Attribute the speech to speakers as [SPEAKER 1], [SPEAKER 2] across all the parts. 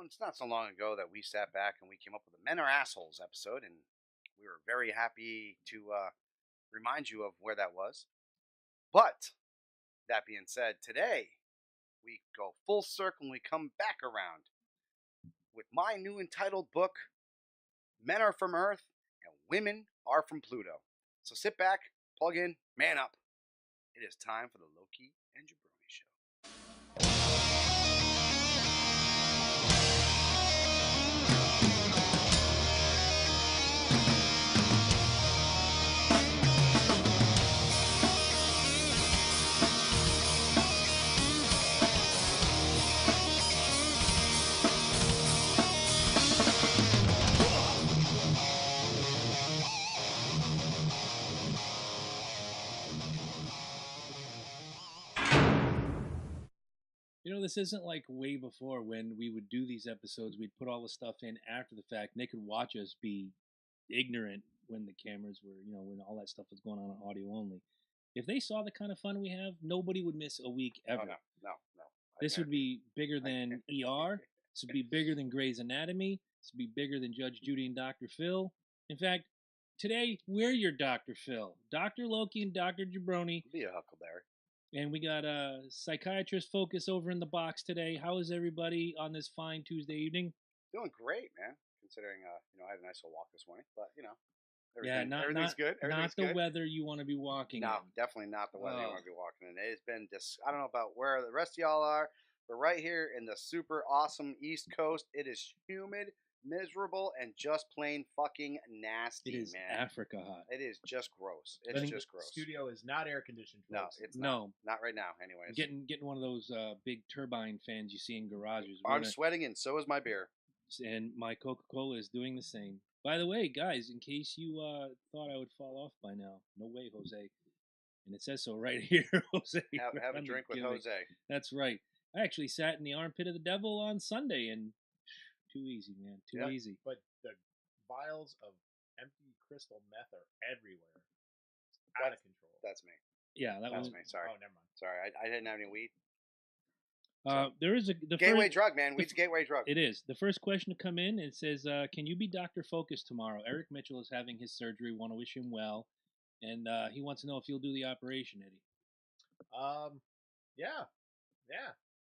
[SPEAKER 1] it's not so long ago that we sat back and we came up with a Men Are Assholes episode, and we were very happy to remind you of where that was. But that being said, today we go full circle and we come back around with my new entitled book, Men Are From Earth and Women Are From Pluto. So sit back, plug in, man up. It is time for the Loki and Jabroni Show.
[SPEAKER 2] This isn't like way before when we would do these episodes. We'd put all the stuff in after the fact, and they could watch us be ignorant when the cameras were, when all that stuff was going on audio only. If they saw the kind of fun we have, nobody would miss a week ever.
[SPEAKER 1] Oh, no.
[SPEAKER 2] This would be bigger than ER. This would be bigger than Grey's Anatomy. This would be bigger than Judge Judy and Dr. Phil. In fact, today, we're your Dr. Phil. Dr. Loki and Dr. Jabroni.
[SPEAKER 1] Be a huckleberry.
[SPEAKER 2] And we got a psychiatrist focus over in the box today. How is everybody on this fine Tuesday evening?
[SPEAKER 1] Doing great, man. Considering, I had a nice little walk this morning, but
[SPEAKER 2] everything's
[SPEAKER 1] good.
[SPEAKER 2] Not the weather you want to be walking in.
[SPEAKER 1] No, definitely not the weather you want to be walking in. It has been I don't know about where the rest of y'all are, but right here in the super awesome East Coast, it is humid, miserable, and just plain fucking nasty,
[SPEAKER 2] man. It is Africa hot.
[SPEAKER 1] It is just gross. It's just gross.
[SPEAKER 3] The studio is not air conditioned.
[SPEAKER 1] Folks. No, it's not. Not right now, anyways.
[SPEAKER 2] Getting one of those big turbine fans you see in garages.
[SPEAKER 1] I'm sweating, and so is my beer.
[SPEAKER 2] And my Coca-Cola is doing the same. By the way, guys, in case you thought I would fall off by now, no way, Jose. And it says so right here, Jose.
[SPEAKER 1] Have a drink with Jose.
[SPEAKER 2] That's right. I actually sat in the armpit of the devil on Sunday, and too easy, man. Too easy.
[SPEAKER 3] But the vials of empty crystal meth are everywhere. It's out of control.
[SPEAKER 1] That's me.
[SPEAKER 2] Yeah, that was
[SPEAKER 1] me. Sorry.
[SPEAKER 3] Oh, never mind.
[SPEAKER 1] Sorry, I didn't have any weed.
[SPEAKER 2] There is the
[SPEAKER 1] gateway drug, man. Weed's a gateway drug.
[SPEAKER 2] It is. The first question to come in, it says, can you be Dr. Focus tomorrow? Eric Mitchell is having his surgery. Want to wish him well. And he wants to know if you'll do the operation, Eddie.
[SPEAKER 3] Yeah.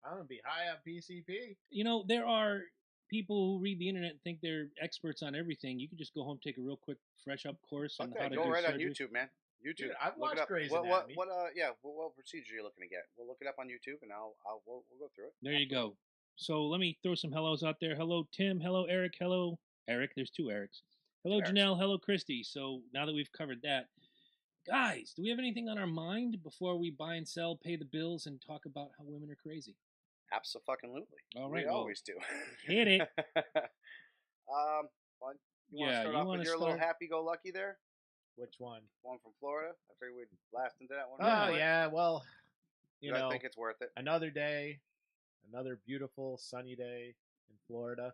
[SPEAKER 3] I'm going to be high on PCP.
[SPEAKER 2] There are people who read the internet and think they're experts on everything. You could just go home, take a real quick fresh up course on how to do
[SPEAKER 1] right
[SPEAKER 2] surgery.
[SPEAKER 1] on YouTube, man. YouTube.
[SPEAKER 3] Dude, I've watched Grey's Anatomy.
[SPEAKER 1] What procedure are you looking to get? We'll look it up on YouTube, and we'll go through it.
[SPEAKER 2] There you go. So let me throw some hellos out there. Hello, Tim. Hello, Eric. Hello, Eric. There's two Erics. Hello, Janelle. Hello, Christy. So now that we've covered that, guys, do we have anything on our mind before we buy and sell, pay the bills, and talk about how women are crazy?
[SPEAKER 1] Absolutely.
[SPEAKER 2] All right.
[SPEAKER 1] We always do.
[SPEAKER 2] Hit it.
[SPEAKER 1] You want to start off with your little happy-go-lucky there?
[SPEAKER 3] Which one?
[SPEAKER 1] One from Florida. I figured we'd blast into that one.
[SPEAKER 3] Oh, yeah. Well,
[SPEAKER 1] I think it's worth it.
[SPEAKER 3] Another day, another beautiful sunny day in Florida.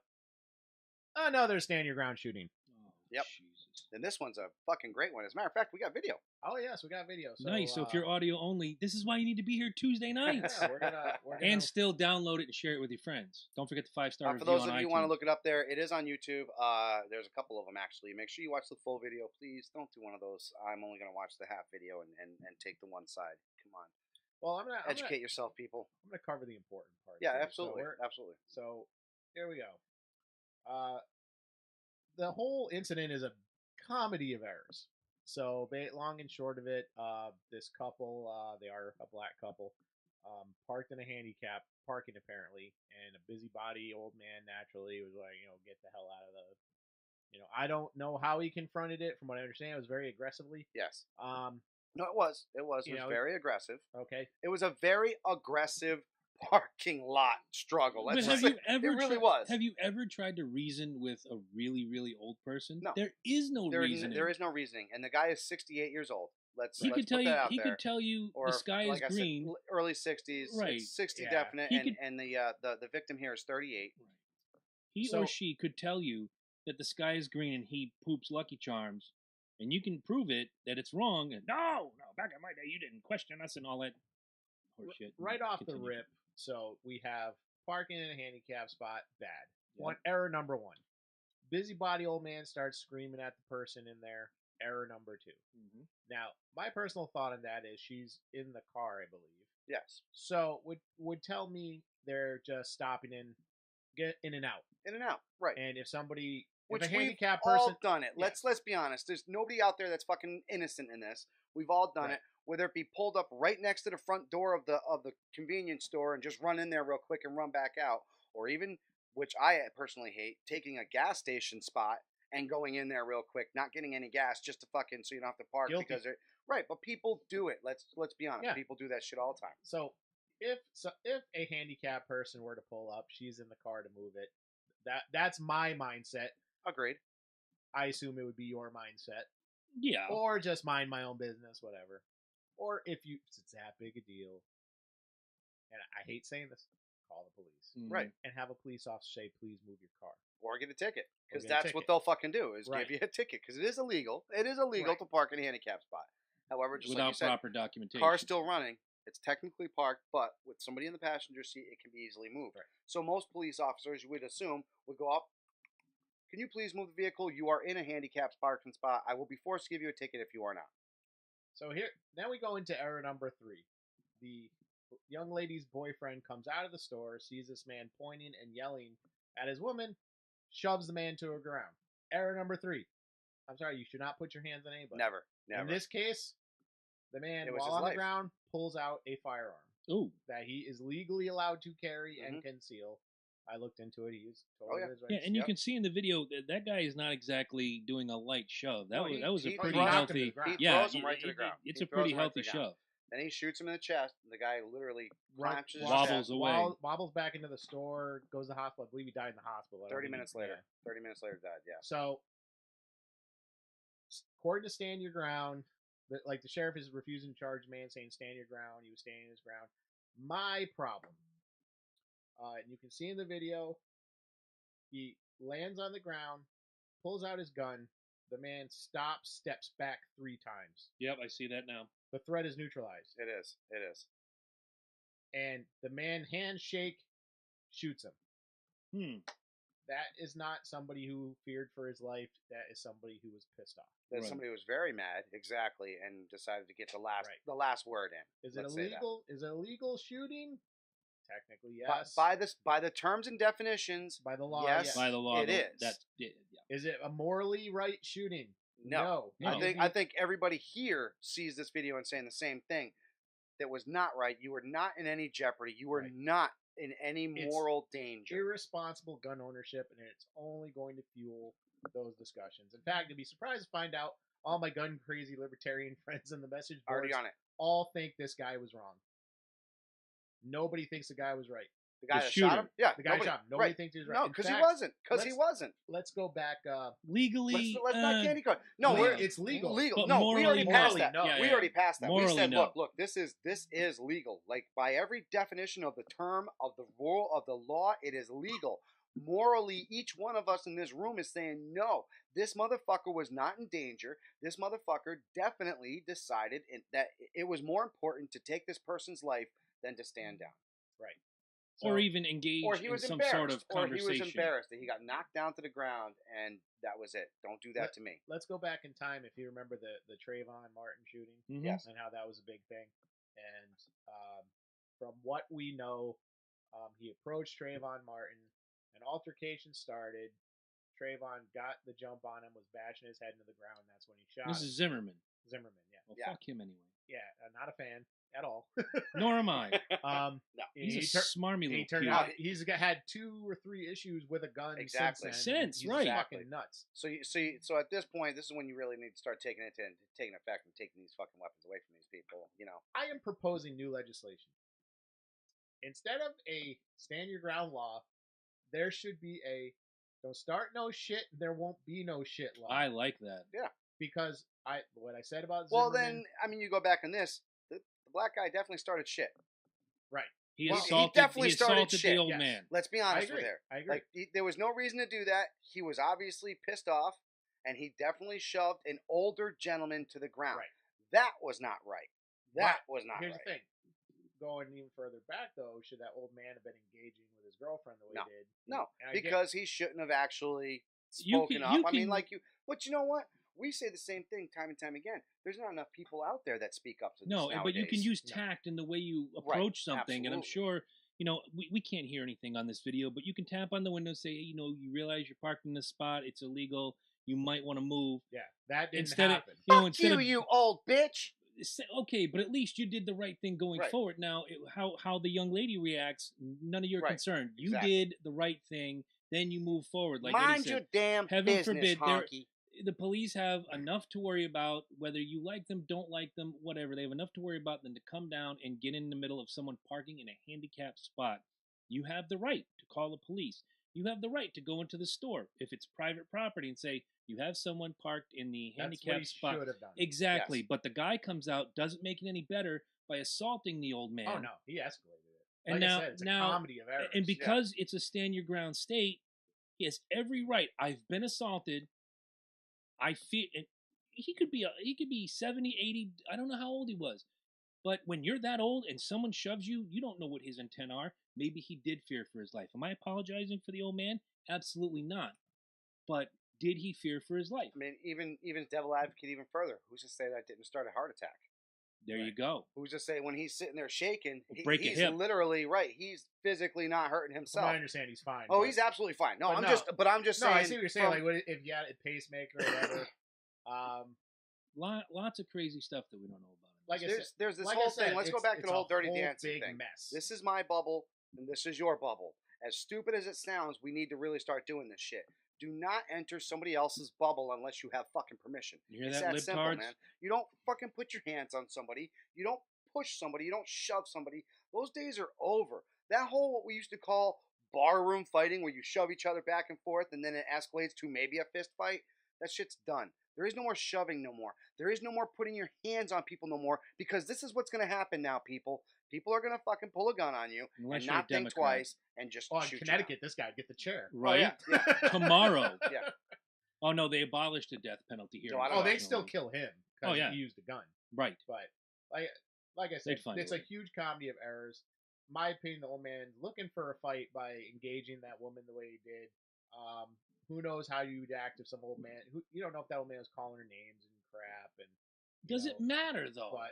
[SPEAKER 3] Another stand your ground shooting.
[SPEAKER 2] Oh,
[SPEAKER 1] yep. Jesus. And this one's a fucking great one. As a matter of fact, we got video.
[SPEAKER 3] Oh, yes, we got video. So,
[SPEAKER 2] nice. So if you're audio only, this is why you need to be here Tuesday nights.
[SPEAKER 3] Yeah, we're gonna
[SPEAKER 2] and still download it and share it with your friends. Don't forget the 5-star review
[SPEAKER 1] for those
[SPEAKER 2] on
[SPEAKER 1] of you
[SPEAKER 2] iTunes.
[SPEAKER 1] who want to look it up there, it is on YouTube. There's a couple of them, actually. Make sure you watch the full video. Please don't do one of those. I'm only going to watch the half video and take the one side. Come on.
[SPEAKER 3] Well, I'm gonna
[SPEAKER 1] educate yourself, people.
[SPEAKER 3] I'm going to cover the important part.
[SPEAKER 1] Yeah, absolutely. Absolutely.
[SPEAKER 3] So here we go. The whole incident is a comedy of errors. So, long and short of it, this couple, they are a black couple, parked in a handicap parking apparently, and a busybody old man naturally was like, get the hell out of the, I don't know how he confronted it. From what I understand, it was very aggressively.
[SPEAKER 1] Yes. No, it was. It was very aggressive.
[SPEAKER 3] Okay.
[SPEAKER 1] It was a very aggressive parking lot struggle.
[SPEAKER 2] It really
[SPEAKER 1] was.
[SPEAKER 2] Have you ever tried to reason with a really, really old person?
[SPEAKER 1] No.
[SPEAKER 2] There is no reasoning.
[SPEAKER 1] There is no reasoning. And the guy is 68 years old.
[SPEAKER 2] He could tell you the sky is green.
[SPEAKER 1] Early 60s.
[SPEAKER 2] Right.
[SPEAKER 1] 60 definite. And the victim here is 38.
[SPEAKER 2] Right. He or she could tell you that the sky is green and he poops Lucky Charms. And you can prove it that it's wrong. And no, back in my day, you didn't question us and all that horseshit.
[SPEAKER 3] Right off the rip. So we have parking in a handicap spot, bad.
[SPEAKER 2] Yep.
[SPEAKER 3] Error number 1. Busybody old man starts screaming at the person in there. Error number 2.
[SPEAKER 2] Mm-hmm.
[SPEAKER 3] Now, my personal thought on that is she's in the car, I believe.
[SPEAKER 1] Yes.
[SPEAKER 3] So would tell me they're just stopping get in and out.
[SPEAKER 1] In and out, right.
[SPEAKER 3] And if somebody,
[SPEAKER 1] which
[SPEAKER 3] if a handicapped
[SPEAKER 1] we've
[SPEAKER 3] person,
[SPEAKER 1] all done it.
[SPEAKER 3] Yes.
[SPEAKER 1] Let's be honest. There's nobody out there that's fucking innocent in this. We've all done it. Whether it be pulled up right next to the front door of the convenience store and just run in there real quick and run back out, or even, which I personally hate, taking a gas station spot and going in there real quick, not getting any gas just to fucking so you don't have to park.
[SPEAKER 3] Guilty.
[SPEAKER 1] Because they're right. But people do it. Let's be honest.
[SPEAKER 3] Yeah.
[SPEAKER 1] People do that shit all the time.
[SPEAKER 3] So if a handicapped person were to pull up, she's in the car to move it. That's my mindset.
[SPEAKER 1] Agreed.
[SPEAKER 3] I assume it would be your mindset.
[SPEAKER 2] Yeah.
[SPEAKER 3] Or just mind my own business, whatever. Or if it's that big a deal, and I hate saying this, call the police.
[SPEAKER 2] Mm-hmm.
[SPEAKER 1] Right.
[SPEAKER 3] And have a police officer say, please move your car.
[SPEAKER 1] Or get a ticket. Because that's what they'll fucking do, is give you a ticket. Because it is illegal. It is illegal to park in a handicap spot. However, just
[SPEAKER 2] without
[SPEAKER 1] like you said,
[SPEAKER 2] proper documentation.
[SPEAKER 1] Car's still running. It's technically parked, but with somebody in the passenger seat, it can be easily moved.
[SPEAKER 3] Right.
[SPEAKER 1] So most police officers, you would assume, would go up, can you please move the vehicle? You are in a handicapped parking spot. I will be forced to give you a ticket if you are not.
[SPEAKER 3] So now we go into error number 3. The young lady's boyfriend comes out of the store, sees this man pointing and yelling at his woman, shoves the man to the ground. Error number 3. I'm sorry, you should not put your hands on anybody.
[SPEAKER 1] Never.
[SPEAKER 3] In this case, the man,
[SPEAKER 1] It was
[SPEAKER 3] while
[SPEAKER 1] his
[SPEAKER 3] on
[SPEAKER 1] life.
[SPEAKER 3] the ground, pulls out a firearm
[SPEAKER 2] Ooh.
[SPEAKER 3] that he is legally allowed to carry and conceal. I looked into it. He's totally his right.
[SPEAKER 2] Yeah, and you can see in the video that guy is not exactly doing a light shove. That was a
[SPEAKER 1] he
[SPEAKER 2] pretty
[SPEAKER 1] throws him
[SPEAKER 2] healthy.
[SPEAKER 1] He throws him right to the ground.
[SPEAKER 2] It's
[SPEAKER 1] He
[SPEAKER 2] a pretty
[SPEAKER 1] throws him right to
[SPEAKER 2] healthy
[SPEAKER 1] the ground.
[SPEAKER 2] shove.
[SPEAKER 1] Then he shoots him in the chest. And the guy literally clenches his
[SPEAKER 2] wobbles
[SPEAKER 1] chest.
[SPEAKER 2] away.
[SPEAKER 3] Wobbles back into the store, goes to the hospital. I believe he died in the hospital.
[SPEAKER 1] 30 minutes later. 30 minutes later died, yeah.
[SPEAKER 3] So, according to Stand Your Ground, the sheriff is refusing to charge the man, saying stand your ground. He was standing his ground. My problem, and you can see in the video, he lands on the ground, pulls out his gun. The man stops, steps back 3 times.
[SPEAKER 2] Yep, I see that now.
[SPEAKER 3] The threat is neutralized.
[SPEAKER 1] It is. It is.
[SPEAKER 3] And the man handshake, shoots him. That is not somebody who feared for his life. That is somebody who was pissed off.
[SPEAKER 1] That's somebody who was very mad, exactly, and decided to get the last word in.
[SPEAKER 3] Is it illegal? Is it illegal shooting? Technically, yes.
[SPEAKER 1] By the terms and definitions,
[SPEAKER 3] by the law,
[SPEAKER 1] yes,
[SPEAKER 2] by the law,
[SPEAKER 1] it is.
[SPEAKER 3] Is it a morally right shooting?
[SPEAKER 1] No. I think everybody here sees this video and saying the same thing. That was not right. You were not in any jeopardy. You were not in any moral danger.
[SPEAKER 3] Irresponsible gun ownership, and it's only going to fuel those discussions. In fact, I'd be surprised to find out all my gun crazy libertarian friends in the message boards
[SPEAKER 1] already on it
[SPEAKER 3] all think this guy was wrong. Nobody thinks the guy was right.
[SPEAKER 1] The guy that shot him? Yeah.
[SPEAKER 3] The guy shot him. Nobody thinks he was right.
[SPEAKER 1] No, because he wasn't.
[SPEAKER 3] Let's go back.
[SPEAKER 2] Legally.
[SPEAKER 1] Let's not candy coat. No,
[SPEAKER 3] it's legal.
[SPEAKER 2] No,
[SPEAKER 1] we already passed that.
[SPEAKER 3] No.
[SPEAKER 1] We already passed that.
[SPEAKER 2] Morally,
[SPEAKER 1] we said,
[SPEAKER 2] no.
[SPEAKER 1] look, this is legal. Like, by every definition of the term, of the rule, of the law, it is legal. Morally, each one of us in this room is saying, no, this motherfucker was not in danger. This motherfucker definitely decided that it was more important to take this person's life than to stand down.
[SPEAKER 3] Right.
[SPEAKER 2] Or even engage in some sort of conversation.
[SPEAKER 1] Or he was embarrassed that he got knocked down to the ground, and that was it. Don't do that to me.
[SPEAKER 3] Let's go back in time if you remember the Trayvon Martin shooting.
[SPEAKER 2] Mm-hmm.
[SPEAKER 1] Yes.
[SPEAKER 3] And how that was a big thing. And from what we know, he approached Trayvon Martin. An altercation started. Trayvon got the jump on him, was bashing his head into the ground. That's when he shot
[SPEAKER 2] This is Zimmerman.
[SPEAKER 3] Zimmerman, yeah.
[SPEAKER 2] Well, fuck him anyway.
[SPEAKER 3] Yeah, not a fan at all.
[SPEAKER 2] Nor am I.
[SPEAKER 1] No.
[SPEAKER 2] He's a smarmy little
[SPEAKER 3] turned
[SPEAKER 2] cute.
[SPEAKER 3] out he's had 2 or 3 issues with a gun
[SPEAKER 1] Exactly.
[SPEAKER 3] since
[SPEAKER 2] Since, right.
[SPEAKER 3] He's fucking nuts.
[SPEAKER 1] So at this point, this is when you really need to start taking effect and taking these fucking weapons away from these people. You know.
[SPEAKER 3] I am proposing new legislation. Instead of a stand your ground law, there should be a don't start no shit, there won't be no shit law.
[SPEAKER 2] I like that.
[SPEAKER 1] Yeah.
[SPEAKER 3] Because what I said about
[SPEAKER 1] Zimmerman, well,
[SPEAKER 3] then,
[SPEAKER 1] I mean, you go back on this, the black guy definitely started shit.
[SPEAKER 3] Right.
[SPEAKER 2] He definitely started shit. The old man.
[SPEAKER 1] Let's be honest with there.
[SPEAKER 3] I agree.
[SPEAKER 1] There was no reason to do that. He was obviously pissed off, and he definitely shoved an older gentleman to the ground.
[SPEAKER 3] Right.
[SPEAKER 1] That was not right. That was not right.
[SPEAKER 3] Here's the thing. going even further back, though, should that old man have been engaging with his girlfriend the way
[SPEAKER 1] No.
[SPEAKER 3] he did?
[SPEAKER 1] No,
[SPEAKER 3] And
[SPEAKER 1] because he shouldn't have actually
[SPEAKER 2] You
[SPEAKER 1] spoken
[SPEAKER 2] can-
[SPEAKER 1] up.
[SPEAKER 2] you
[SPEAKER 1] I mean,
[SPEAKER 2] can-
[SPEAKER 1] like you. But you know what? We say the same thing time and time again. There's not enough people out there that speak up to this
[SPEAKER 2] No, but you can
[SPEAKER 1] nowadays.
[SPEAKER 2] use
[SPEAKER 3] No.
[SPEAKER 2] tact in the way you
[SPEAKER 1] Right,
[SPEAKER 2] approach something, and I'm
[SPEAKER 1] absolutely.
[SPEAKER 2] sure we can't hear anything on this video, but you can tap on the window and say, you realize you're parked in this spot, it's illegal, you might want to move.
[SPEAKER 3] Yeah, that didn't
[SPEAKER 2] Instead
[SPEAKER 3] happen.
[SPEAKER 2] of
[SPEAKER 1] Fuck
[SPEAKER 2] instead
[SPEAKER 1] you,
[SPEAKER 2] of
[SPEAKER 1] you old bitch.
[SPEAKER 2] okay, but at least you did the right thing going
[SPEAKER 1] Right.
[SPEAKER 2] forward. Now, how the young lady reacts, none of your
[SPEAKER 1] Right,
[SPEAKER 2] concern. You
[SPEAKER 1] exactly.
[SPEAKER 2] did the right thing, then you move forward. Like Eddie
[SPEAKER 1] Mind
[SPEAKER 2] said,
[SPEAKER 1] your damn
[SPEAKER 2] heaven
[SPEAKER 1] business,
[SPEAKER 2] forbid,
[SPEAKER 1] honky.
[SPEAKER 2] the police have enough to worry about, whether you like them, don't like them, whatever. They have enough to worry about than to come down and get in the middle of someone parking in a handicapped spot. You have the right to call the police. You have the right to go into the store if it's private property and say, you have someone parked in the
[SPEAKER 3] That's what
[SPEAKER 2] handicapped
[SPEAKER 3] he
[SPEAKER 2] spot.
[SPEAKER 3] should have done.
[SPEAKER 2] Exactly.
[SPEAKER 1] Yes.
[SPEAKER 2] But the guy comes out, doesn't make it any better by assaulting the old man.
[SPEAKER 3] Oh no, he escalated it.
[SPEAKER 2] And
[SPEAKER 3] Like
[SPEAKER 2] now,
[SPEAKER 3] I said, it's a comedy of errors.
[SPEAKER 2] and because it's a stand your ground state, he has every right. I've been assaulted. I feel he could be 70, 80, I don't know how old he was. But when you're that old and someone shoves you, you don't know what his intent are. Maybe he did fear for his life. Am I apologizing for the old man? Absolutely not. But did he fear for his life?
[SPEAKER 1] I mean, even devil advocate even further. Who's to say that didn't start a heart attack?
[SPEAKER 2] There you
[SPEAKER 3] Right.
[SPEAKER 2] go.
[SPEAKER 1] Who's to say when he's sitting there shaking,
[SPEAKER 2] Break a
[SPEAKER 1] he's
[SPEAKER 2] hip.
[SPEAKER 1] literally right. He's physically not hurting
[SPEAKER 3] From
[SPEAKER 1] himself.
[SPEAKER 3] what I understand, he's fine.
[SPEAKER 1] Oh,
[SPEAKER 3] but-
[SPEAKER 1] he's absolutely fine. No,
[SPEAKER 3] but
[SPEAKER 1] I'm
[SPEAKER 3] no.
[SPEAKER 1] just
[SPEAKER 3] no.
[SPEAKER 1] saying.
[SPEAKER 3] I see what you're saying.
[SPEAKER 1] from-
[SPEAKER 3] Like, what if you had a pacemaker or whatever?
[SPEAKER 2] Lots of crazy stuff that we don't know about.
[SPEAKER 3] Like I said,
[SPEAKER 1] there's this
[SPEAKER 3] like
[SPEAKER 1] whole
[SPEAKER 3] I said,
[SPEAKER 1] thing. Let's go
[SPEAKER 3] it's-
[SPEAKER 1] back to
[SPEAKER 3] it's
[SPEAKER 1] the
[SPEAKER 3] a
[SPEAKER 1] whole dirty
[SPEAKER 3] whole
[SPEAKER 1] dancing
[SPEAKER 3] big
[SPEAKER 1] thing.
[SPEAKER 3] mess.
[SPEAKER 1] This is my bubble, and this is your bubble. As stupid as it sounds, we need to really start doing this shit. Do not enter somebody else's bubble unless you have fucking permission.
[SPEAKER 2] You hear
[SPEAKER 1] It's
[SPEAKER 2] that,
[SPEAKER 1] that simple,
[SPEAKER 2] libtards?
[SPEAKER 1] man. You don't fucking put your hands on somebody. You don't push somebody. You don't shove somebody. Those days are over. That whole what we used to call barroom fighting, where you shove each other back and forth, and then it escalates to maybe a fist fight. That shit's done. There is no more shoving no more. There is no more putting your hands on people no more, because this is what's going to happen now, people. People are going to fucking pull a gun on you
[SPEAKER 2] Unless
[SPEAKER 1] and
[SPEAKER 2] you're a
[SPEAKER 1] not think
[SPEAKER 2] Democrat.
[SPEAKER 1] twice and just
[SPEAKER 3] Oh, in
[SPEAKER 1] shoot
[SPEAKER 3] Connecticut, this guy get the chair.
[SPEAKER 2] Right?
[SPEAKER 1] Oh, yeah.
[SPEAKER 2] Tomorrow.
[SPEAKER 1] Yeah.
[SPEAKER 2] Oh, no, they abolished the death penalty here.
[SPEAKER 1] No, I don't
[SPEAKER 3] Oh, they
[SPEAKER 2] unfortunately.
[SPEAKER 3] still kill him
[SPEAKER 2] Oh,
[SPEAKER 3] because
[SPEAKER 2] yeah.
[SPEAKER 3] he used a gun.
[SPEAKER 2] Right.
[SPEAKER 3] But like I said,
[SPEAKER 2] They'd find
[SPEAKER 3] it's
[SPEAKER 2] a
[SPEAKER 3] a
[SPEAKER 2] way.
[SPEAKER 3] huge comedy of errors. My opinion, the old man's looking for a fight by engaging that woman the way he did. Who knows how you'd act if some old man, you don't know if that old man was calling her names and crap. And
[SPEAKER 2] Does it matter, though?
[SPEAKER 3] But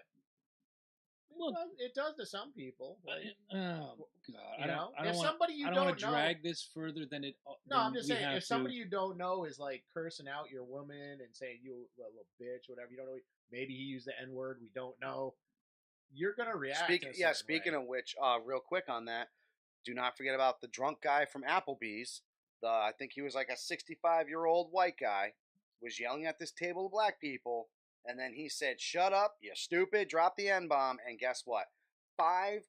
[SPEAKER 2] Look,
[SPEAKER 3] it does to some people. Like,
[SPEAKER 2] oh, God.
[SPEAKER 3] you know,
[SPEAKER 2] I don't
[SPEAKER 3] if
[SPEAKER 2] want
[SPEAKER 3] somebody you
[SPEAKER 2] I don't
[SPEAKER 3] don't
[SPEAKER 2] want to
[SPEAKER 3] know,
[SPEAKER 2] drag this further than it.
[SPEAKER 3] no, I'm just
[SPEAKER 2] we
[SPEAKER 3] saying,
[SPEAKER 2] have
[SPEAKER 3] if somebody
[SPEAKER 2] to.
[SPEAKER 3] you don't know is like cursing out your woman and saying you a little bitch, whatever, you don't know, maybe he used the N word, we don't know. You're gonna react.
[SPEAKER 1] Speaking of which, real quick on that, do not forget about the drunk guy from Applebee's. I think he was like a 65-year-old white guy, was yelling at this table of black people, and then he said, "Shut up, you stupid!" Drop the N-bomb, and guess what? 5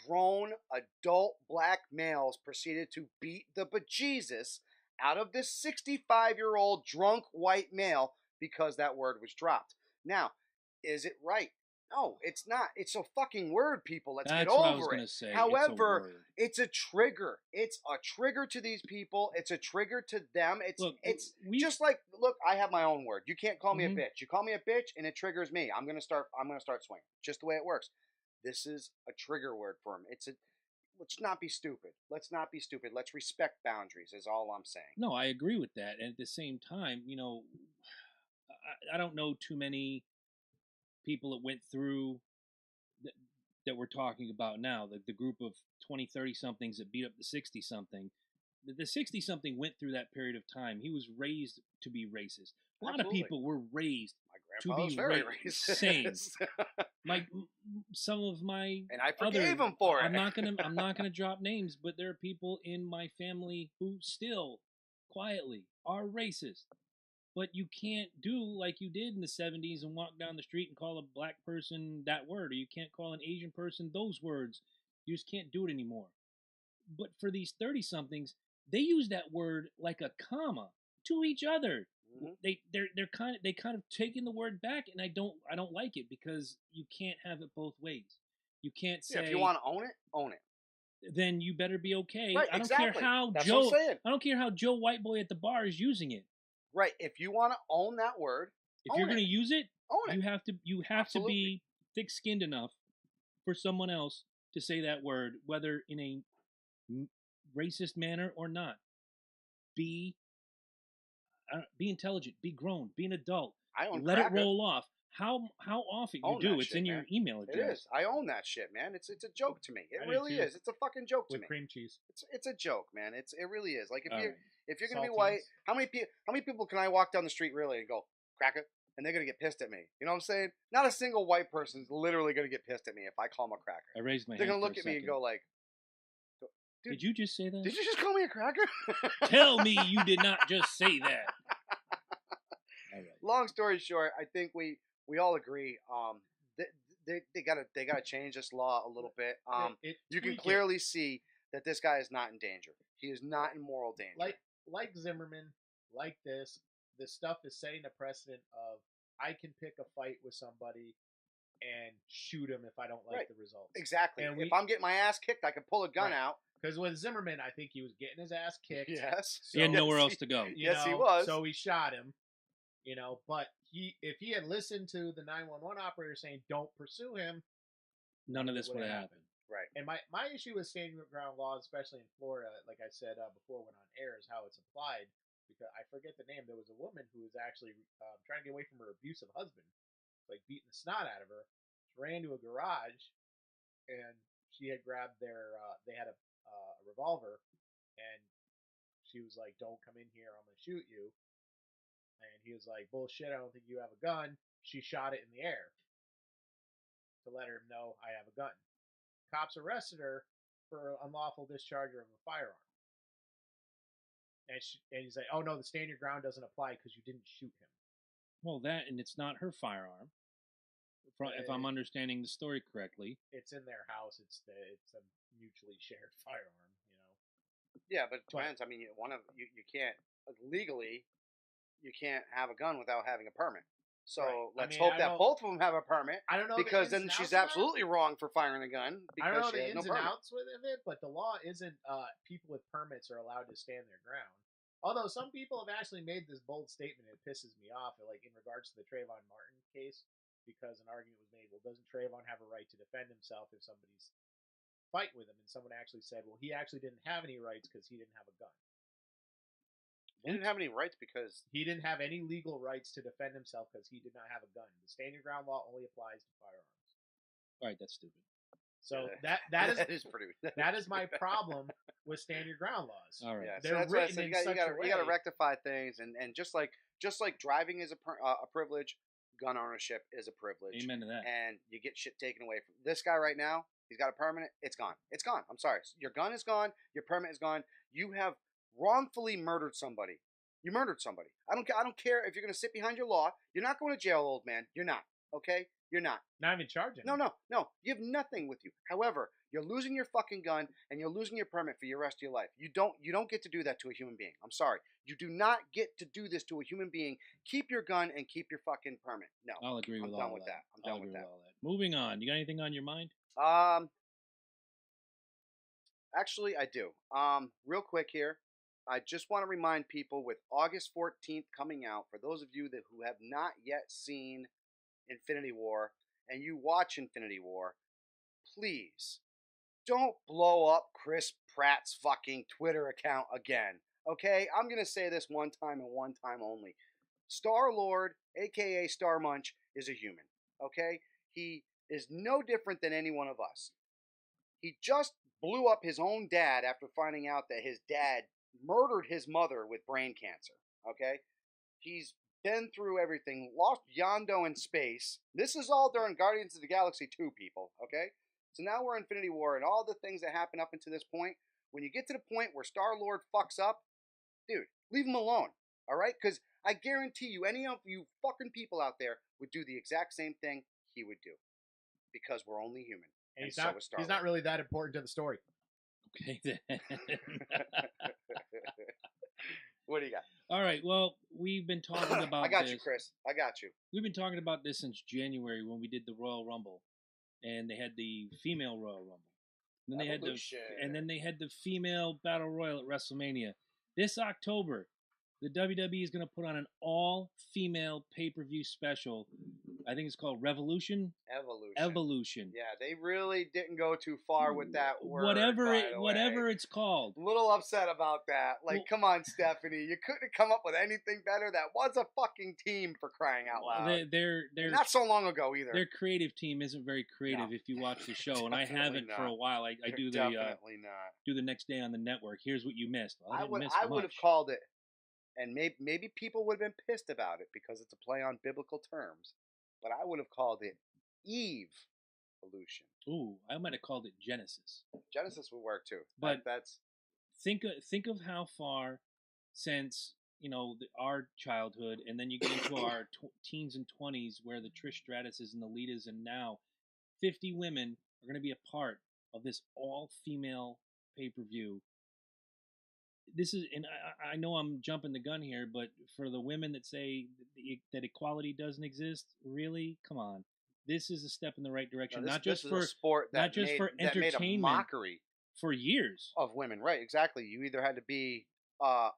[SPEAKER 1] grown adult black males proceeded to beat the bejesus out of this 65-year-old drunk white male because that word was dropped. Now, is it right? No, it's not. It's a fucking word, people. Let's
[SPEAKER 2] That's
[SPEAKER 1] get
[SPEAKER 2] what I was
[SPEAKER 1] over
[SPEAKER 2] going to
[SPEAKER 1] it.
[SPEAKER 2] say.
[SPEAKER 1] However, it's a trigger. It's a trigger to these people. It's a trigger to them. It's just like, look, I have my own word. You can't call me a bitch. You call me a bitch, and it triggers me. I'm gonna start swinging. Just the way it works. This is a trigger word for him. Let's not be stupid. Let's not be stupid. Let's respect boundaries. Is all I'm saying.
[SPEAKER 2] No, I agree with that. And at the same time, I don't know too many people that went through that we're talking about now, the group of 20, 30-somethings that beat up the 60-something. The 60-something went through that period of time. He was raised to be racist. A lot of people were raised
[SPEAKER 1] My grandpa was very racist.
[SPEAKER 2] same. Some of my
[SPEAKER 1] and I forgave him for it.
[SPEAKER 2] I'm not gonna drop names, but there are people in my family who still quietly are racist. But you can't do like you did in the 70s and walk down the street and call a black person that word, or you can't call an Asian person those words. You just can't do it anymore. But for these 30-somethings, they use that word like a comma to each other. Mm-hmm. They're kind of taking the word back, and I don't like it, because you can't have it both ways. You can't say,
[SPEAKER 1] if you want to own it, own it.
[SPEAKER 2] Then you better be okay.
[SPEAKER 1] Right,
[SPEAKER 2] I don't
[SPEAKER 1] exactly.
[SPEAKER 2] care how
[SPEAKER 1] That's
[SPEAKER 2] Joe.
[SPEAKER 1] what I'm saying.
[SPEAKER 2] I don't care how Joe Whiteboy at the bar is using it.
[SPEAKER 1] Right. If you want to own that word,
[SPEAKER 2] if you're going to use it,
[SPEAKER 1] own it.
[SPEAKER 2] You have to be thick-skinned enough for someone else to say that word, whether in a racist manner or not. Be intelligent, be grown, be an adult.
[SPEAKER 1] I own
[SPEAKER 2] Let
[SPEAKER 1] cracker.
[SPEAKER 2] it roll off. How often you
[SPEAKER 1] Own
[SPEAKER 2] do?
[SPEAKER 1] that
[SPEAKER 2] It's
[SPEAKER 1] shit,
[SPEAKER 2] in your
[SPEAKER 1] man.
[SPEAKER 2] email
[SPEAKER 1] It
[SPEAKER 2] address.
[SPEAKER 1] is. I own that shit, man. It's a joke to me. It
[SPEAKER 3] I do
[SPEAKER 1] really
[SPEAKER 3] too.
[SPEAKER 1] is. It's a fucking joke to
[SPEAKER 3] With
[SPEAKER 1] me.
[SPEAKER 3] cream cheese.
[SPEAKER 1] It's a joke, man. It really is. Like
[SPEAKER 2] All right.
[SPEAKER 1] if you're gonna be
[SPEAKER 3] Saltines.
[SPEAKER 1] white, how many people can I walk down the street really and go cracker, and they're gonna get pissed at me? You know what I'm saying? Not a single white person's literally gonna get pissed at me if I call them a cracker.
[SPEAKER 2] I raised my
[SPEAKER 1] They're
[SPEAKER 2] hand
[SPEAKER 1] gonna
[SPEAKER 2] for
[SPEAKER 1] look
[SPEAKER 2] a
[SPEAKER 1] at me and
[SPEAKER 2] second.
[SPEAKER 1] go like, dude,
[SPEAKER 2] Did you just say that?
[SPEAKER 1] "Did you just call me a cracker?"
[SPEAKER 2] Tell me you did not just say that. All right.
[SPEAKER 1] Long story short, I think we all agree. They gotta change this law a little bit. You can clearly see that this guy is not in danger. He is not in moral danger.
[SPEAKER 3] Like Zimmerman, like this stuff is setting a precedent of I can pick a fight with somebody and shoot him if I don't like
[SPEAKER 1] Right.
[SPEAKER 3] the results.
[SPEAKER 1] Exactly.
[SPEAKER 3] And
[SPEAKER 1] if I'm getting my ass kicked, I can pull a gun
[SPEAKER 3] Right.
[SPEAKER 1] out.
[SPEAKER 3] Because with Zimmerman, I think he was getting his ass kicked.
[SPEAKER 1] Yes.
[SPEAKER 2] He had nowhere
[SPEAKER 1] Yes,
[SPEAKER 2] else to go.
[SPEAKER 1] Yes, he was.
[SPEAKER 3] So he shot him. But if he had listened to the 911 operator saying don't pursue him,
[SPEAKER 2] None of this would have happened.
[SPEAKER 1] Right.
[SPEAKER 3] And my issue with standing ground laws, especially in Florida, like I said before, when on air, is how it's applied. Because I forget the name. There was a woman who was actually trying to get away from her abusive husband, like beating the snot out of her. She ran to a garage, and she had grabbed they had a revolver, and she was like, "Don't come in here. I'm gonna shoot you." And he was like, "Bullshit. I don't think you have a gun." She shot it in the air to let her know I have a gun. Cops arrested her for unlawful discharge of a firearm. And he's like, "Oh no, the stand your ground doesn't apply because you didn't shoot him."
[SPEAKER 2] Well, and it's not her firearm. If I'm understanding the story correctly,
[SPEAKER 3] it's in their house. It's a mutually shared firearm.
[SPEAKER 1] Yeah, but it depends. I mean, you can't legally, you can't have a gun without having a permit. So
[SPEAKER 3] Right.
[SPEAKER 1] let's hope that both of them have a permit.
[SPEAKER 3] I don't know
[SPEAKER 1] because then she's absolutely wrong for firing a gun.
[SPEAKER 3] I don't know
[SPEAKER 1] because
[SPEAKER 3] the
[SPEAKER 1] she has
[SPEAKER 3] ins
[SPEAKER 1] no
[SPEAKER 3] and
[SPEAKER 1] permit.
[SPEAKER 3] outs of it, but the law isn't people with permits are allowed to stand their ground. Although some people have actually made this bold statement, it pisses me off. Like in regards to the Trayvon Martin case, because an argument was made. Well, doesn't Trayvon have a right to defend himself if somebody's fighting with him? And someone actually said, well, he actually didn't have any rights because he didn't have a gun.
[SPEAKER 1] He didn't have any rights because
[SPEAKER 3] he didn't have any legal rights to defend himself because he did not have a gun. The stand your ground law only applies to firearms.
[SPEAKER 2] All right, that's stupid.
[SPEAKER 3] So
[SPEAKER 1] yeah,
[SPEAKER 3] that
[SPEAKER 1] is pretty.
[SPEAKER 3] That is my problem with stand your ground laws.
[SPEAKER 2] All right,
[SPEAKER 1] yeah,
[SPEAKER 3] they're
[SPEAKER 1] so
[SPEAKER 3] written in such a way.
[SPEAKER 1] You got to rectify things, and just like driving is a privilege, gun ownership is a privilege.
[SPEAKER 2] Amen to that.
[SPEAKER 1] And you get shit taken away from this guy right now. He's got a permit. It's gone. It's gone. I'm sorry. Your gun is gone. Your permit is gone. You have wrongfully murdered somebody. You murdered somebody. I don't care if you're going to sit behind your law. You're not going to jail, old man. You're not. Okay? You're not.
[SPEAKER 3] Not even charging.
[SPEAKER 1] No. You have nothing with you. However, you're losing your fucking gun and you're losing your permit for your rest of your life. You don't get to do that to a human being. I'm sorry. You do not get to do this to a human being. Keep your gun and keep your fucking permit. No.
[SPEAKER 2] I'll agree with all that.
[SPEAKER 1] I'm done with that. I'm done with that.
[SPEAKER 2] Moving on. You got anything on your mind?
[SPEAKER 1] Actually, I do. Real quick here. I just want to remind people with August 14th coming out, for those of you who have not yet seen Infinity War and you watch Infinity War, please don't blow up Chris Pratt's fucking Twitter account again. Okay? I'm going to say this one time and one time only. Star-Lord, aka Star Munch, is a human. Okay? He is no different than any one of us. He just blew up his own dad after finding out that his dad murdered his mother with brain cancer. Okay? He's been through everything, lost Yondu in space. This is all during Guardians of the Galaxy 2, people. Okay? So now we're in Infinity War, and all the things that happen up until this point, when you get to the point where Star-Lord fucks up, dude, leave him alone. Alright? Because I guarantee you, any of you fucking people out there would do the exact same thing he would do. Because we're only human.
[SPEAKER 3] And he's not really that important to the story.
[SPEAKER 2] Okay, then.
[SPEAKER 1] What do you got?
[SPEAKER 2] All right, well, we've been talking about
[SPEAKER 1] I got
[SPEAKER 2] this.
[SPEAKER 1] you, Chris. I got you.
[SPEAKER 2] We've been talking about this since January when we did the Royal Rumble. And they had the female Royal Rumble. And then they had the female Battle Royal at WrestleMania. This October, the WWE is going to put on an all-female pay-per-view special I think it's called Revolution.
[SPEAKER 1] Evolution.
[SPEAKER 2] Evolution.
[SPEAKER 1] Yeah, they really didn't go too far with that word.
[SPEAKER 2] Whatever it's called.
[SPEAKER 1] A little upset about that. Like, come on, Stephanie, you couldn't have come up with anything better. That was a fucking team, for crying out loud.
[SPEAKER 2] They're
[SPEAKER 1] not so long ago either.
[SPEAKER 2] Their creative team isn't very creative. If you watch the show, and I haven't for a while. I do the
[SPEAKER 1] definitely not.
[SPEAKER 2] Do the next day on the network. Here's what you missed. Well,
[SPEAKER 1] I would have called it, and maybe people would have been pissed about it because it's a play on biblical terms. But I would have called it Eve-olution.
[SPEAKER 2] Ooh, I might have called it Genesis.
[SPEAKER 1] Genesis would work too.
[SPEAKER 2] But
[SPEAKER 1] that's
[SPEAKER 2] think of how far since our childhood, and then you get into our teens and 20s, where the Trish Stratuses and the Litas, and now 50 women are going to be a part of this all-female pay-per-view. This is, and I know I'm jumping the gun here, but for the women that say that equality doesn't exist, really, come on. This is a step in the right direction.
[SPEAKER 1] No,
[SPEAKER 2] not just for
[SPEAKER 1] a sport that
[SPEAKER 2] not just
[SPEAKER 1] made,
[SPEAKER 2] for
[SPEAKER 1] that
[SPEAKER 2] entertainment,
[SPEAKER 1] made a mockery
[SPEAKER 2] for years
[SPEAKER 1] of women. Right, exactly. You either had to be a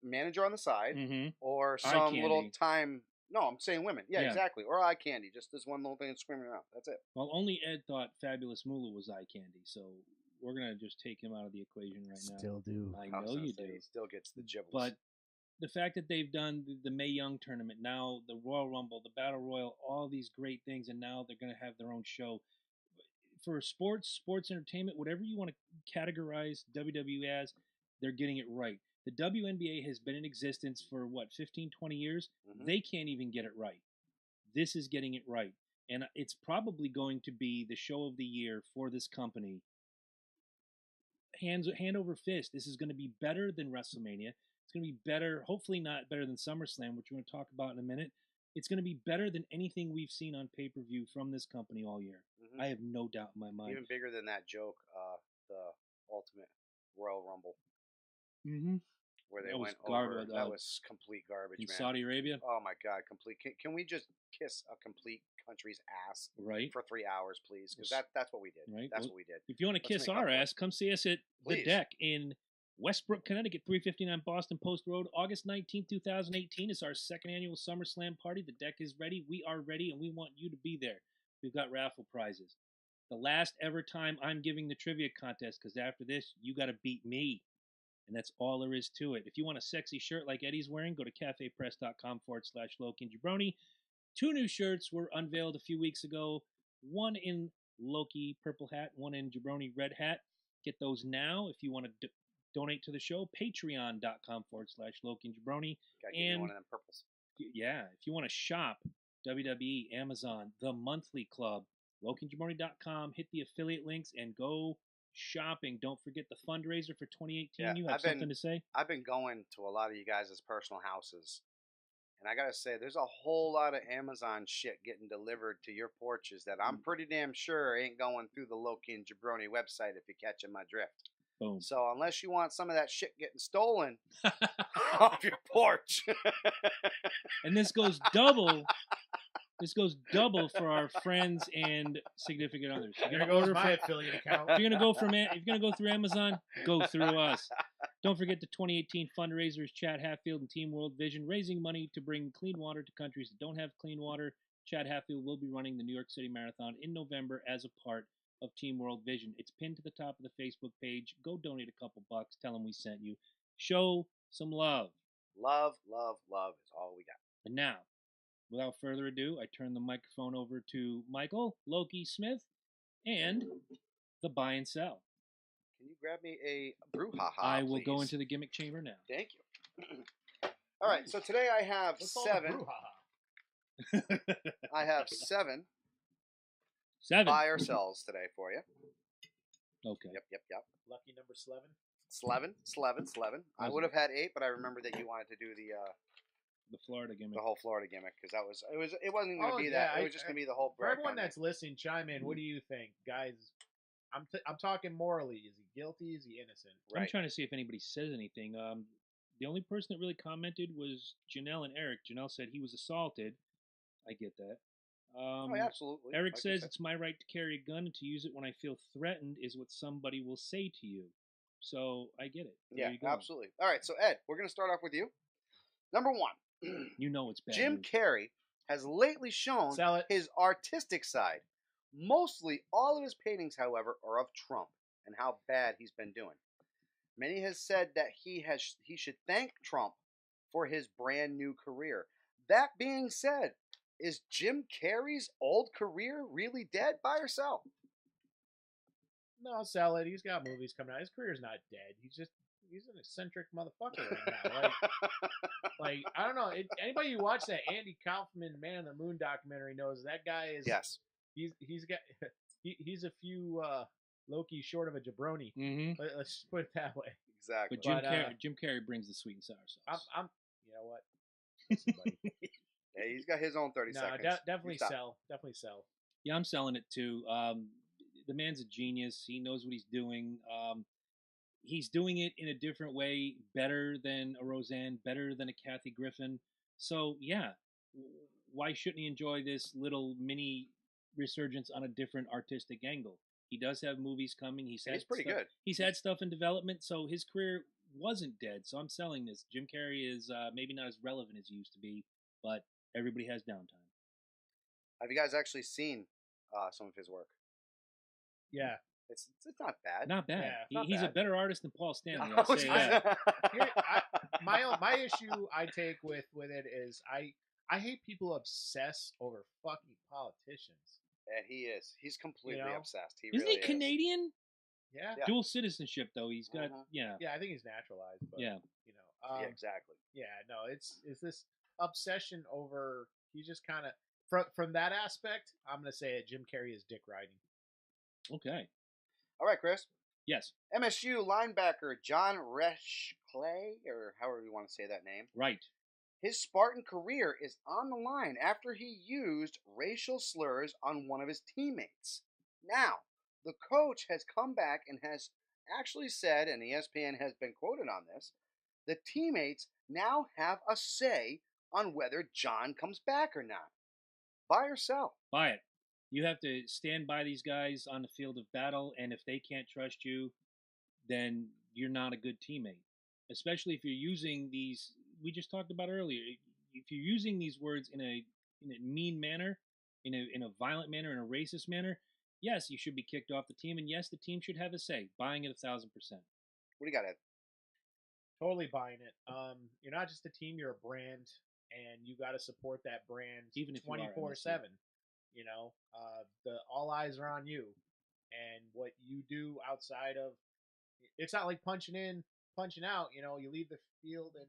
[SPEAKER 1] manager on the side, or some little time. No, I'm saying women. Yeah, exactly. Or eye candy. Just this one little thing and screaming out. That's it.
[SPEAKER 2] Well, only Ed thought Fabulous Moolah was eye candy, so we're going to just take him out of the equation right now.
[SPEAKER 3] Still do.
[SPEAKER 2] I know you do.
[SPEAKER 1] He still gets the gibbles.
[SPEAKER 2] But the fact that they've done the Mae Young tournament, now the Royal Rumble, the Battle Royal, all these great things, and now they're going to have their own show. For sports entertainment, whatever you want to categorize WWE as, they're getting it right. The WNBA has been in existence for, 15, 20 years? Mm-hmm. They can't even get it right. This is getting it right. And it's probably going to be the show of the year for this company. Hand over fist. This is going to be better than WrestleMania. It's going to be better, hopefully not better than SummerSlam, which we're going to talk about in a minute. It's going to be better than anything we've seen on pay-per-view from this company all year. Mm-hmm. I have no doubt in my mind.
[SPEAKER 1] Even bigger than that joke, the Ultimate Royal Rumble.
[SPEAKER 2] Mm-hmm.
[SPEAKER 1] Where they went over. That was complete garbage,
[SPEAKER 2] in
[SPEAKER 1] man.
[SPEAKER 2] Saudi Arabia?
[SPEAKER 1] Oh, my God. Complete. Can we just kiss a complete country's ass for 3 hours, please? Because that's what we did.
[SPEAKER 2] Right.
[SPEAKER 1] That's what we did.
[SPEAKER 2] If you want to kiss our ass, come see us at The Deck in Westbrook, Connecticut, 359 Boston Post Road. August 19th, 2018 is our second annual SummerSlam party. The Deck is ready. We are ready, and we want you to be there. We've got raffle prizes. The last ever time I'm giving the trivia contest, because after this, you got to beat me. And that's all there is to it. If you want a sexy shirt like Eddie's wearing, go to cafepress.com/Loki and Jabroni. 2 new shirts were unveiled a few weeks ago. One in Loki purple hat, one in Jabroni red hat. Get those now if you want to donate to the show. Patreon.com/Loki and Jabroni.
[SPEAKER 1] Gotta give me one of them purples.
[SPEAKER 2] Yeah, if you want to shop, WWE, Amazon, The Monthly Club, LokiandJabroni.com. Hit the affiliate links and go shopping. Don't forget the fundraiser for 2018. Yeah, you have something to say?
[SPEAKER 1] I've been going to a lot of you guys' personal houses, and I gotta say, there's a whole lot of Amazon shit getting delivered to your porches that I'm pretty damn sure ain't going through the Loki and Jabroni website, if you're catching my drift.
[SPEAKER 2] Boom.
[SPEAKER 1] So unless you want some of that shit getting stolen off your porch.
[SPEAKER 2] And this goes double. This goes double for our friends and significant others.
[SPEAKER 3] You're gonna go to my affiliate account.
[SPEAKER 2] If you're gonna go through Amazon, go through us. Don't forget the 2018 fundraisers, Chad Hatfield and Team World Vision, raising money to bring clean water to countries that don't have clean water. Chad Hatfield will be running the New York City Marathon in November as a part of Team World Vision. It's pinned to the top of the Facebook page. Go donate a couple bucks. Tell them we sent you. Show some love.
[SPEAKER 1] Love, love, love is all we got.
[SPEAKER 2] And now, without further ado, I turn the microphone over to Michael Loki Smith and the buy and sell.
[SPEAKER 1] Can you grab me a brouhaha,
[SPEAKER 2] I will
[SPEAKER 1] please?
[SPEAKER 2] Go into the gimmick chamber now.
[SPEAKER 1] Thank you. All right, so today I have seven. I have seven buy or sells today for you.
[SPEAKER 2] Okay.
[SPEAKER 1] Yep.
[SPEAKER 3] Lucky number 11.
[SPEAKER 1] 11. I would have had 8, but I remember that you wanted to do
[SPEAKER 2] the Florida gimmick,
[SPEAKER 1] the whole Florida gimmick, because it wasn't going to be that. It was just going to be the whole.
[SPEAKER 3] For everyone that's listening, chime in. What do you think, guys? I'm talking morally. Is he guilty? Is he innocent?
[SPEAKER 2] Right. I'm trying to see if anybody says anything. The only person that really commented was Janelle and Eric. Janelle said he was assaulted. I get that.
[SPEAKER 1] Absolutely.
[SPEAKER 2] Eric says it's my right to carry a gun and to use it when I feel threatened is what somebody will say to you. So I get it.
[SPEAKER 1] Yeah, absolutely. All right, so Ed, we're going to start off with you. Number 1.
[SPEAKER 2] You know it's bad.
[SPEAKER 1] Jim Carrey has lately shown
[SPEAKER 3] Sell it.
[SPEAKER 1] his artistic side. Mostly all of his paintings, however, are of Trump and how bad he's been doing. Many has said that he should thank Trump for his brand new career. That being said, is Jim Carrey's old career really dead? Buy or sell?
[SPEAKER 3] No, sell it. He's got movies coming out. His career's not dead. He's an eccentric motherfucker right now. Like I don't know. Anybody who watched that Andy Kaufman Man on the Moon documentary knows that guy is.
[SPEAKER 1] Yes.
[SPEAKER 3] He's got he's a few Loki short of a jabroni.
[SPEAKER 2] Mm-hmm.
[SPEAKER 3] Let's put it that way.
[SPEAKER 1] Exactly.
[SPEAKER 2] But Jim Carrey brings the sweet and sour sauce.
[SPEAKER 3] I'm you know what? Listen, buddy.
[SPEAKER 1] Hey, he's got his own 30 seconds.
[SPEAKER 3] Definitely sell. Definitely sell.
[SPEAKER 2] Yeah, I'm selling it too. The man's a genius. He knows what he's doing. He's doing it in a different way, better than a Roseanne, better than a Kathy Griffin. So yeah, why shouldn't he enjoy this little mini resurgence on a different artistic angle? He does have movies coming. He's
[SPEAKER 1] pretty good.
[SPEAKER 2] He's had stuff in development, so his career wasn't dead. So I'm selling this. Jim Carrey is maybe not as relevant as he used to be, but everybody has downtime.
[SPEAKER 1] Have you guys actually seen some of his work?
[SPEAKER 3] Yeah.
[SPEAKER 1] It's not bad.
[SPEAKER 2] Not bad.
[SPEAKER 3] Yeah,
[SPEAKER 2] He's
[SPEAKER 3] bad.
[SPEAKER 2] a better artist than Paul Stanley. I'll say that.
[SPEAKER 3] My issue I take with it is I hate people obsess over fucking politicians.
[SPEAKER 1] And he is. He's completely obsessed.
[SPEAKER 2] Isn't he Canadian?
[SPEAKER 3] Yeah.
[SPEAKER 2] Dual citizenship though. He's got yeah.
[SPEAKER 3] Yeah, I think he's naturalized. But,
[SPEAKER 2] yeah.
[SPEAKER 1] Yeah, exactly.
[SPEAKER 3] Yeah, no, it's this obsession over. He's just kind of from that aspect. I'm gonna say it. Jim Carrey is dick riding.
[SPEAKER 2] Okay.
[SPEAKER 1] All right, Chris.
[SPEAKER 2] Yes.
[SPEAKER 1] MSU linebacker John Reshclay, or however you want to say that name.
[SPEAKER 2] Right.
[SPEAKER 1] His Spartan career is on the line after he used racial slurs on one of his teammates. Now, the coach has come back and has actually said, and ESPN has been quoted on this, the teammates now have a say on whether John comes back or not. Buy or sell?
[SPEAKER 2] Buy it. You have to stand by these guys on the field of battle, and if they can't trust you, then you're not a good teammate. Especially if you're using these, we just talked about earlier, if you're using these words in a mean manner, in a violent manner, in a racist manner, yes, you should be kicked off the team, and yes, the team should have a say. Buying it 1,000%.
[SPEAKER 1] What do you got, Ed?
[SPEAKER 3] Totally buying it. You're not just a team; you're a brand, and you got to support that brand
[SPEAKER 2] even if
[SPEAKER 3] 24/7. You know, the all eyes are on you, and what you do outside of it's not like punching in, punching out. You know, you leave the field and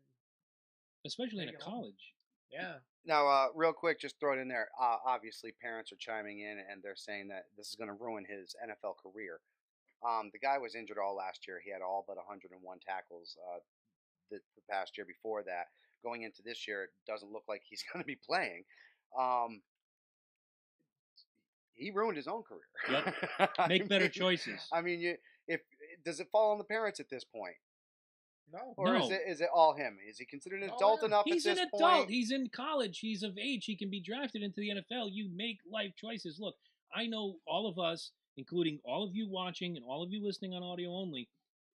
[SPEAKER 2] especially in a college.
[SPEAKER 3] Yeah.
[SPEAKER 1] Now, real quick, just throw it in there. Obviously, parents are chiming in, and they're saying that this is going to ruin his NFL career. The guy was injured all last year. He had all but 101 tackles the past year before that. Going into this year, it doesn't look like he's going to be playing. He ruined his own career.
[SPEAKER 2] Yep. Make better choices.
[SPEAKER 1] I mean, does it fall on the parents at this point?
[SPEAKER 3] No.
[SPEAKER 1] Or
[SPEAKER 2] no.
[SPEAKER 1] is it all him? Is he considered an adult enough
[SPEAKER 2] He's
[SPEAKER 1] at this
[SPEAKER 2] an
[SPEAKER 1] point?
[SPEAKER 2] adult. He's in college. He's of age. He can be drafted into the NFL. You make life choices. Look, I know all of us, including all of you watching and all of you listening on audio only,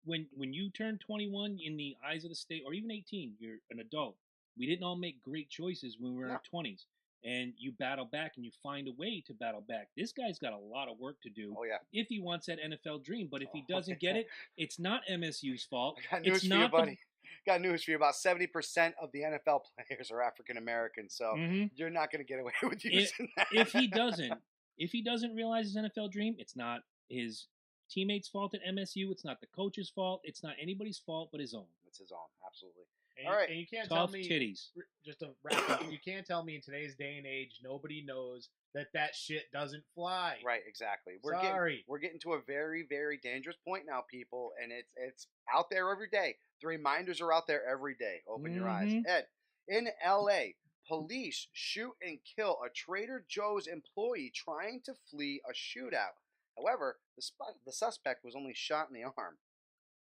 [SPEAKER 2] when you turn 21 in the eyes of the state, or even 18, you're an adult. We didn't all make great choices when we were in our 20s. And you battle back and you find a way to battle back. This guy's got a lot of work to do if he wants that NFL dream. But if he doesn't get it, it's not MSU's fault.
[SPEAKER 1] I got news for you, buddy. Got news for you. About 70% of the NFL players are African American, so you're not going to get away with using that.
[SPEAKER 2] If he doesn't realize his NFL dream, it's not his teammates' fault at MSU. It's not the coach's fault. It's not anybody's fault but his own.
[SPEAKER 1] It's his own, absolutely.
[SPEAKER 3] All right, and you can't tell me
[SPEAKER 2] titties.
[SPEAKER 3] Just to wrap up. You can't tell me in today's day and age nobody knows that shit doesn't fly.
[SPEAKER 1] Right, exactly. We're getting to a very, very dangerous point now, people, and it's out there every day. The reminders are out there every day. Open your eyes. Ed, in L.A., police shoot and kill a Trader Joe's employee trying to flee a shootout. However, the suspect was only shot in the arm.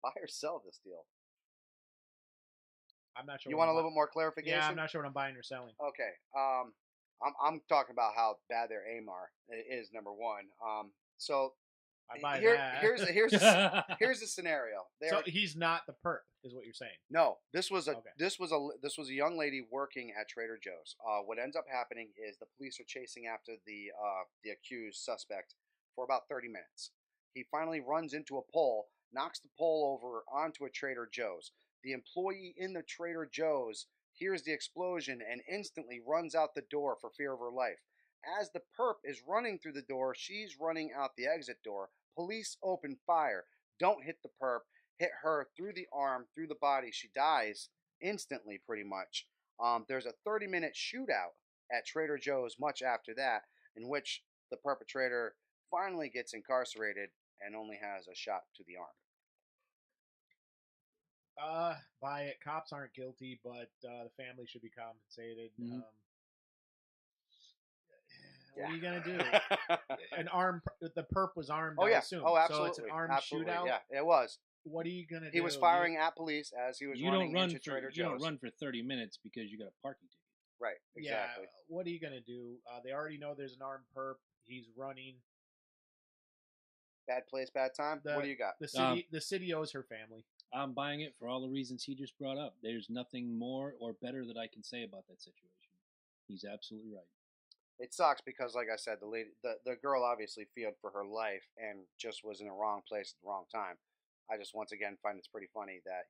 [SPEAKER 1] Buy or sell this deal?
[SPEAKER 3] I'm not sure.
[SPEAKER 1] You want a little bit more clarification?
[SPEAKER 3] Yeah, I'm not sure what I'm buying or selling.
[SPEAKER 1] Okay. I'm talking about how bad their aim is, number one. So
[SPEAKER 3] I buy
[SPEAKER 1] Here,
[SPEAKER 3] that.
[SPEAKER 1] here's the scenario.
[SPEAKER 3] So he's not the perp, is what you're saying.
[SPEAKER 1] No, this was a
[SPEAKER 3] Okay.
[SPEAKER 1] this was a young lady working at Trader Joe's. What ends up happening is the police are chasing after the accused suspect for about 30 minutes. He finally runs into a pole, knocks the pole over onto a Trader Joe's. The employee in the Trader Joe's hears the explosion and instantly runs out the door for fear of her life. As the perp is running through the door, she's running out the exit door. Police open fire. Don't hit the perp. Hit her through the arm, through the body. She dies instantly, pretty much. There's a 30-minute shootout at Trader Joe's much after that, in which the perpetrator finally gets incarcerated and only has a shot to the arm.
[SPEAKER 3] Buy it. Cops aren't guilty, but the family should be compensated.
[SPEAKER 2] Mhm.
[SPEAKER 3] What are you gonna do? An arm. The perp was armed.
[SPEAKER 1] Oh
[SPEAKER 3] I
[SPEAKER 1] yeah.
[SPEAKER 3] assume.
[SPEAKER 1] Oh, absolutely.
[SPEAKER 3] So it's an armed
[SPEAKER 1] absolutely.
[SPEAKER 3] shootout.
[SPEAKER 1] Yeah, it was.
[SPEAKER 3] What are you gonna do?
[SPEAKER 1] He was firing at police as he was
[SPEAKER 2] You
[SPEAKER 1] running
[SPEAKER 2] don't run
[SPEAKER 1] into
[SPEAKER 2] for
[SPEAKER 1] Trader
[SPEAKER 2] you don't
[SPEAKER 1] Joe's.
[SPEAKER 2] run for 30 minutes because you got a parking ticket.
[SPEAKER 1] Right. Exactly.
[SPEAKER 3] Yeah. What are you gonna do? They already know there's an armed perp. He's running.
[SPEAKER 1] Bad place, bad time. What do you got?
[SPEAKER 3] The city owes her family.
[SPEAKER 2] I'm buying it for all the reasons he just brought up. There's nothing more or better that I can say about that situation. He's absolutely right.
[SPEAKER 1] It sucks because, like I said, the girl obviously feared for her life and just was in the wrong place at the wrong time. I just once again find it's pretty funny that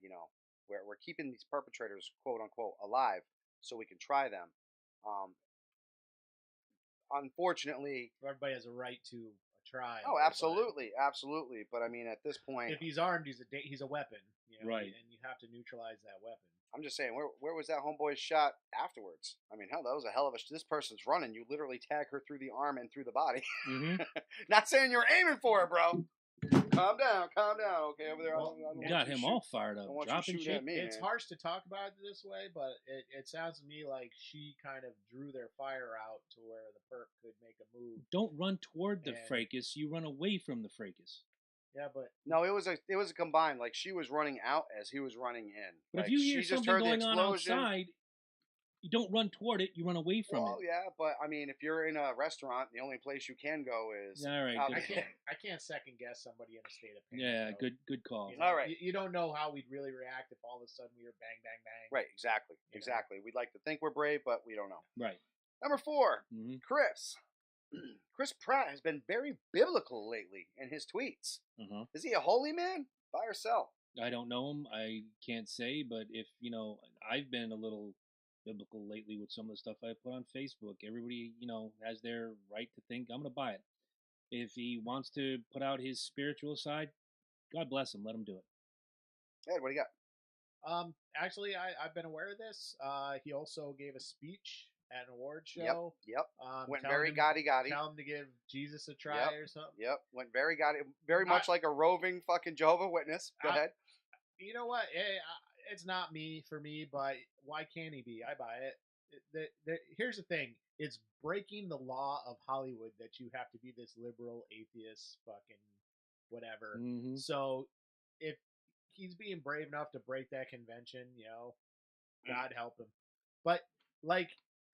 [SPEAKER 1] we're keeping these perpetrators quote unquote alive so we can try them. Unfortunately,
[SPEAKER 3] Everybody has a right to a trial.
[SPEAKER 1] oh, absolutely, absolutely. But I mean, at this point,
[SPEAKER 3] If he's armed, he's a weapon.
[SPEAKER 2] Right.
[SPEAKER 3] And you have to neutralize that weapon.
[SPEAKER 1] I'm just saying, where was that homeboy shot afterwards? I mean, hell, that was a hell of a. This person's running. You literally tag her through the arm and through the body.
[SPEAKER 2] Mm-hmm.
[SPEAKER 1] Not saying you were aiming for it, bro. Calm down, okay, over there.
[SPEAKER 3] Well,
[SPEAKER 1] I don't
[SPEAKER 2] Got
[SPEAKER 1] want you
[SPEAKER 2] him
[SPEAKER 1] to
[SPEAKER 2] all fired up,
[SPEAKER 1] I want you to
[SPEAKER 2] dropping
[SPEAKER 1] shoot
[SPEAKER 2] shit.
[SPEAKER 1] at me,
[SPEAKER 3] It's
[SPEAKER 1] man.
[SPEAKER 3] harsh to talk about it this way, but it sounds to me like she kind of drew their fire out to where the perp could make a move.
[SPEAKER 2] Don't run toward the
[SPEAKER 3] And-
[SPEAKER 2] fracas. You run away from the fracas.
[SPEAKER 3] Yeah, but
[SPEAKER 1] No, it was a combined. Like she was running out as he was running in.
[SPEAKER 2] But
[SPEAKER 1] Like,
[SPEAKER 2] if you hear
[SPEAKER 1] she just
[SPEAKER 2] something
[SPEAKER 1] heard the
[SPEAKER 2] going on
[SPEAKER 1] explosion.
[SPEAKER 2] outside, you don't run toward it. You run away from
[SPEAKER 1] Well,
[SPEAKER 2] it.
[SPEAKER 1] yeah, but I mean, if you're in a restaurant, the only place you can go is
[SPEAKER 2] All right,
[SPEAKER 1] out
[SPEAKER 2] good
[SPEAKER 1] there.
[SPEAKER 3] I can't second guess somebody in a state of panic.
[SPEAKER 2] Yeah,
[SPEAKER 3] though.
[SPEAKER 2] good call.
[SPEAKER 3] You know,
[SPEAKER 1] All right.
[SPEAKER 3] You don't know how we'd really react if all of a sudden we were bang, bang, bang.
[SPEAKER 1] Right, exactly,
[SPEAKER 3] You know.
[SPEAKER 1] exactly. We'd like to think we're brave, but we don't know.
[SPEAKER 2] Right.
[SPEAKER 1] Number 4,
[SPEAKER 2] Mm-hmm.
[SPEAKER 1] Chris. Chris Pratt has been very biblical lately in his tweets.
[SPEAKER 2] Uh-huh.
[SPEAKER 1] Is he a holy man? Buy or sell?
[SPEAKER 2] I don't know him. I can't say, but if I've been a little biblical lately with some of the stuff I put on Facebook. Everybody, has their right to think I'm going to buy it. If he wants to put out his spiritual side, God bless him. Let him do it.
[SPEAKER 1] Ed, what do you got?
[SPEAKER 3] Actually, I've been aware of this. He also gave a speech at an award show.
[SPEAKER 1] Yep. Went
[SPEAKER 3] telling
[SPEAKER 1] very
[SPEAKER 3] him-
[SPEAKER 1] gaudy.
[SPEAKER 3] Tell him to give Jesus a try
[SPEAKER 1] Yep.
[SPEAKER 3] or something.
[SPEAKER 1] Yep. Went very gaudy. Very much like a roving fucking Jehovah's Witness. Go ahead.
[SPEAKER 3] You know what? It's not for me, but why can't he be? I buy it. Here's the thing. It's breaking the law of Hollywood that you have to be this liberal, atheist, fucking whatever.
[SPEAKER 2] Mm-hmm.
[SPEAKER 3] So if he's being brave enough to break that convention, God help him. But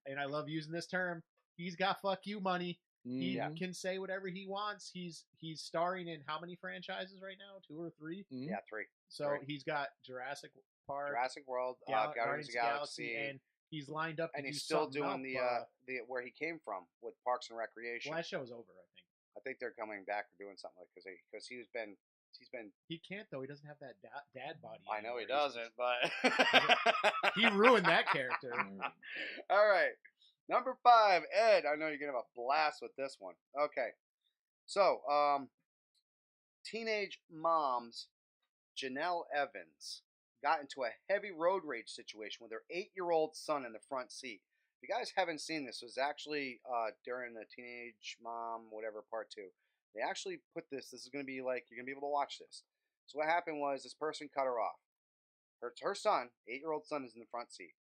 [SPEAKER 3] and I love using this term, he's got fuck you money. He
[SPEAKER 2] Mm-hmm.
[SPEAKER 3] can say whatever he wants. He's starring in how many franchises right now? 2 or 3?
[SPEAKER 2] Mm-hmm.
[SPEAKER 1] Yeah, 3.
[SPEAKER 3] So
[SPEAKER 1] Right.
[SPEAKER 3] he's got Jurassic Park,
[SPEAKER 1] Jurassic World, Guardians of the Galaxy,
[SPEAKER 3] and he's lined up to
[SPEAKER 1] and
[SPEAKER 3] do
[SPEAKER 1] he's still
[SPEAKER 3] something
[SPEAKER 1] doing
[SPEAKER 3] up,
[SPEAKER 1] the where he came from with Parks and Recreation.
[SPEAKER 3] well, that show's over, I think.
[SPEAKER 1] I think they're coming back or doing something like because he's been.
[SPEAKER 3] He can't though. He doesn't have that dad body.
[SPEAKER 1] I know he
[SPEAKER 3] anymore.
[SPEAKER 1] doesn't, but
[SPEAKER 3] He ruined that character.
[SPEAKER 1] All right, number 5, Ed. I know you're gonna have a blast with this one. Okay, so teenage moms Janelle Evans got into a heavy road rage situation with her 8-year-old son in the front seat. If you guys haven't seen this, it was actually during the Teenage Mom whatever part 2. They actually put this is going to be like, you're going to be able to watch this. So what happened was this person cut her off. Her son, 8-year-old son, is in the front seat.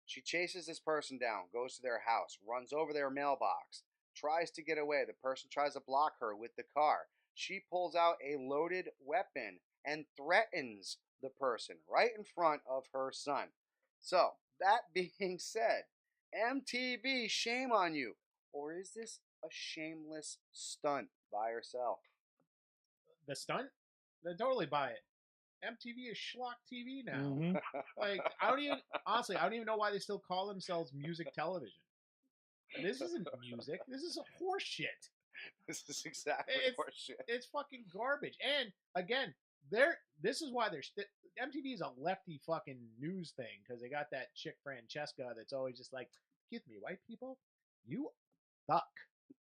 [SPEAKER 1] She chases this person down, goes to their house, runs over their mailbox, tries to get away. The person tries to block her with the car. She pulls out a loaded weapon and threatens the person right in front of her son. So, that being said, MTV, shame on you. Or is this a shameless stunt? Buy or sell?
[SPEAKER 3] the stunt, then totally buy it. MTV is schlock TV now.
[SPEAKER 2] Mhm.
[SPEAKER 3] Like, I don't even know why they still call themselves music television. This isn't music. This is a horse shit.
[SPEAKER 1] This is exactly
[SPEAKER 3] It's-
[SPEAKER 1] horseshit.
[SPEAKER 3] It's fucking garbage. And again, this is why MTV is a lefty fucking news thing, because they got that chick Francesca that's always just like, excuse me, white people, you suck.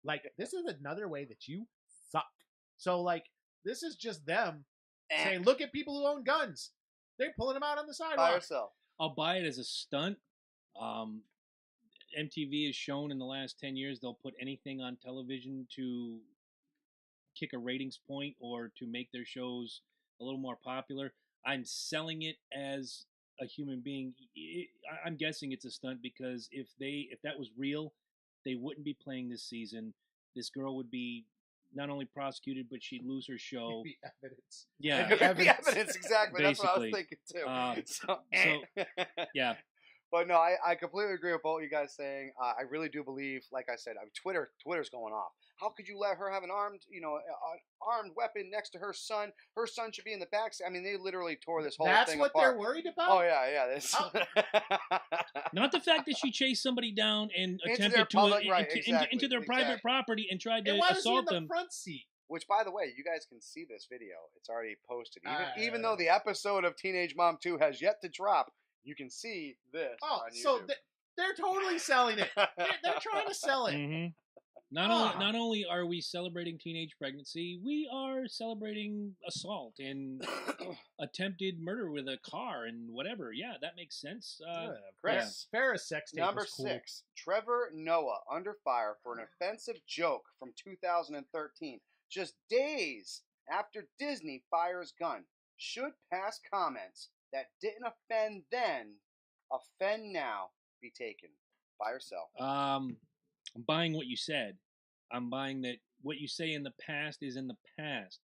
[SPEAKER 3] Like, this is another way that you suck. So, like, this is just them saying, look at people who own guns. They're pulling them out on the
[SPEAKER 1] By
[SPEAKER 3] sidewalk.
[SPEAKER 1] yourself.
[SPEAKER 2] I'll buy it as a stunt. MTV has shown in the last 10 years they'll put anything on television to kick a ratings point or to make their shows a little more popular. I'm selling it as a human being. I'm guessing it's a stunt, because if that was real, they wouldn't be playing this season. This girl would be not only prosecuted, but she'd lose her show.
[SPEAKER 3] Be evidence.
[SPEAKER 2] Yeah,
[SPEAKER 1] It'd be evidence, exactly. That's what I was
[SPEAKER 2] Basically.
[SPEAKER 1] thinking too.
[SPEAKER 2] So yeah.
[SPEAKER 1] But no, I completely agree with both you guys saying. I really do believe, like I said, Twitter's going off. How could you let her have an armed weapon next to her son? Her son should be in the back. I mean, they literally tore this whole
[SPEAKER 3] That's
[SPEAKER 1] thing
[SPEAKER 3] what
[SPEAKER 1] apart.
[SPEAKER 3] they're worried about?
[SPEAKER 1] Oh yeah. This.
[SPEAKER 2] Not the fact that she chased somebody down and
[SPEAKER 1] Into
[SPEAKER 2] attempted
[SPEAKER 1] their
[SPEAKER 2] to
[SPEAKER 1] public- right, exactly,
[SPEAKER 2] into their private property and tried to
[SPEAKER 3] And why was he in
[SPEAKER 2] assault
[SPEAKER 3] the
[SPEAKER 2] them.
[SPEAKER 3] front seat?
[SPEAKER 1] Which, by the way, you guys can see this video. It's already posted. Even though the episode of Teenage Mom 2 has yet to drop, you can see this
[SPEAKER 3] Oh,
[SPEAKER 1] on YouTube.
[SPEAKER 3] so they're totally selling it. They're trying to sell it.
[SPEAKER 2] Mm-hmm. Not only are we celebrating teenage pregnancy, we are celebrating assault and attempted murder with a car and whatever. Yeah, that makes sense.
[SPEAKER 1] Chris,
[SPEAKER 3] Farrah's sex tape
[SPEAKER 1] number
[SPEAKER 3] was cool.
[SPEAKER 1] 6, Trevor Noah under fire for an offensive joke from 2013. Just days after Disney fires gun. Should past comments that didn't offend then, offend now, be taken? Buy or sell?
[SPEAKER 2] I'm buying what you said. I'm buying that what you say in the past is in the past.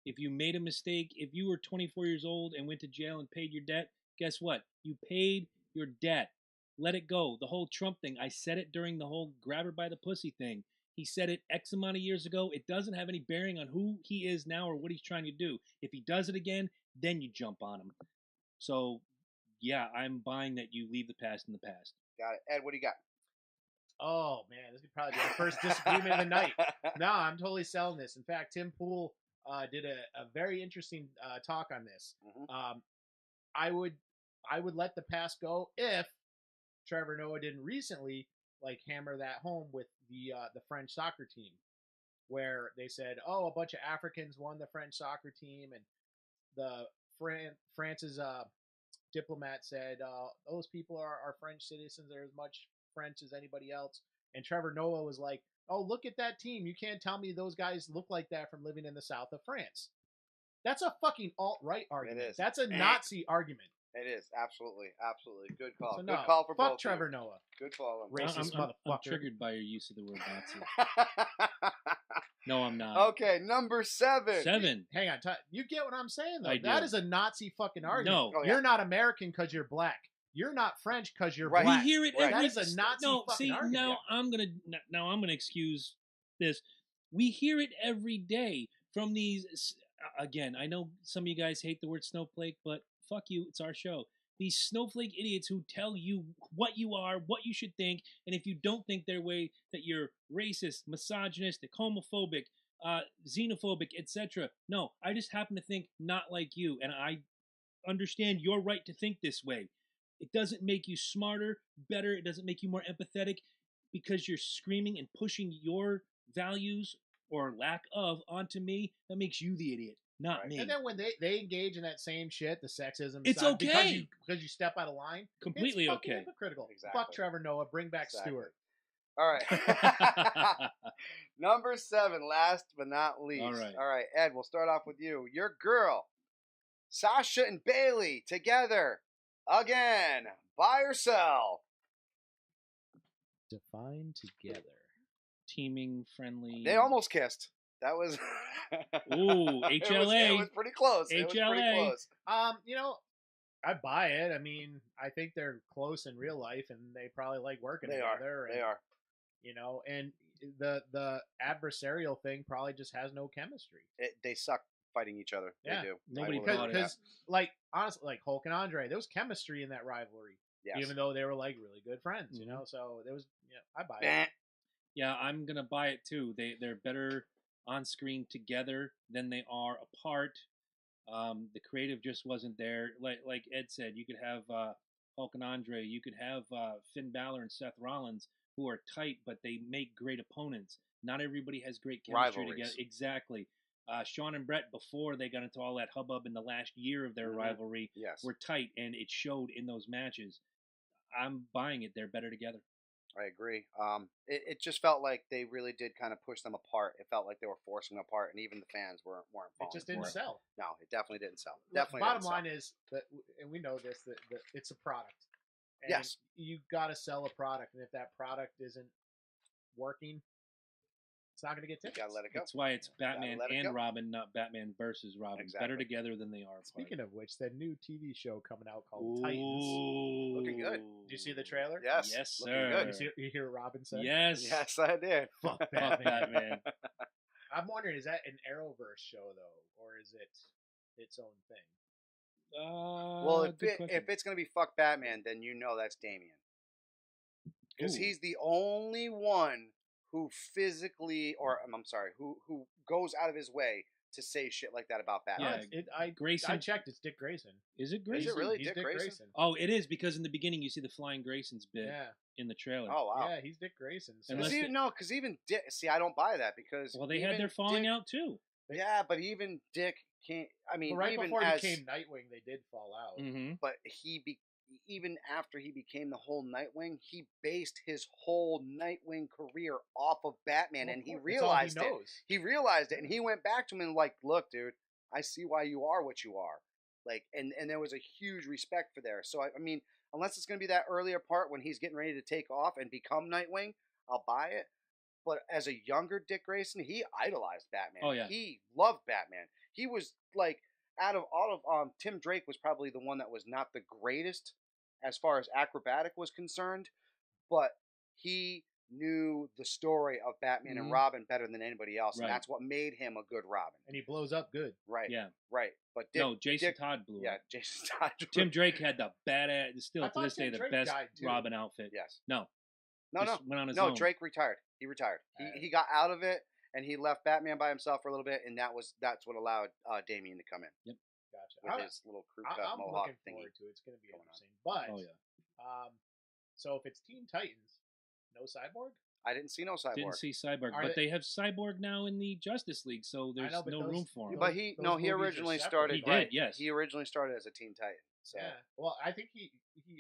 [SPEAKER 2] If you made a mistake, if you were 24 years old and went to jail and paid your debt, guess what? You paid your debt. Let it go. The whole Trump thing, I said it during the whole grab her by the pussy thing. He said it X amount of years ago. It doesn't have any bearing on who he is now or what he's trying to do. If he does it again, then you jump on him. So, yeah, I'm buying that you leave the past in the past.
[SPEAKER 1] Got it. Ed, what do you got?
[SPEAKER 3] Oh, man, this could probably be our first disagreement of the night. No, I'm totally selling this. In fact, Tim Pool did a very interesting talk on this.
[SPEAKER 1] Mm-hmm.
[SPEAKER 3] I would let the past go if Trevor Noah didn't recently hammer that home with the French soccer team, where they said, oh, a bunch of Africans won the French soccer team, and the France's diplomat said those people are French citizens. They're as much French as anybody else. And Trevor Noah was like, oh, look at that team. You can't tell me those guys look like that from living in the south of France. That's a fucking alt-right argument.
[SPEAKER 1] It is.
[SPEAKER 3] That's a Nazi argument.
[SPEAKER 1] It is. Absolutely. Good call.
[SPEAKER 3] So
[SPEAKER 1] Good
[SPEAKER 3] no,
[SPEAKER 1] call for both.
[SPEAKER 3] fuck Trevor Noah.
[SPEAKER 1] Good call.
[SPEAKER 3] Racist
[SPEAKER 2] I'm
[SPEAKER 3] motherfucker.
[SPEAKER 2] triggered by your use of the word Nazi. No, I'm not.
[SPEAKER 1] Okay, number 7.
[SPEAKER 2] 7.
[SPEAKER 3] Hang on. You get what I'm saying, though.
[SPEAKER 2] I
[SPEAKER 3] That
[SPEAKER 2] do.
[SPEAKER 3] is a Nazi fucking argument.
[SPEAKER 2] No.
[SPEAKER 1] Oh, yeah.
[SPEAKER 3] You're not American because you're black. You're not French because you're
[SPEAKER 1] Right.
[SPEAKER 3] black.
[SPEAKER 2] We hear it
[SPEAKER 1] Right.
[SPEAKER 2] every.
[SPEAKER 3] That is a Nazi
[SPEAKER 2] no,
[SPEAKER 3] fucking
[SPEAKER 2] see,
[SPEAKER 3] argument.
[SPEAKER 2] now I'm gonna excuse this. We hear it every day from these. Again, I know some of you guys hate the word snowflake, but fuck you. It's our show. These snowflake idiots who tell you what you are, what you should think, and if you don't think their way, that you're racist, misogynistic, homophobic, xenophobic, etc. No, I just happen to think not like you, and I understand your right to think this way. It doesn't make you smarter, better. It doesn't make you more empathetic because you're screaming and pushing your values or lack of onto me. That makes you the idiot, not
[SPEAKER 1] Right.
[SPEAKER 2] me.
[SPEAKER 3] And then when they engage in that same shit, the sexism,
[SPEAKER 2] It's
[SPEAKER 3] side,
[SPEAKER 2] okay.
[SPEAKER 3] because you step out of line.
[SPEAKER 2] Completely
[SPEAKER 3] it's fucking
[SPEAKER 2] okay.
[SPEAKER 3] hypocritical.
[SPEAKER 1] Exactly.
[SPEAKER 3] Fuck Trevor Noah. Bring back
[SPEAKER 1] Exactly.
[SPEAKER 3] Stewart.
[SPEAKER 1] All right. Number 7, last but not least.
[SPEAKER 2] All right.
[SPEAKER 1] All right, Ed, we'll start off with you. Your girl, Sasha and Bailey, together again. Buy or sell?
[SPEAKER 3] Define together.
[SPEAKER 2] Teaming, friendly.
[SPEAKER 1] They almost kissed. That was.
[SPEAKER 2] Ooh, HLA.
[SPEAKER 1] It was pretty close. It was pretty
[SPEAKER 2] HLA.
[SPEAKER 1] close.
[SPEAKER 3] I buy it. I mean, I think they're close in real life, and they probably like working
[SPEAKER 1] They
[SPEAKER 3] together.
[SPEAKER 1] are. They are.
[SPEAKER 3] And the adversarial thing probably just has no chemistry.
[SPEAKER 1] They suck fighting each other.
[SPEAKER 3] Yeah.
[SPEAKER 1] They do.
[SPEAKER 2] Nobody
[SPEAKER 1] I will
[SPEAKER 2] bought
[SPEAKER 1] agree
[SPEAKER 2] it.
[SPEAKER 1] with that.
[SPEAKER 3] Because, like, honestly, like Hulk and Andre, there was chemistry in that rivalry,
[SPEAKER 1] Yes.
[SPEAKER 3] even though they were like really good friends, you
[SPEAKER 2] Mhm.
[SPEAKER 3] know. So there was, I buy it.
[SPEAKER 1] Bah.
[SPEAKER 2] Yeah, I'm gonna buy it too. They're better on screen together than they are apart. The creative just wasn't there. Like Ed said, you could have Hulk and Andre. You could have Finn Balor and Seth Rollins, who are tight, but they make great opponents. Not everybody has great chemistry
[SPEAKER 1] Rivalries.
[SPEAKER 2] together. Exactly. Sean and Brett, before they got into all that hubbub in the last year of their
[SPEAKER 1] Mhm.
[SPEAKER 2] rivalry,
[SPEAKER 1] Yes.
[SPEAKER 2] were tight, and it showed in those matches. I'm buying it. They're better together.
[SPEAKER 1] I agree. It just felt like they really did kind of push them apart. It felt like they were forcing them apart, and even the fans weren't
[SPEAKER 3] It
[SPEAKER 1] falling
[SPEAKER 3] just
[SPEAKER 1] for
[SPEAKER 3] didn't
[SPEAKER 1] it.
[SPEAKER 3] sell.
[SPEAKER 1] No, it definitely didn't sell.
[SPEAKER 3] Look,
[SPEAKER 1] Definitely.
[SPEAKER 3] bottom
[SPEAKER 1] didn't
[SPEAKER 3] line
[SPEAKER 1] sell.
[SPEAKER 3] is that, and we know this, that it's a product. And
[SPEAKER 1] Yes.
[SPEAKER 3] you got to sell a product, and if that product isn't working, it's not going to get
[SPEAKER 1] You
[SPEAKER 3] tickets.
[SPEAKER 1] gotta let it go.
[SPEAKER 2] That's why it's Batman
[SPEAKER 1] let it
[SPEAKER 2] and
[SPEAKER 1] go.
[SPEAKER 2] Robin, not Batman versus Robin.
[SPEAKER 1] Exactly.
[SPEAKER 2] Better together than they are apart.
[SPEAKER 3] Speaking of which, that new TV show coming out called Titans.
[SPEAKER 2] Ooh.
[SPEAKER 1] Looking good.
[SPEAKER 3] Did you see the trailer?
[SPEAKER 1] Yes.
[SPEAKER 2] Yes,
[SPEAKER 1] looking
[SPEAKER 2] sir.
[SPEAKER 1] good.
[SPEAKER 3] You hear what Robin said?
[SPEAKER 2] Yes.
[SPEAKER 1] Yes, I did.
[SPEAKER 3] Fuck
[SPEAKER 2] Fuck
[SPEAKER 3] Batman.
[SPEAKER 2] Batman.
[SPEAKER 3] I'm wondering, is that an Arrowverse show though, or is it its own thing?
[SPEAKER 1] Well,
[SPEAKER 2] good question.
[SPEAKER 1] if it's gonna be fuck Batman, then you know that's Damien, because
[SPEAKER 2] Ooh.
[SPEAKER 1] he's the only one who physically, or I'm sorry, who goes out of his way to say shit like that about Batman.
[SPEAKER 2] Yeah, Grayson.
[SPEAKER 3] I checked. It's Dick Grayson.
[SPEAKER 2] Is it
[SPEAKER 1] Is
[SPEAKER 2] Grayson?
[SPEAKER 1] it really
[SPEAKER 3] He's
[SPEAKER 1] Dick Grayson?
[SPEAKER 2] Oh, it is, because in the beginning you see the Flying Graysons bit
[SPEAKER 3] Yeah.
[SPEAKER 2] in the trailer.
[SPEAKER 1] Oh wow.
[SPEAKER 3] Yeah, he's Dick Grayson. So.
[SPEAKER 2] Unless
[SPEAKER 1] Because
[SPEAKER 2] they-
[SPEAKER 1] because even Dick. See, I don't buy that because
[SPEAKER 2] Well, they had
[SPEAKER 1] even
[SPEAKER 2] their falling
[SPEAKER 1] Dick-
[SPEAKER 2] out too.
[SPEAKER 1] Yeah, but even Dick can't. I mean,
[SPEAKER 3] But right
[SPEAKER 1] even
[SPEAKER 3] before
[SPEAKER 1] as,
[SPEAKER 3] he became Nightwing, they did fall out.
[SPEAKER 2] Mm-hmm.
[SPEAKER 1] but even after he became the whole Nightwing, he based his whole Nightwing career off of Batman,
[SPEAKER 3] Well,
[SPEAKER 1] and
[SPEAKER 3] of
[SPEAKER 1] he
[SPEAKER 3] course,
[SPEAKER 1] realized
[SPEAKER 3] that's all
[SPEAKER 1] it.
[SPEAKER 3] he knows.
[SPEAKER 1] He realized it, and he went back to him and like, look, dude, I see why you are what you are. Like, and there was a huge respect for there. So I mean, unless it's going to be that earlier part when he's getting ready to take off and become Nightwing, I'll buy it. But as a younger Dick Grayson, he idolized Batman.
[SPEAKER 2] Oh, yeah.
[SPEAKER 1] He loved Batman. He was like, out of all of Tim Drake was probably the one that was not the greatest as far as acrobatic was concerned, but he knew the story of Batman and
[SPEAKER 2] Mhm.
[SPEAKER 1] Robin better than anybody else,
[SPEAKER 2] Right.
[SPEAKER 1] and that's what made him a good Robin.
[SPEAKER 3] And he blows up good.
[SPEAKER 1] Right.
[SPEAKER 2] Yeah.
[SPEAKER 1] Right. But Dick,
[SPEAKER 2] No, Jason
[SPEAKER 1] Dick,
[SPEAKER 2] Todd blew
[SPEAKER 1] yeah,
[SPEAKER 2] it.
[SPEAKER 1] Jason Todd.
[SPEAKER 2] Tim Drake had the badass, still
[SPEAKER 3] I
[SPEAKER 2] to
[SPEAKER 3] thought
[SPEAKER 2] this day,
[SPEAKER 3] Tim
[SPEAKER 2] the
[SPEAKER 3] Drake
[SPEAKER 2] best
[SPEAKER 3] died, too.
[SPEAKER 2] Robin outfit.
[SPEAKER 1] Yes.
[SPEAKER 2] No.
[SPEAKER 1] No,
[SPEAKER 2] Just
[SPEAKER 1] no.
[SPEAKER 2] went on his
[SPEAKER 1] No,
[SPEAKER 2] own.
[SPEAKER 1] Drake retired. He retired. He got out of it, and he left Batman by himself for a little bit, and that's what allowed Damien to come in
[SPEAKER 3] Gotcha.
[SPEAKER 1] with his little crew cut
[SPEAKER 3] I'm
[SPEAKER 1] mohawk
[SPEAKER 3] looking
[SPEAKER 1] thingy.
[SPEAKER 3] forward to it. It's going to be
[SPEAKER 1] going on.
[SPEAKER 3] interesting. But,
[SPEAKER 2] Oh, yeah.
[SPEAKER 3] so if it's Teen Titans, no Cyborg?
[SPEAKER 1] I didn't see no Cyborg.
[SPEAKER 2] Didn't see Cyborg,
[SPEAKER 3] Are
[SPEAKER 2] but they have Cyborg now in the Justice League, so there's
[SPEAKER 3] know, but
[SPEAKER 2] no
[SPEAKER 3] those-
[SPEAKER 2] room for him.
[SPEAKER 1] But he
[SPEAKER 3] Those movies are
[SPEAKER 1] originally
[SPEAKER 3] separate.
[SPEAKER 1] started.
[SPEAKER 2] He did,
[SPEAKER 1] right,
[SPEAKER 2] yes.
[SPEAKER 1] He originally started as a Teen Titan. So
[SPEAKER 3] Yeah. Well, I think he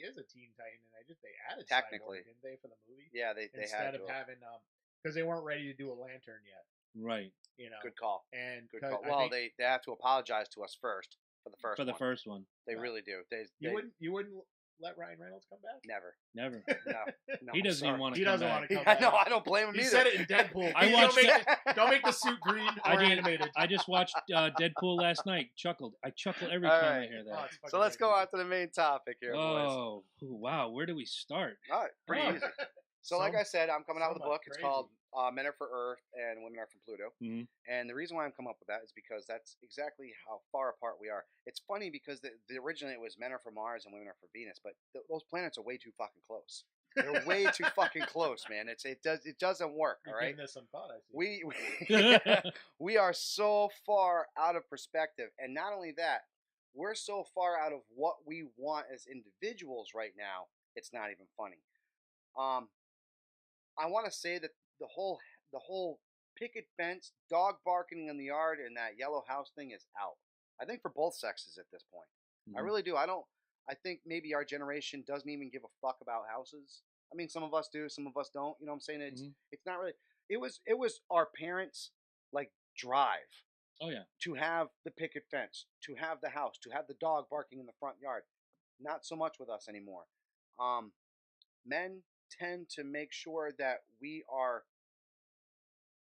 [SPEAKER 3] is a Teen Titan, and they added
[SPEAKER 1] Technically.
[SPEAKER 3] Cyborg, didn't they, for the movie?
[SPEAKER 1] yeah, they
[SPEAKER 3] Instead
[SPEAKER 1] had
[SPEAKER 3] of
[SPEAKER 1] to.
[SPEAKER 3] having because they weren't ready to do a Lantern yet,
[SPEAKER 2] Right.
[SPEAKER 3] you know.
[SPEAKER 1] Good call.
[SPEAKER 3] And
[SPEAKER 1] Good
[SPEAKER 3] 'cause
[SPEAKER 1] call.
[SPEAKER 3] I
[SPEAKER 1] Well,
[SPEAKER 3] think
[SPEAKER 1] they have to apologize to us first for the first
[SPEAKER 2] For the
[SPEAKER 1] one.
[SPEAKER 2] first one.
[SPEAKER 1] They
[SPEAKER 3] Yeah.
[SPEAKER 1] really do. They
[SPEAKER 3] you wouldn't let Ryan Reynolds come back.
[SPEAKER 1] never.
[SPEAKER 2] Never.
[SPEAKER 1] No. No.
[SPEAKER 2] He doesn't even want to
[SPEAKER 3] He
[SPEAKER 2] come
[SPEAKER 3] doesn't
[SPEAKER 2] back.
[SPEAKER 3] wanna come
[SPEAKER 1] I
[SPEAKER 3] back.
[SPEAKER 1] know. I don't blame him
[SPEAKER 3] He
[SPEAKER 1] either.
[SPEAKER 3] said it in Deadpool.
[SPEAKER 2] I
[SPEAKER 3] Don't
[SPEAKER 2] watched
[SPEAKER 3] don't make the suit green or
[SPEAKER 2] I did.
[SPEAKER 3] animated.
[SPEAKER 2] I just watched Deadpool last night. Chuckled. I chuckle every
[SPEAKER 1] All
[SPEAKER 2] time
[SPEAKER 1] right.
[SPEAKER 2] I hear
[SPEAKER 3] Oh,
[SPEAKER 2] that.
[SPEAKER 3] it's fucking
[SPEAKER 1] So let's
[SPEAKER 3] great
[SPEAKER 1] go
[SPEAKER 3] movie.
[SPEAKER 1] on to the main topic here, boys.
[SPEAKER 2] Oh, wow. Where do we start?
[SPEAKER 1] All right, pretty
[SPEAKER 3] Oh.
[SPEAKER 1] easy. So, like I said, I'm coming out with a
[SPEAKER 3] so much
[SPEAKER 1] book. It's
[SPEAKER 3] crazy.
[SPEAKER 1] called Men Are for Earth and Women Are from Pluto.
[SPEAKER 2] Mhm.
[SPEAKER 1] And the reason why I'm coming up with that is because that's exactly how far apart we are. It's funny because the originally it was Men Are for Mars and Women Are for Venus, but those planets are way too fucking close. They're way too fucking close, man. It doesn't work. All
[SPEAKER 3] You're
[SPEAKER 1] right.
[SPEAKER 3] giving this some thought, I see.
[SPEAKER 1] We are so far out of perspective, and not only that, we're so far out of what we want as individuals right now. It's not even funny. I want to say that the whole picket fence, dog barking in the yard, and that yellow house thing is out. I think for both sexes at this point. I
[SPEAKER 2] Mhm.
[SPEAKER 1] really do. I think maybe our generation doesn't even give a fuck about houses. I mean, some of us do, some of us don't. You know what I'm saying? It's not really. It was our parents' like drive
[SPEAKER 2] Oh, yeah.
[SPEAKER 1] to have the picket fence, to have the house, to have the dog barking in the front yard. Not so much with us anymore. Men tend to make sure that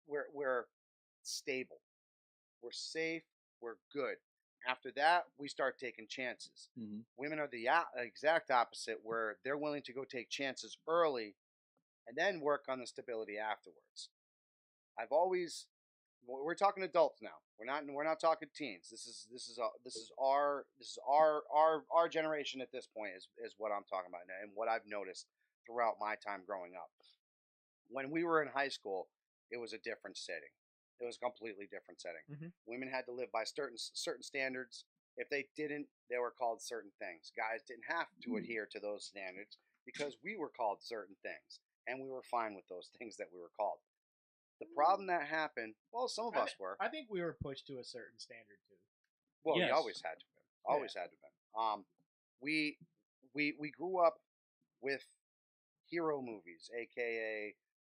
[SPEAKER 1] we're stable, we're safe, we're good. After that, we start taking chances.
[SPEAKER 2] Mhm.
[SPEAKER 1] Women are the exact opposite, where they're willing to go take chances early and then work on the stability afterwards. I've always We're talking adults now. We're not talking teens. This is our generation at this point is what I'm talking about and what I've noticed throughout my time growing up. When we were in high school, it was a different setting. It was a completely different setting.
[SPEAKER 3] Mm-hmm.
[SPEAKER 1] Women had to live by certain standards. If they didn't, they were called certain things. Guys didn't have to adhere to those standards because we were called certain things, and we were fine with those things that we were called. The problem that happened, well, some of us were.
[SPEAKER 3] I think we were pushed to a certain standard too.
[SPEAKER 1] Well,
[SPEAKER 2] Yes.
[SPEAKER 1] you always had to have been. Always had to have been. We grew up with hero movies, aka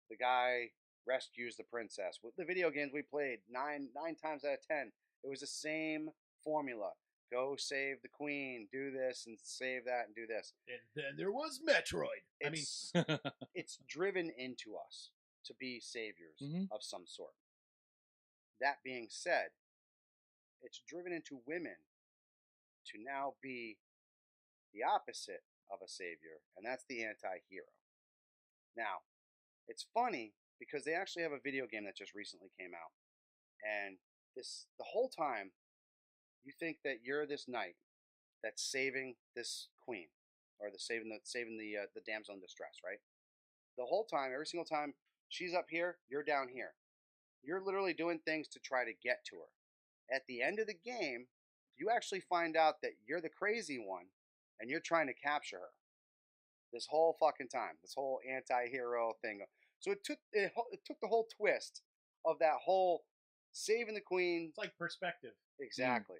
[SPEAKER 1] the guy rescues the princess. With the video games we played, nine times out of 10, it was the same formula. Go save the queen, do this and save that and do this.
[SPEAKER 3] And then there was Metroid.
[SPEAKER 1] It's driven into us to be saviors
[SPEAKER 2] Mhm.
[SPEAKER 1] of some sort. That being said, it's driven into women to now be the opposite of a savior, and that's the anti-hero. Now, it's funny because they actually have a video game that just recently came out, and the whole time you think that you're this knight that's saving this queen, or saving the damsel in distress, right? The whole time, every single time she's up here, you're down here. You're literally doing things to try to get to her. At the end of the game, you actually find out that you're the crazy one, and you're trying to capture her. This whole fucking time, this whole anti-hero thing. So it took the whole twist of that whole saving the queen.
[SPEAKER 3] It's like perspective.
[SPEAKER 1] Exactly.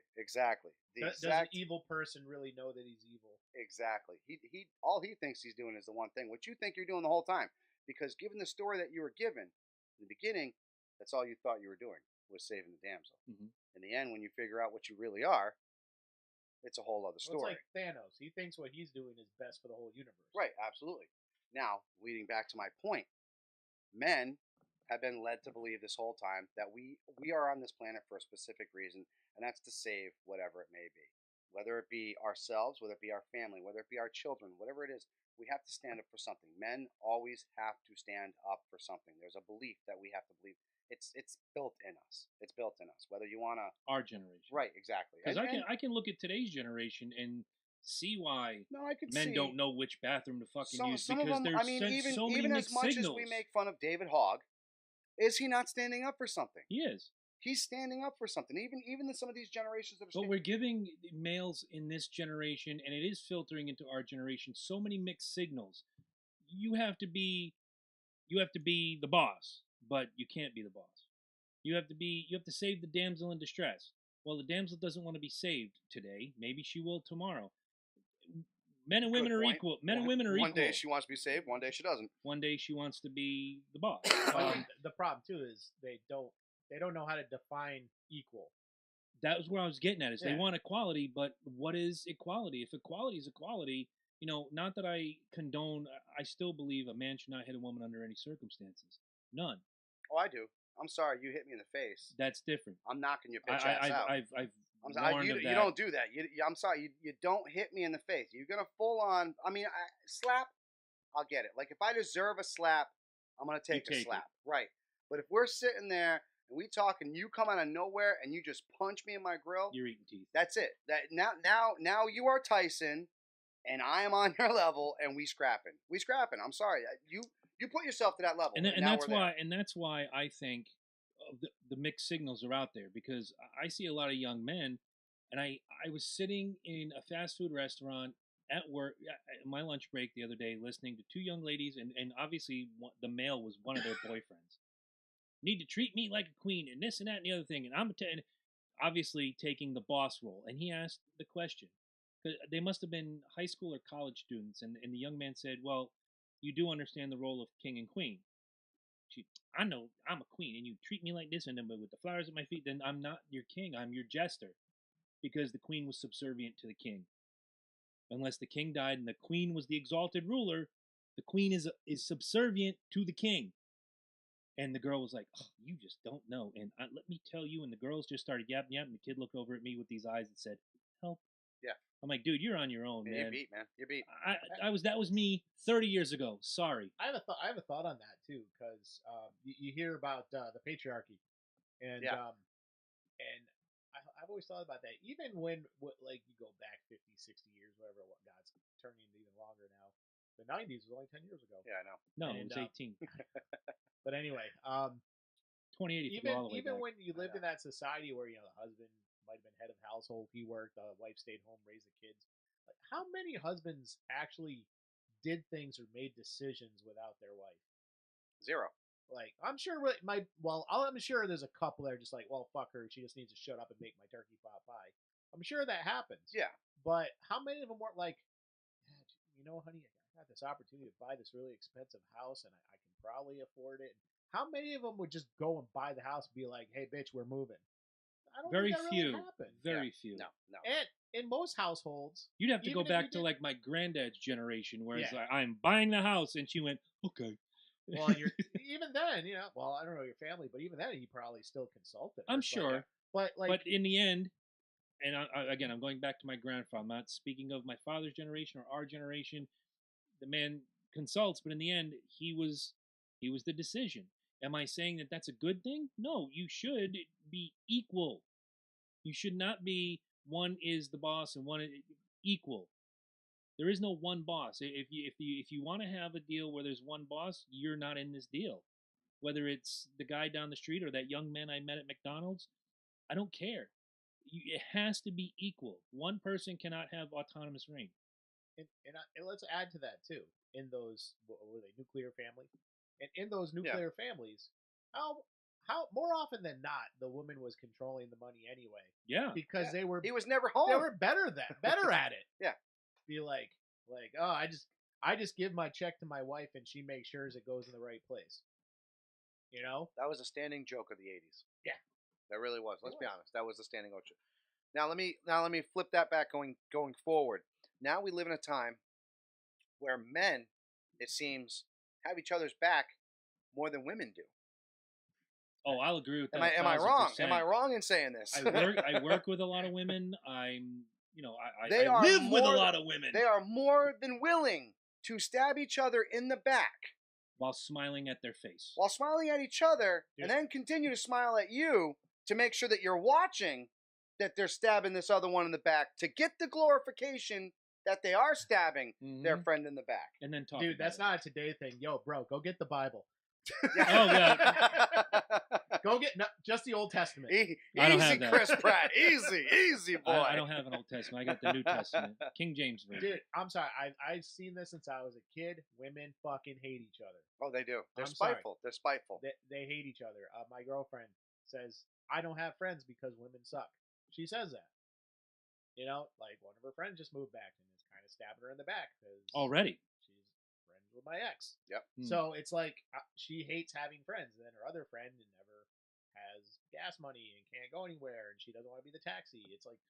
[SPEAKER 3] Does an evil person really know that he's evil?
[SPEAKER 1] Exactly. He all he thinks he's doing is the one thing, which you think you're doing the whole time. Because given the story that you were given in the beginning, that's all you thought you were doing was saving the damsel.
[SPEAKER 2] Mhm.
[SPEAKER 1] In the end, when you figure out what you really are, it's a whole other story.
[SPEAKER 3] Well, it's like Thanos. He thinks what he's doing is best for the whole universe.
[SPEAKER 1] Right, absolutely. Now, leading back to my point, men have been led to believe this whole time that we are on this planet for a specific reason, and that's to save whatever it may be. Whether it be ourselves, whether it be our family, whether it be our children, whatever it is, we have to stand up for something. Men always have to stand up for something. There's a belief that we have to believe. It's built in us. It's built in us. Whether you want to
[SPEAKER 2] Our generation.
[SPEAKER 1] right, exactly.
[SPEAKER 2] Because I can look at today's generation and see why
[SPEAKER 1] no, I could
[SPEAKER 2] men
[SPEAKER 1] see,
[SPEAKER 2] don't know which bathroom to fucking use
[SPEAKER 1] some
[SPEAKER 2] because
[SPEAKER 1] of them.
[SPEAKER 2] there's
[SPEAKER 1] I mean,
[SPEAKER 2] so many
[SPEAKER 1] even as
[SPEAKER 2] mixed
[SPEAKER 1] much
[SPEAKER 2] signals.
[SPEAKER 1] as we make fun of David Hogg, is he not standing up for something?
[SPEAKER 2] He is.
[SPEAKER 1] He's standing up for something. Even in some of these generations that are.
[SPEAKER 2] But we're giving males in this generation, and it is filtering into our generation, so many mixed signals. You have to be the boss, but you can't be the boss. You have to save the damsel in distress. Well, the damsel doesn't want to be saved today. Maybe she will tomorrow. Men and women are equal. Men and women are equal.
[SPEAKER 1] One day she wants to be saved. One day she doesn't.
[SPEAKER 2] One day she wants to be the boss.
[SPEAKER 3] The problem too is they don't know how to define equal.
[SPEAKER 2] That was where I was getting at. Is
[SPEAKER 3] Yeah.
[SPEAKER 2] they want equality, but what is equality? If equality is equality, not that I condone. I still believe a man should not hit a woman under any circumstances. None.
[SPEAKER 1] Oh, I do. I'm sorry, you hit me in the face.
[SPEAKER 2] That's different.
[SPEAKER 1] I'm knocking your bitch ass out.
[SPEAKER 2] I'm sorry,
[SPEAKER 1] you don't do that. I'm sorry, you don't hit me in the face. You're gonna full on. I mean, slap. I'll get it. Like if I deserve a slap, I'm gonna take a slap. Right. But if we're sitting there and we talk and you come out of nowhere and you just punch me in my grill,
[SPEAKER 2] you're eating teeth.
[SPEAKER 1] That's it. Now you are Tyson, and I am on your level, and we scrapping. I'm sorry. You put yourself to that level,
[SPEAKER 2] and that's why I think the mixed signals are out there, because I see a lot of young men, and I was sitting in a fast food restaurant at work at my lunch break the other day, listening to two young ladies, and obviously the male was one of their boyfriends. Need to treat me like a queen, and this and that and the other thing, and I'm obviously taking the boss role. And he asked the question, because they must have been high school or college students, and the young man said, "Well, you do understand the role of king and queen." I know I'm a queen, and you treat me like this, and then with the flowers at my feet, then I'm not your king. I'm your jester, because the queen was subservient to the king. Unless the king died and the queen was the exalted ruler, the queen is subservient to the king. And the girl was like, "Oh, you just don't know." And let me tell you, and the girls just started yapping. And the kid looked over at me with these eyes and said, "Help."
[SPEAKER 1] Yeah.
[SPEAKER 2] I'm like, "Dude, you're on your own, man.
[SPEAKER 1] You're beat, man. You're beat."
[SPEAKER 2] That was me 30 years ago. Sorry.
[SPEAKER 3] I have a thought on that too, because you hear about the patriarchy, And
[SPEAKER 1] Yeah.
[SPEAKER 3] and I've always thought about that. Even when like you go back 50, 60 years, whatever. What God's turning even longer now. The 90s was only 10 years ago.
[SPEAKER 1] Yeah, I know.
[SPEAKER 2] No,
[SPEAKER 3] And,
[SPEAKER 2] it was 18.
[SPEAKER 3] But anyway,
[SPEAKER 2] 2080 if you go all the way
[SPEAKER 3] even
[SPEAKER 2] back.
[SPEAKER 3] when you lived in that society where the husband might have been head of household, he worked, the wife stayed home, raised the kids. Like, how many husbands actually did things or made decisions without their wife?
[SPEAKER 1] 0.
[SPEAKER 3] Like, I'm sure I'm sure there's a couple that are just like, well, fuck her, she just needs to shut up and make my turkey pot pie. I'm sure that happens.
[SPEAKER 1] Yeah.
[SPEAKER 3] But how many of them weren't like, honey, I got this opportunity to buy this really expensive house and I can probably afford it. How many of them would just go and buy the house and be like, hey, bitch, we're moving? I don't
[SPEAKER 2] Very
[SPEAKER 3] think that
[SPEAKER 2] few.
[SPEAKER 3] really happened.
[SPEAKER 2] Very few.
[SPEAKER 1] No.
[SPEAKER 3] And in most households,
[SPEAKER 2] You'd have to go
[SPEAKER 3] even if
[SPEAKER 2] back
[SPEAKER 3] you
[SPEAKER 2] to
[SPEAKER 3] did-
[SPEAKER 2] like my granddad's generation, where it's
[SPEAKER 3] Yeah.
[SPEAKER 2] like, I'm buying the house, and she went, okay.
[SPEAKER 3] well, and even then, well, I don't know your family, but even then, he probably still consulted.
[SPEAKER 2] I'm
[SPEAKER 3] But,
[SPEAKER 2] sure.
[SPEAKER 3] But like,
[SPEAKER 2] But in the end, and again, I'm going back to my grandfather. I'm not speaking of my father's generation or our generation. The man consults, but in the end, he was the decision. Am I saying that that's a good thing? No, you should be equal. You should not be one is the boss and one is equal. There is no one boss. If you want to have a deal where there's one boss, you're not in this deal. Whether it's the guy down the street or that young man I met at McDonald's, I don't care. It has to be equal. One person cannot have autonomous reign.
[SPEAKER 3] and let's add to that too. In those, what were they, nuclear family? And in those nuclear families, how more often than not, the woman was controlling the money anyway.
[SPEAKER 2] Yeah,
[SPEAKER 3] because
[SPEAKER 1] Yeah.
[SPEAKER 3] they were
[SPEAKER 1] He was never home.
[SPEAKER 3] they were better at it.
[SPEAKER 1] Yeah.
[SPEAKER 3] Be like, oh, I just give my check to my wife and she makes sure it goes in the right place.
[SPEAKER 1] That was a standing joke of the 80s.
[SPEAKER 3] Yeah.
[SPEAKER 1] That really was. Let's be honest. That was a standing joke. Now let me flip that back going forward. Now we live in a time where men, it seems, have each other's back more than women do.
[SPEAKER 2] Oh, I'll agree with that.
[SPEAKER 1] Am I wrong?
[SPEAKER 2] 1000%.
[SPEAKER 1] Am I wrong in saying this?
[SPEAKER 2] I work with a lot of women. I'm,
[SPEAKER 1] They
[SPEAKER 2] I
[SPEAKER 1] are
[SPEAKER 2] live with a
[SPEAKER 1] more-
[SPEAKER 2] lot of women
[SPEAKER 1] They are more than willing to stab each other in the back
[SPEAKER 2] while smiling at their face.
[SPEAKER 1] while smiling at each other,
[SPEAKER 3] Dude.
[SPEAKER 1] and then continue to smile at you to make sure that you're watching that they're stabbing this other one in the back to get the glorification that they are stabbing their friend in the back.
[SPEAKER 2] And then talk.
[SPEAKER 3] Dude,
[SPEAKER 2] about
[SPEAKER 3] that's
[SPEAKER 2] it.
[SPEAKER 3] not a today thing. Yo, bro, go get the Bible.
[SPEAKER 2] Oh, God.
[SPEAKER 3] Go get just the Old Testament.
[SPEAKER 2] I don't
[SPEAKER 1] Easy,
[SPEAKER 2] have that.
[SPEAKER 1] Chris Pratt. Easy, boy.
[SPEAKER 2] I don't have an Old Testament. I got the New Testament, King James version.
[SPEAKER 3] Dude, I'm sorry. I've seen this since I was a kid. Women fucking hate each other.
[SPEAKER 1] Oh, they do. They're
[SPEAKER 3] I'm sorry.
[SPEAKER 1] spiteful. They're spiteful.
[SPEAKER 3] They hate each other. My girlfriend says, I don't have friends because women suck. She says that. Like one of her friends just moved back and is kind of stabbing her in the back because
[SPEAKER 2] Already.
[SPEAKER 3] she's friends with my ex.
[SPEAKER 1] Yep.
[SPEAKER 3] So it's like she hates having friends. And then her other friend never has gas money and can't go anywhere, and she doesn't want to be the taxi. It's like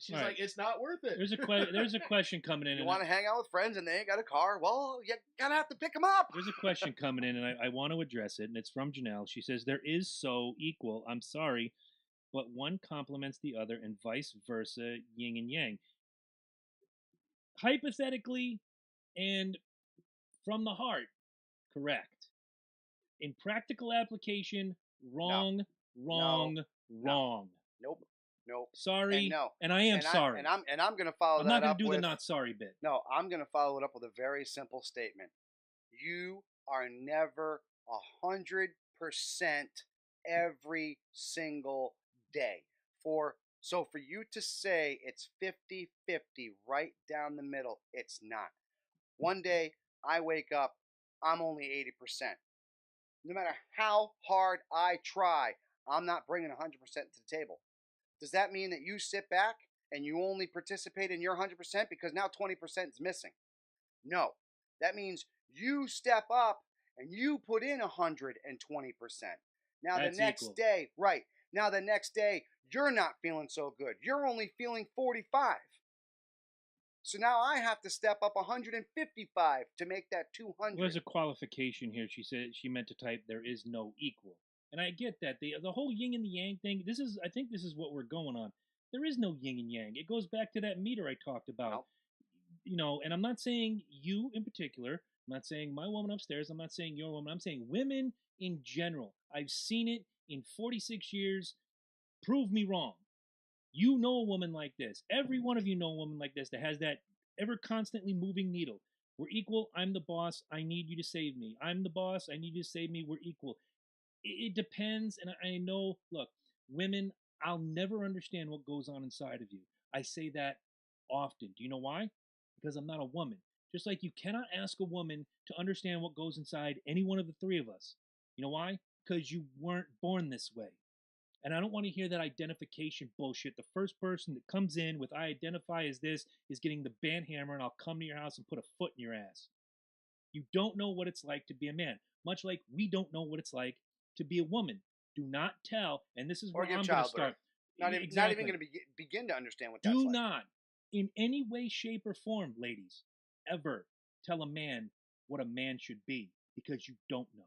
[SPEAKER 3] she's like it's not worth it.
[SPEAKER 2] There's a question coming in.
[SPEAKER 1] You want to hang out with friends and they ain't got a car? Well, you gotta have to pick them up.
[SPEAKER 2] There's a question coming in, and I want to address it, and it's from Janelle. She says, there is so equal. I'm sorry, but one complements the other and vice versa, yin and yang. Hypothetically and from the heart, correct. In practical application, wrong.
[SPEAKER 1] Nope.
[SPEAKER 2] Sorry,
[SPEAKER 1] And no.
[SPEAKER 2] and I am sorry.
[SPEAKER 1] And I'm gonna follow
[SPEAKER 2] I'm
[SPEAKER 1] that
[SPEAKER 2] not going
[SPEAKER 1] up
[SPEAKER 2] to do
[SPEAKER 1] with
[SPEAKER 2] the not sorry bit.
[SPEAKER 1] No, I'm gonna follow it up with a very simple statement. You are never 100% every single day. So for you to say it's 50-50 right down the middle, it's not. One day I wake up, I'm only 80%. No matter how hard I try, I'm not bringing 100% to the table. Does that mean that you sit back and you only participate in your 100% because now 20% is missing? No. That means you step up and you put in 120%. Now
[SPEAKER 2] That's
[SPEAKER 1] the next
[SPEAKER 2] equal.
[SPEAKER 1] day, right. Now the next day, you're not feeling so good. You're only feeling 45. So now I have to step up 155 to make that 200.
[SPEAKER 2] Well, there's a qualification here. She said she meant to type there is no equal. And I get that. The whole yin and the yang thing, I think this is what we're going on. There is no yin and yang. It goes back to that meter I talked about.
[SPEAKER 1] Nope.
[SPEAKER 2] And I'm not saying you in particular. I'm not saying my woman upstairs. I'm not saying your woman. I'm saying women in general. I've seen it in 46 years, prove me wrong. You know a woman like this. Every one of you know a woman like this that has that ever constantly moving needle. We're equal. I'm the boss. I need you to save me. I'm the boss. I need you to save me. We're equal. It depends. And I know, look, women, I'll never understand what goes on inside of you. I say that often. Do you know why? Because I'm not a woman. Just like you cannot ask a woman to understand what goes inside any one of the three of us. You know why? Because you weren't born this way. And I don't want to hear that identification bullshit. The first person that comes in with I identify as this is getting the band hammer and I'll come to your house and put a foot in your ass. You don't know what it's like to be a man, much like we don't know what it's like to be a woman. Do not tell, and this is where I'm going to start.
[SPEAKER 1] Not even going to begin to understand what that's
[SPEAKER 2] like.
[SPEAKER 1] Do
[SPEAKER 2] not, in any way, shape, or form, ladies, ever tell a man what a man should be, because you don't know.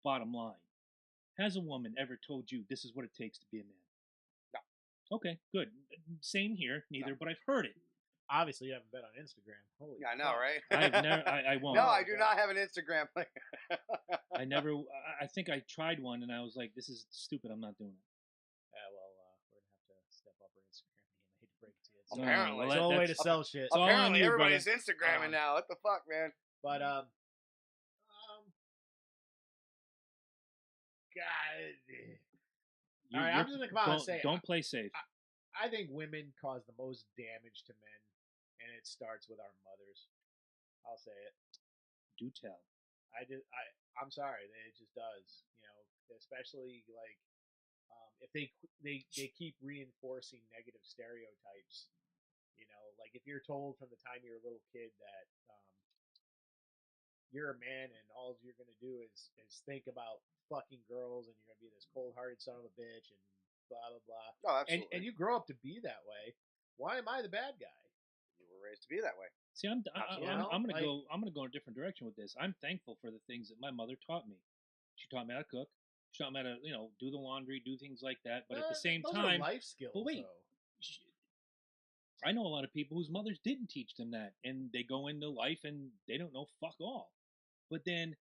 [SPEAKER 2] Bottom line. Has a woman ever told you this is what it takes to be a man?
[SPEAKER 1] No.
[SPEAKER 2] Okay, good. Same here, neither, but I've heard it.
[SPEAKER 3] Obviously, you haven't been on Instagram. Holy
[SPEAKER 1] I know, right?
[SPEAKER 2] I've never. I won't.
[SPEAKER 1] No, I do not have an Instagram.
[SPEAKER 2] I never. I think I tried one, and I was like, "This is stupid. I'm not doing it."
[SPEAKER 3] Yeah, well, we're gonna have to step up our Instagram game. I hate to break it to you.
[SPEAKER 1] Apparently,
[SPEAKER 3] it's all a way to sell shit.
[SPEAKER 1] Apparently, everybody's Instagramming now. What the fuck, man?
[SPEAKER 3] But God. All right, I'm just gonna come out and say,
[SPEAKER 2] don't play safe.
[SPEAKER 3] I think women cause the most damage to men, and it starts with our mothers. I'll say it.
[SPEAKER 2] Do tell.
[SPEAKER 3] I'm sorry, it just does. You know, especially like if they keep reinforcing negative stereotypes. You know, like if you're told from the time you're a little kid that you're a man and all you're gonna do is think about fucking girls and you're gonna be this cold-hearted son of a bitch and blah blah blah.
[SPEAKER 1] Oh, absolutely.
[SPEAKER 3] And you grow up to be that way. Why am I the bad guy?
[SPEAKER 1] You were raised to be that way.
[SPEAKER 2] See, I'm gonna go. I'm gonna go in a different direction with this. I'm thankful for the things that my mother taught me. She taught me how to cook. She taught me how to, do the laundry, do things like that. But at the same time,
[SPEAKER 3] are life skills.
[SPEAKER 2] But wait, I know a lot of people whose mothers didn't teach them that, and they go into life and they don't know fuck all. But then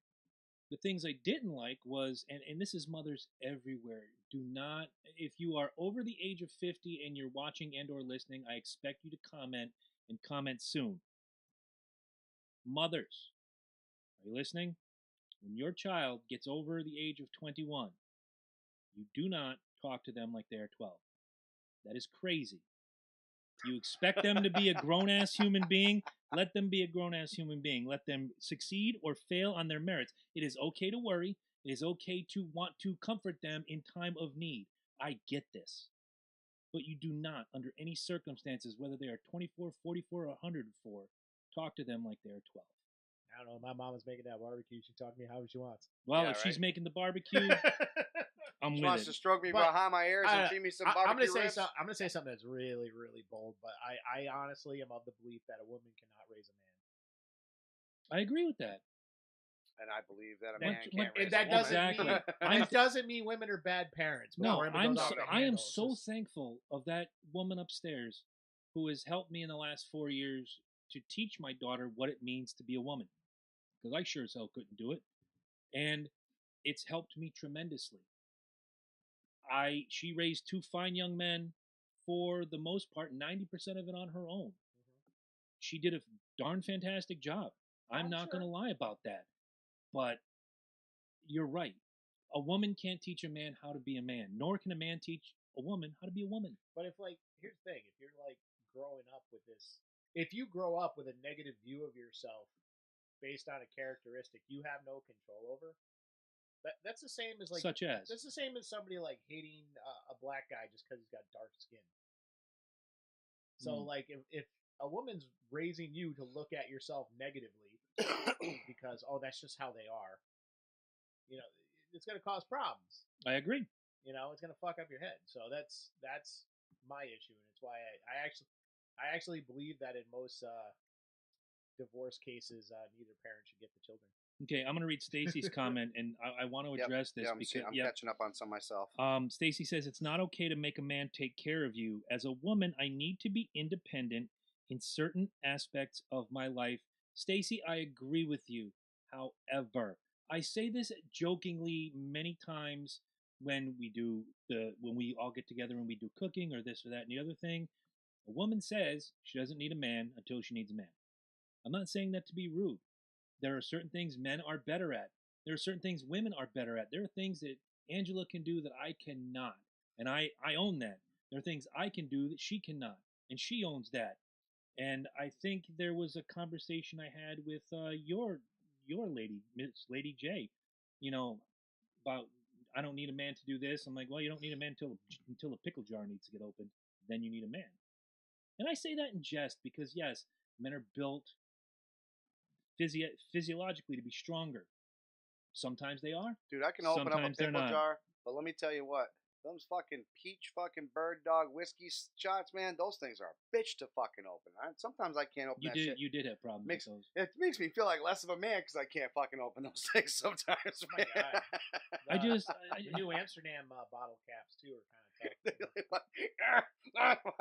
[SPEAKER 2] the things I didn't like was, and this is mothers everywhere, do not, if you are over the age of 50 and you're watching and or listening, I expect you to comment, and comment soon. Mothers, are you listening? When your child gets over the age of 21, you do not talk to them like they are 12. That is crazy. You expect them to be a grown-ass human being? Let them be a grown-ass human being. Let them succeed or fail on their merits. It is okay to worry. It is okay to want to comfort them in time of need. I get this. But you do not, under any circumstances, whether they are 24, 44, or 104, talk to them like they are 12.
[SPEAKER 3] I don't know. My mom was making that barbecue. She talked to me however she wants.
[SPEAKER 2] Well, yeah, if she's making the barbecue...
[SPEAKER 1] She wants to stroke me behind my ears and feed me some barbecue ribs.
[SPEAKER 3] I'm going to say something that's really, really bold, but I honestly am of the belief that a woman cannot raise a man.
[SPEAKER 2] I agree with that.
[SPEAKER 1] And I believe that a man can't raise
[SPEAKER 3] that
[SPEAKER 1] a
[SPEAKER 3] doesn't
[SPEAKER 1] woman.
[SPEAKER 3] It doesn't mean women are bad parents.
[SPEAKER 2] No, I am so thankful of that woman upstairs who has helped me in the last 4 years to teach my daughter what it means to be a woman. Because I sure as hell couldn't do it. And it's helped me tremendously. She raised two fine young men, for the most part, 90% of it on her own. Mm-hmm. She did a darn fantastic job. I'm not going to lie about that. But you're right. A woman can't teach a man how to be a man, nor can a man teach a woman how to be a woman.
[SPEAKER 3] But here's the thing, if you're growing up with this, if you grow up with a negative view of yourself based on a characteristic you have no control over, that's the same as
[SPEAKER 2] such as
[SPEAKER 3] that's the same as somebody hating a black guy just because he's got dark skin. So if a woman's raising you to look at yourself negatively because that's just how they are, it's going to cause problems.
[SPEAKER 2] I agree.
[SPEAKER 3] It's going to fuck up your head. So that's my issue, and it's why I actually believe that in most divorce cases, neither parent should get the children.
[SPEAKER 2] Okay, I'm going to read Stacy's comment, and I want to address this because
[SPEAKER 1] I'm catching up on some myself.
[SPEAKER 2] Stacy says, it's not okay to make a man take care of you. As a woman, I need to be independent in certain aspects of my life. Stacy, I agree with you. However, I say this jokingly many times when we all get together and we do cooking or this or that and the other thing. A woman says she doesn't need a man until she needs a man. I'm not saying that to be rude. There are certain things men are better at. There are certain things women are better at. There are things that Angela can do that I cannot. And I own that. There are things I can do that she cannot. And she owns that. And I think there was a conversation I had with your lady, Miss Lady J, you know, about I don't need a man to do this. I'm like, well, you don't need a man until the pickle jar needs to get opened. Then you need a man. And I say that in jest because yes, men are built physiologically to be stronger. Sometimes they are.
[SPEAKER 1] Dude, I can open up a
[SPEAKER 2] Sometimes they're
[SPEAKER 1] pickle
[SPEAKER 2] not.
[SPEAKER 1] jar, but let me tell you what. Those fucking peach fucking bird dog whiskey shots, man, those things are a bitch to fucking open. Sometimes I can't open that shit.
[SPEAKER 2] You did have problems with those.
[SPEAKER 1] It makes me feel like less of a man because I can't fucking open those things sometimes.
[SPEAKER 3] Oh my God.
[SPEAKER 2] The
[SPEAKER 3] New Amsterdam bottle caps too are kind of tough.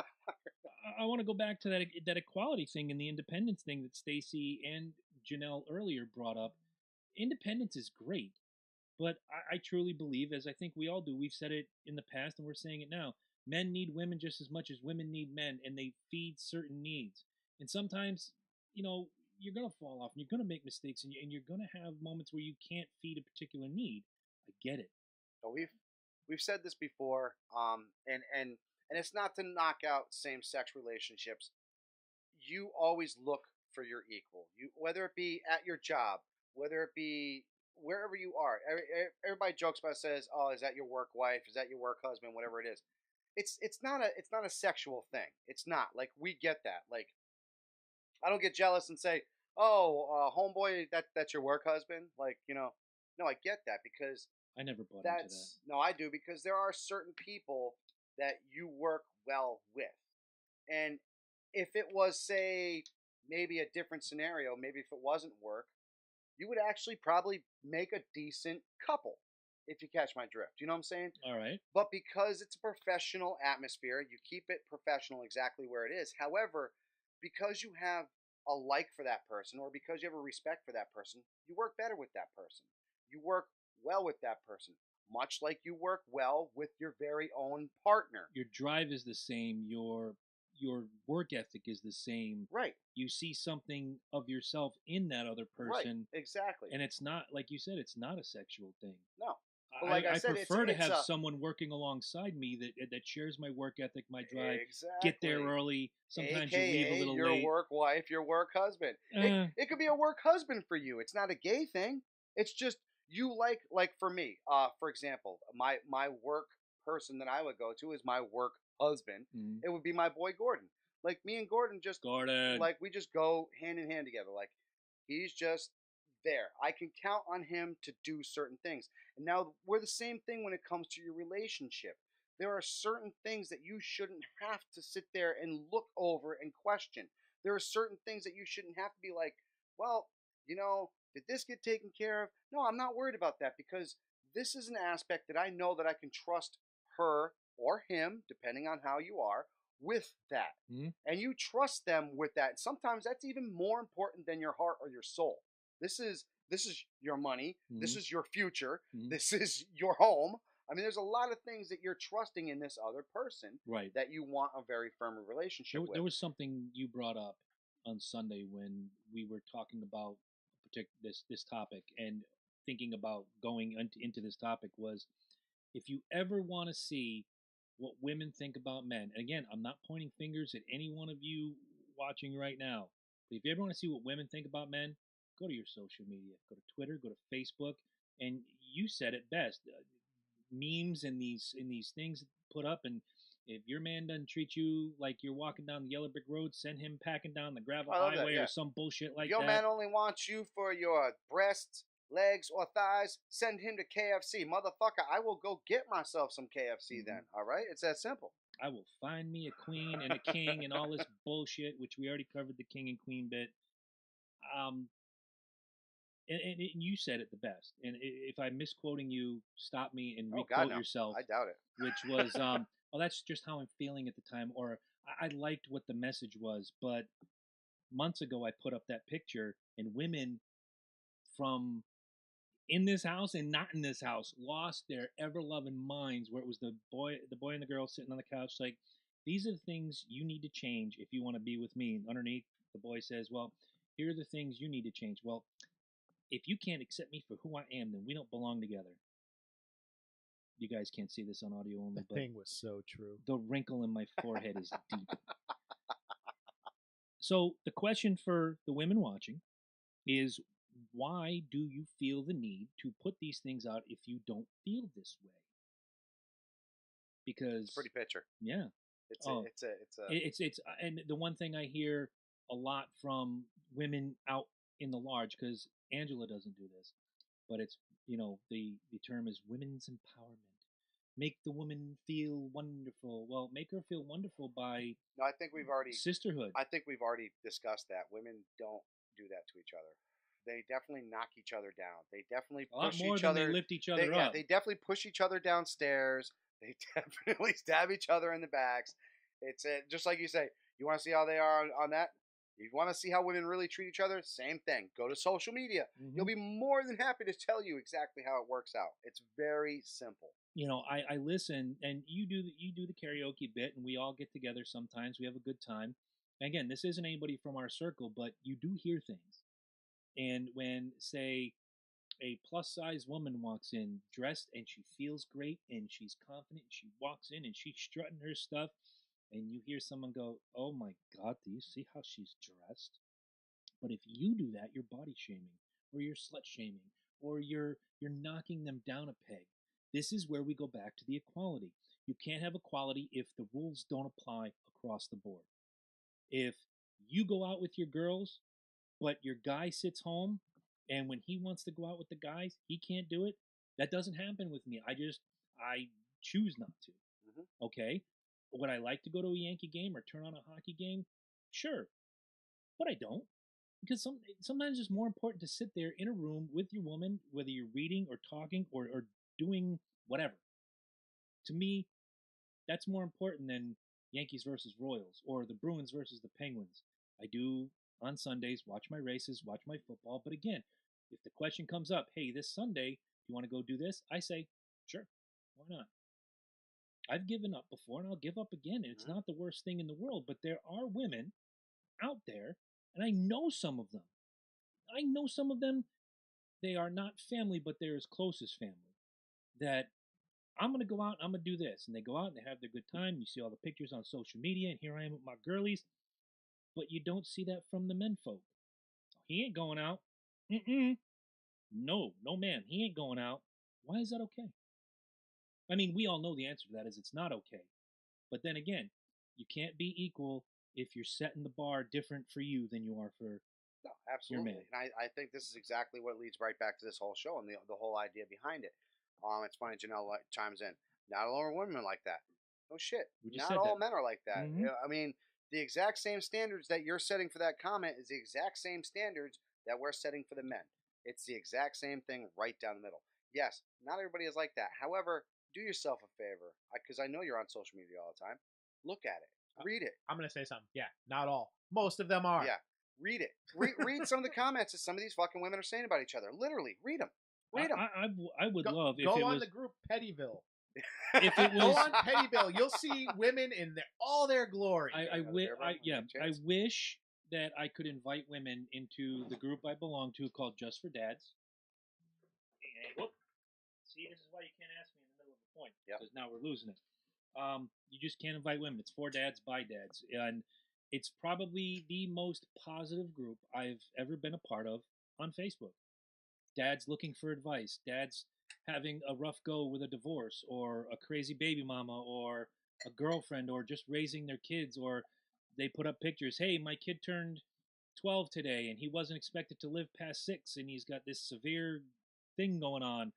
[SPEAKER 2] I want to go back to that equality thing and the independence thing that Stacy and Janelle earlier brought up. Independence is great, but I truly believe, as I think we all do, we've said it in the past and we're saying it now, men need women just as much as women need men, and they feed certain needs. And sometimes, you're going to fall off and you're going to make mistakes, and you're going to have moments where you can't feed a particular need. I get it.
[SPEAKER 1] So we've said this before, and it's not to knock out same-sex relationships. You always look for your equal. Whether it be at your job, whether it be wherever you are. Everybody jokes about, says, "Oh, is that your work wife? Is that your work husband? Whatever it is." It's not a sexual thing. It's not. Like, we get that. Like, I don't get jealous and say, "Oh, homeboy, that's your work husband." Like, no, I get that because
[SPEAKER 2] I never bought into that.
[SPEAKER 1] No, I do, because there are certain people that you work well with, and if it was, say, maybe a different scenario, maybe if it wasn't work, you would actually probably make a decent couple, if you catch my drift. You know what I'm saying?
[SPEAKER 2] All right.
[SPEAKER 1] But because it's a professional atmosphere, you keep it professional exactly where it is. However, because you have a like for that person, or because you have a respect for that person, you work better with that person. You work well with that person, much like you work well with your very own partner.
[SPEAKER 2] Your drive is the same. Your work ethic is the same.
[SPEAKER 1] Right.
[SPEAKER 2] You see something of yourself in that other person.
[SPEAKER 1] Right. Exactly.
[SPEAKER 2] And it's not, like you said, it's not a sexual thing.
[SPEAKER 1] No. But like I said,
[SPEAKER 2] prefer to have someone working alongside me that shares my work ethic, my drive.
[SPEAKER 1] Exactly.
[SPEAKER 2] Get there early. Sometimes you leave a little
[SPEAKER 1] your
[SPEAKER 2] late.
[SPEAKER 1] Your work wife, your work husband. It could be a work husband for you. It's not a gay thing. It's just you like for me. For example, my work person that I would go to is my work husband.
[SPEAKER 2] Mm-hmm.
[SPEAKER 1] It would be my boy Gordon. Like, me and Gordon like, we just go hand in hand together. Like, he's just there. I can count on him to do certain things. And now we're the same thing when it comes to your relationship. There are certain things that you shouldn't have to sit there and look over and question. There are certain things that you shouldn't have to be like, well, did this get taken care of? No, I'm not worried about that, because this is an aspect that I know that I can trust her or him, depending on how you are, with that.
[SPEAKER 2] Mm-hmm.
[SPEAKER 1] And you trust them with that. And sometimes that's even more important than your heart or your soul. This is your money. Mm-hmm. This is your future. Mm-hmm. This is your home. I mean, there's a lot of things that you're trusting in this other person,
[SPEAKER 2] right,
[SPEAKER 1] that you want a very firm relationship with.
[SPEAKER 2] There was something you brought up on Sunday when we were talking about this topic, and thinking about going into this topic was, if you ever want to see what women think about men, and again, I'm not pointing fingers at any one of you watching right now, but if you ever want to see what women think about men, go to your social media. Go to Twitter, go to Facebook, and you said it best. Memes and these things put up, and if your man doesn't treat you like you're walking down the yellow brick road, send him packing down the gravel highway, or some bullshit like that.
[SPEAKER 1] Your man only wants you for your breasts, legs, or thighs, send him to KFC. Motherfucker, I will go get myself some KFC then, all right? It's that simple.
[SPEAKER 2] I will find me a queen and a king and all this bullshit, which we already covered the king and queen bit. And you said it the best. And if I'm misquoting you, stop me and requote yourself.
[SPEAKER 1] I doubt it.
[SPEAKER 2] Which was, well, that's just how I'm feeling at the time. Or I liked what the message was. But months ago, I put up that picture, and women from in this house and not in this house lost their ever loving minds, where it was the boy and the girl sitting on the couch like, these are the things you need to change if you want to be with me. And underneath, the boy says, well, here are the things you need to change. Well, if you can't accept me for who I am, then we don't belong together. You guys can't see this on audio only,
[SPEAKER 3] The
[SPEAKER 2] but
[SPEAKER 3] thing was so true.
[SPEAKER 2] the wrinkle in my forehead is deep. So the question for the women watching is, why do you feel the need to put these things out if you don't feel this way? Because
[SPEAKER 1] Pretty picture.
[SPEAKER 2] yeah,
[SPEAKER 1] It's
[SPEAKER 2] Oh.
[SPEAKER 1] a
[SPEAKER 2] and the one thing I hear a lot from women out in the large, because Angela doesn't do this, but it's, the term is women's empowerment. Make the woman feel wonderful. Well, make her feel wonderful by
[SPEAKER 1] no. I think we've already
[SPEAKER 2] sisterhood.
[SPEAKER 1] discussed that women don't do that to each other. They definitely knock each other down. They definitely
[SPEAKER 2] A lot
[SPEAKER 1] push
[SPEAKER 2] more
[SPEAKER 1] each
[SPEAKER 2] than
[SPEAKER 1] other.
[SPEAKER 2] they lift each other
[SPEAKER 1] Yeah,
[SPEAKER 2] up.
[SPEAKER 1] they definitely push each other downstairs. They definitely stab each other in the backs. It's just like you say. You want to see how they are on that? You want to see how women really treat each other? Same thing. Go to social media.
[SPEAKER 2] Mhm.
[SPEAKER 1] You'll be more than happy to tell you exactly how it works out. It's very simple.
[SPEAKER 2] I listen, and you do the karaoke bit, and we all get together sometimes. We have a good time. And again, this isn't anybody from our circle, but you do hear things. And when, say, a plus size woman walks in dressed and she feels great and she's confident, and she walks in and she's strutting her stuff, and you hear someone go, "Oh my God, do you see how she's dressed?" But if you do that, you're body shaming, or you're slut shaming, or you're knocking them down a peg. This is where we go back to the equality. You can't have equality if the rules don't apply across the board. If you go out with your girls, but your guy sits home, and when he wants to go out with the guys, he can't do it. That doesn't happen with me. I choose not to.
[SPEAKER 1] Mm-hmm.
[SPEAKER 2] Okay? Would I like to go to a Yankee game or turn on a hockey game? Sure. But I don't. Because sometimes it's more important to sit there in a room with your woman, whether you're reading or talking or doing whatever. To me, that's more important than Yankees versus Royals or the Bruins versus the Penguins. I do on Sundays watch my races, watch my football, but again, if the question comes up, hey, this Sunday, do you want to go do this? I say, sure, why not? I've given up before and I'll give up again, and it's not the worst thing in the world, but there are women out there, and I know some of them. They are not family, but they're as close as family. That I'm going to go out and I'm going to do this. And they go out and they have their good time. You see all the pictures on social media, and here I am with my girlies. But you don't see that from the men folk. He ain't going out. No, man, he ain't going out. Why is that okay? I mean, we all know the answer to that is it's not okay. But then again, you can't be equal if you're setting the bar different for you than you are for
[SPEAKER 1] No, absolutely.
[SPEAKER 2] man.
[SPEAKER 1] And I think this is exactly what leads right back to this whole show and the whole idea behind it. It's funny, Janelle chimes in. Not all women like that. No shit. Not all men are like that.
[SPEAKER 2] Mhm.
[SPEAKER 1] I mean, the exact same standards that you're setting for that comment is the exact same standards that we're setting for the men. It's the exact same thing right down the middle. Yes, not everybody is like that. However, do yourself a favor, because I know you're on social media all the time. Look at it. Read it.
[SPEAKER 3] I'm going to say something. Yeah, not all. Most of them are.
[SPEAKER 1] Yeah. Read it. Read some of the comments that some of these fucking women are saying about each other. Literally, read them. Read them.
[SPEAKER 2] I would love if
[SPEAKER 3] go
[SPEAKER 2] it
[SPEAKER 3] on
[SPEAKER 2] was
[SPEAKER 3] the group Pettyville.
[SPEAKER 2] if it
[SPEAKER 3] Go
[SPEAKER 2] was
[SPEAKER 3] on Pettyville. You'll see women in all their glory.
[SPEAKER 2] I wish that I could invite women into the group I belong to called Just for Dads. Whoop. See, this is why you can't ask me in the middle of a point. Because now we're losing it. You just can't invite women. It's for dads by dads, and it's probably the most positive group I've ever been a part of on Facebook. Dads looking for advice. Dads having a rough go with a divorce or a crazy baby mama or a girlfriend or just raising their kids, or they put up pictures. Hey, my kid turned 12 today and he wasn't expected to live past 6 and he's got this severe thing going on.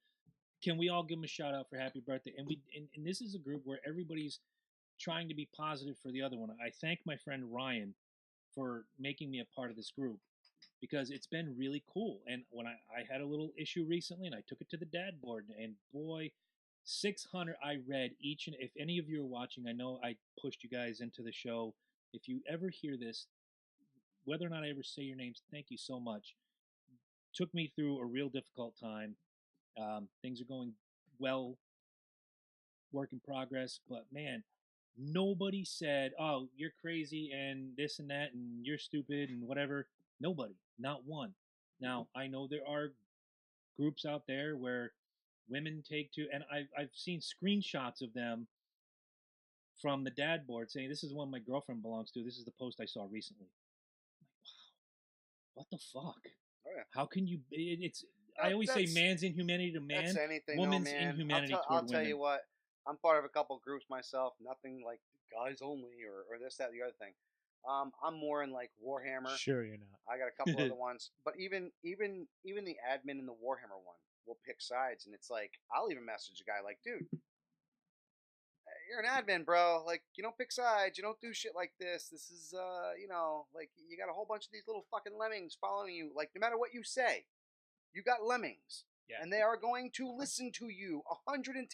[SPEAKER 2] Can we all give him a shout out for happy birthday? And this is a group where everybody's trying to be positive for the other one. I thank my friend Ryan for making me a part of this group because it's been really cool. And when I had a little issue recently and I took it to the dad board, and boy, 600 I read each. And if any of you are watching, I know I pushed you guys into the show. If you ever hear this, whether or not I ever say your names, thank you so much. Took me through a real difficult time. Things are going well, work in progress. But man, nobody said, "Oh, you're crazy and this and that and you're stupid and whatever." Nobody, not one. Now I know there are groups out there where women take to, and I've seen screenshots of them from the dad board saying, "This is the one my girlfriend belongs to. This is the post I saw recently." What the fuck?
[SPEAKER 1] Oh, yeah.
[SPEAKER 2] How can you? It's. I always say man's inhumanity to man,
[SPEAKER 1] That's anything,
[SPEAKER 2] woman's
[SPEAKER 1] though, man.
[SPEAKER 2] inhumanity
[SPEAKER 1] I'll
[SPEAKER 2] toward
[SPEAKER 1] tell
[SPEAKER 2] women.
[SPEAKER 1] you what. I'm part of a couple groups myself. Nothing like guys only or this, that, the other thing. I'm more in like Warhammer.
[SPEAKER 3] Sure, you're not.
[SPEAKER 1] I got a couple other ones, but even the admin in the Warhammer one will pick sides, and it's like I'll even message a guy like, dude, you're an admin, bro. Like, you don't pick sides. You don't do shit like this. This is, like you got a whole bunch of these little fucking lemmings following you. Like, no matter what you say, you got lemmings, and they are going to listen to you 110%.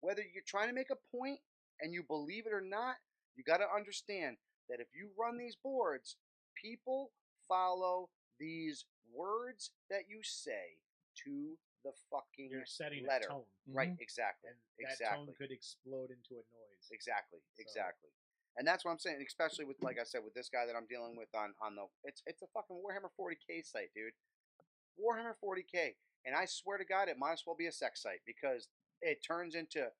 [SPEAKER 1] Whether you're trying to make a point and you believe it or not, you got to understand that if you run these boards, people follow these words that you say to the fucking
[SPEAKER 3] You're setting
[SPEAKER 1] letter.
[SPEAKER 3] a tone.
[SPEAKER 1] Right, exactly.
[SPEAKER 3] And that
[SPEAKER 1] exactly.
[SPEAKER 3] tone could explode into a noise.
[SPEAKER 1] Exactly.
[SPEAKER 3] So-
[SPEAKER 1] Exactly. And that's what I'm saying, especially with, like I said, with this guy that I'm dealing with on the it's a fucking Warhammer 40K site, dude. Warhammer 40K. And I swear to God, it might as well be a sex site because it turns into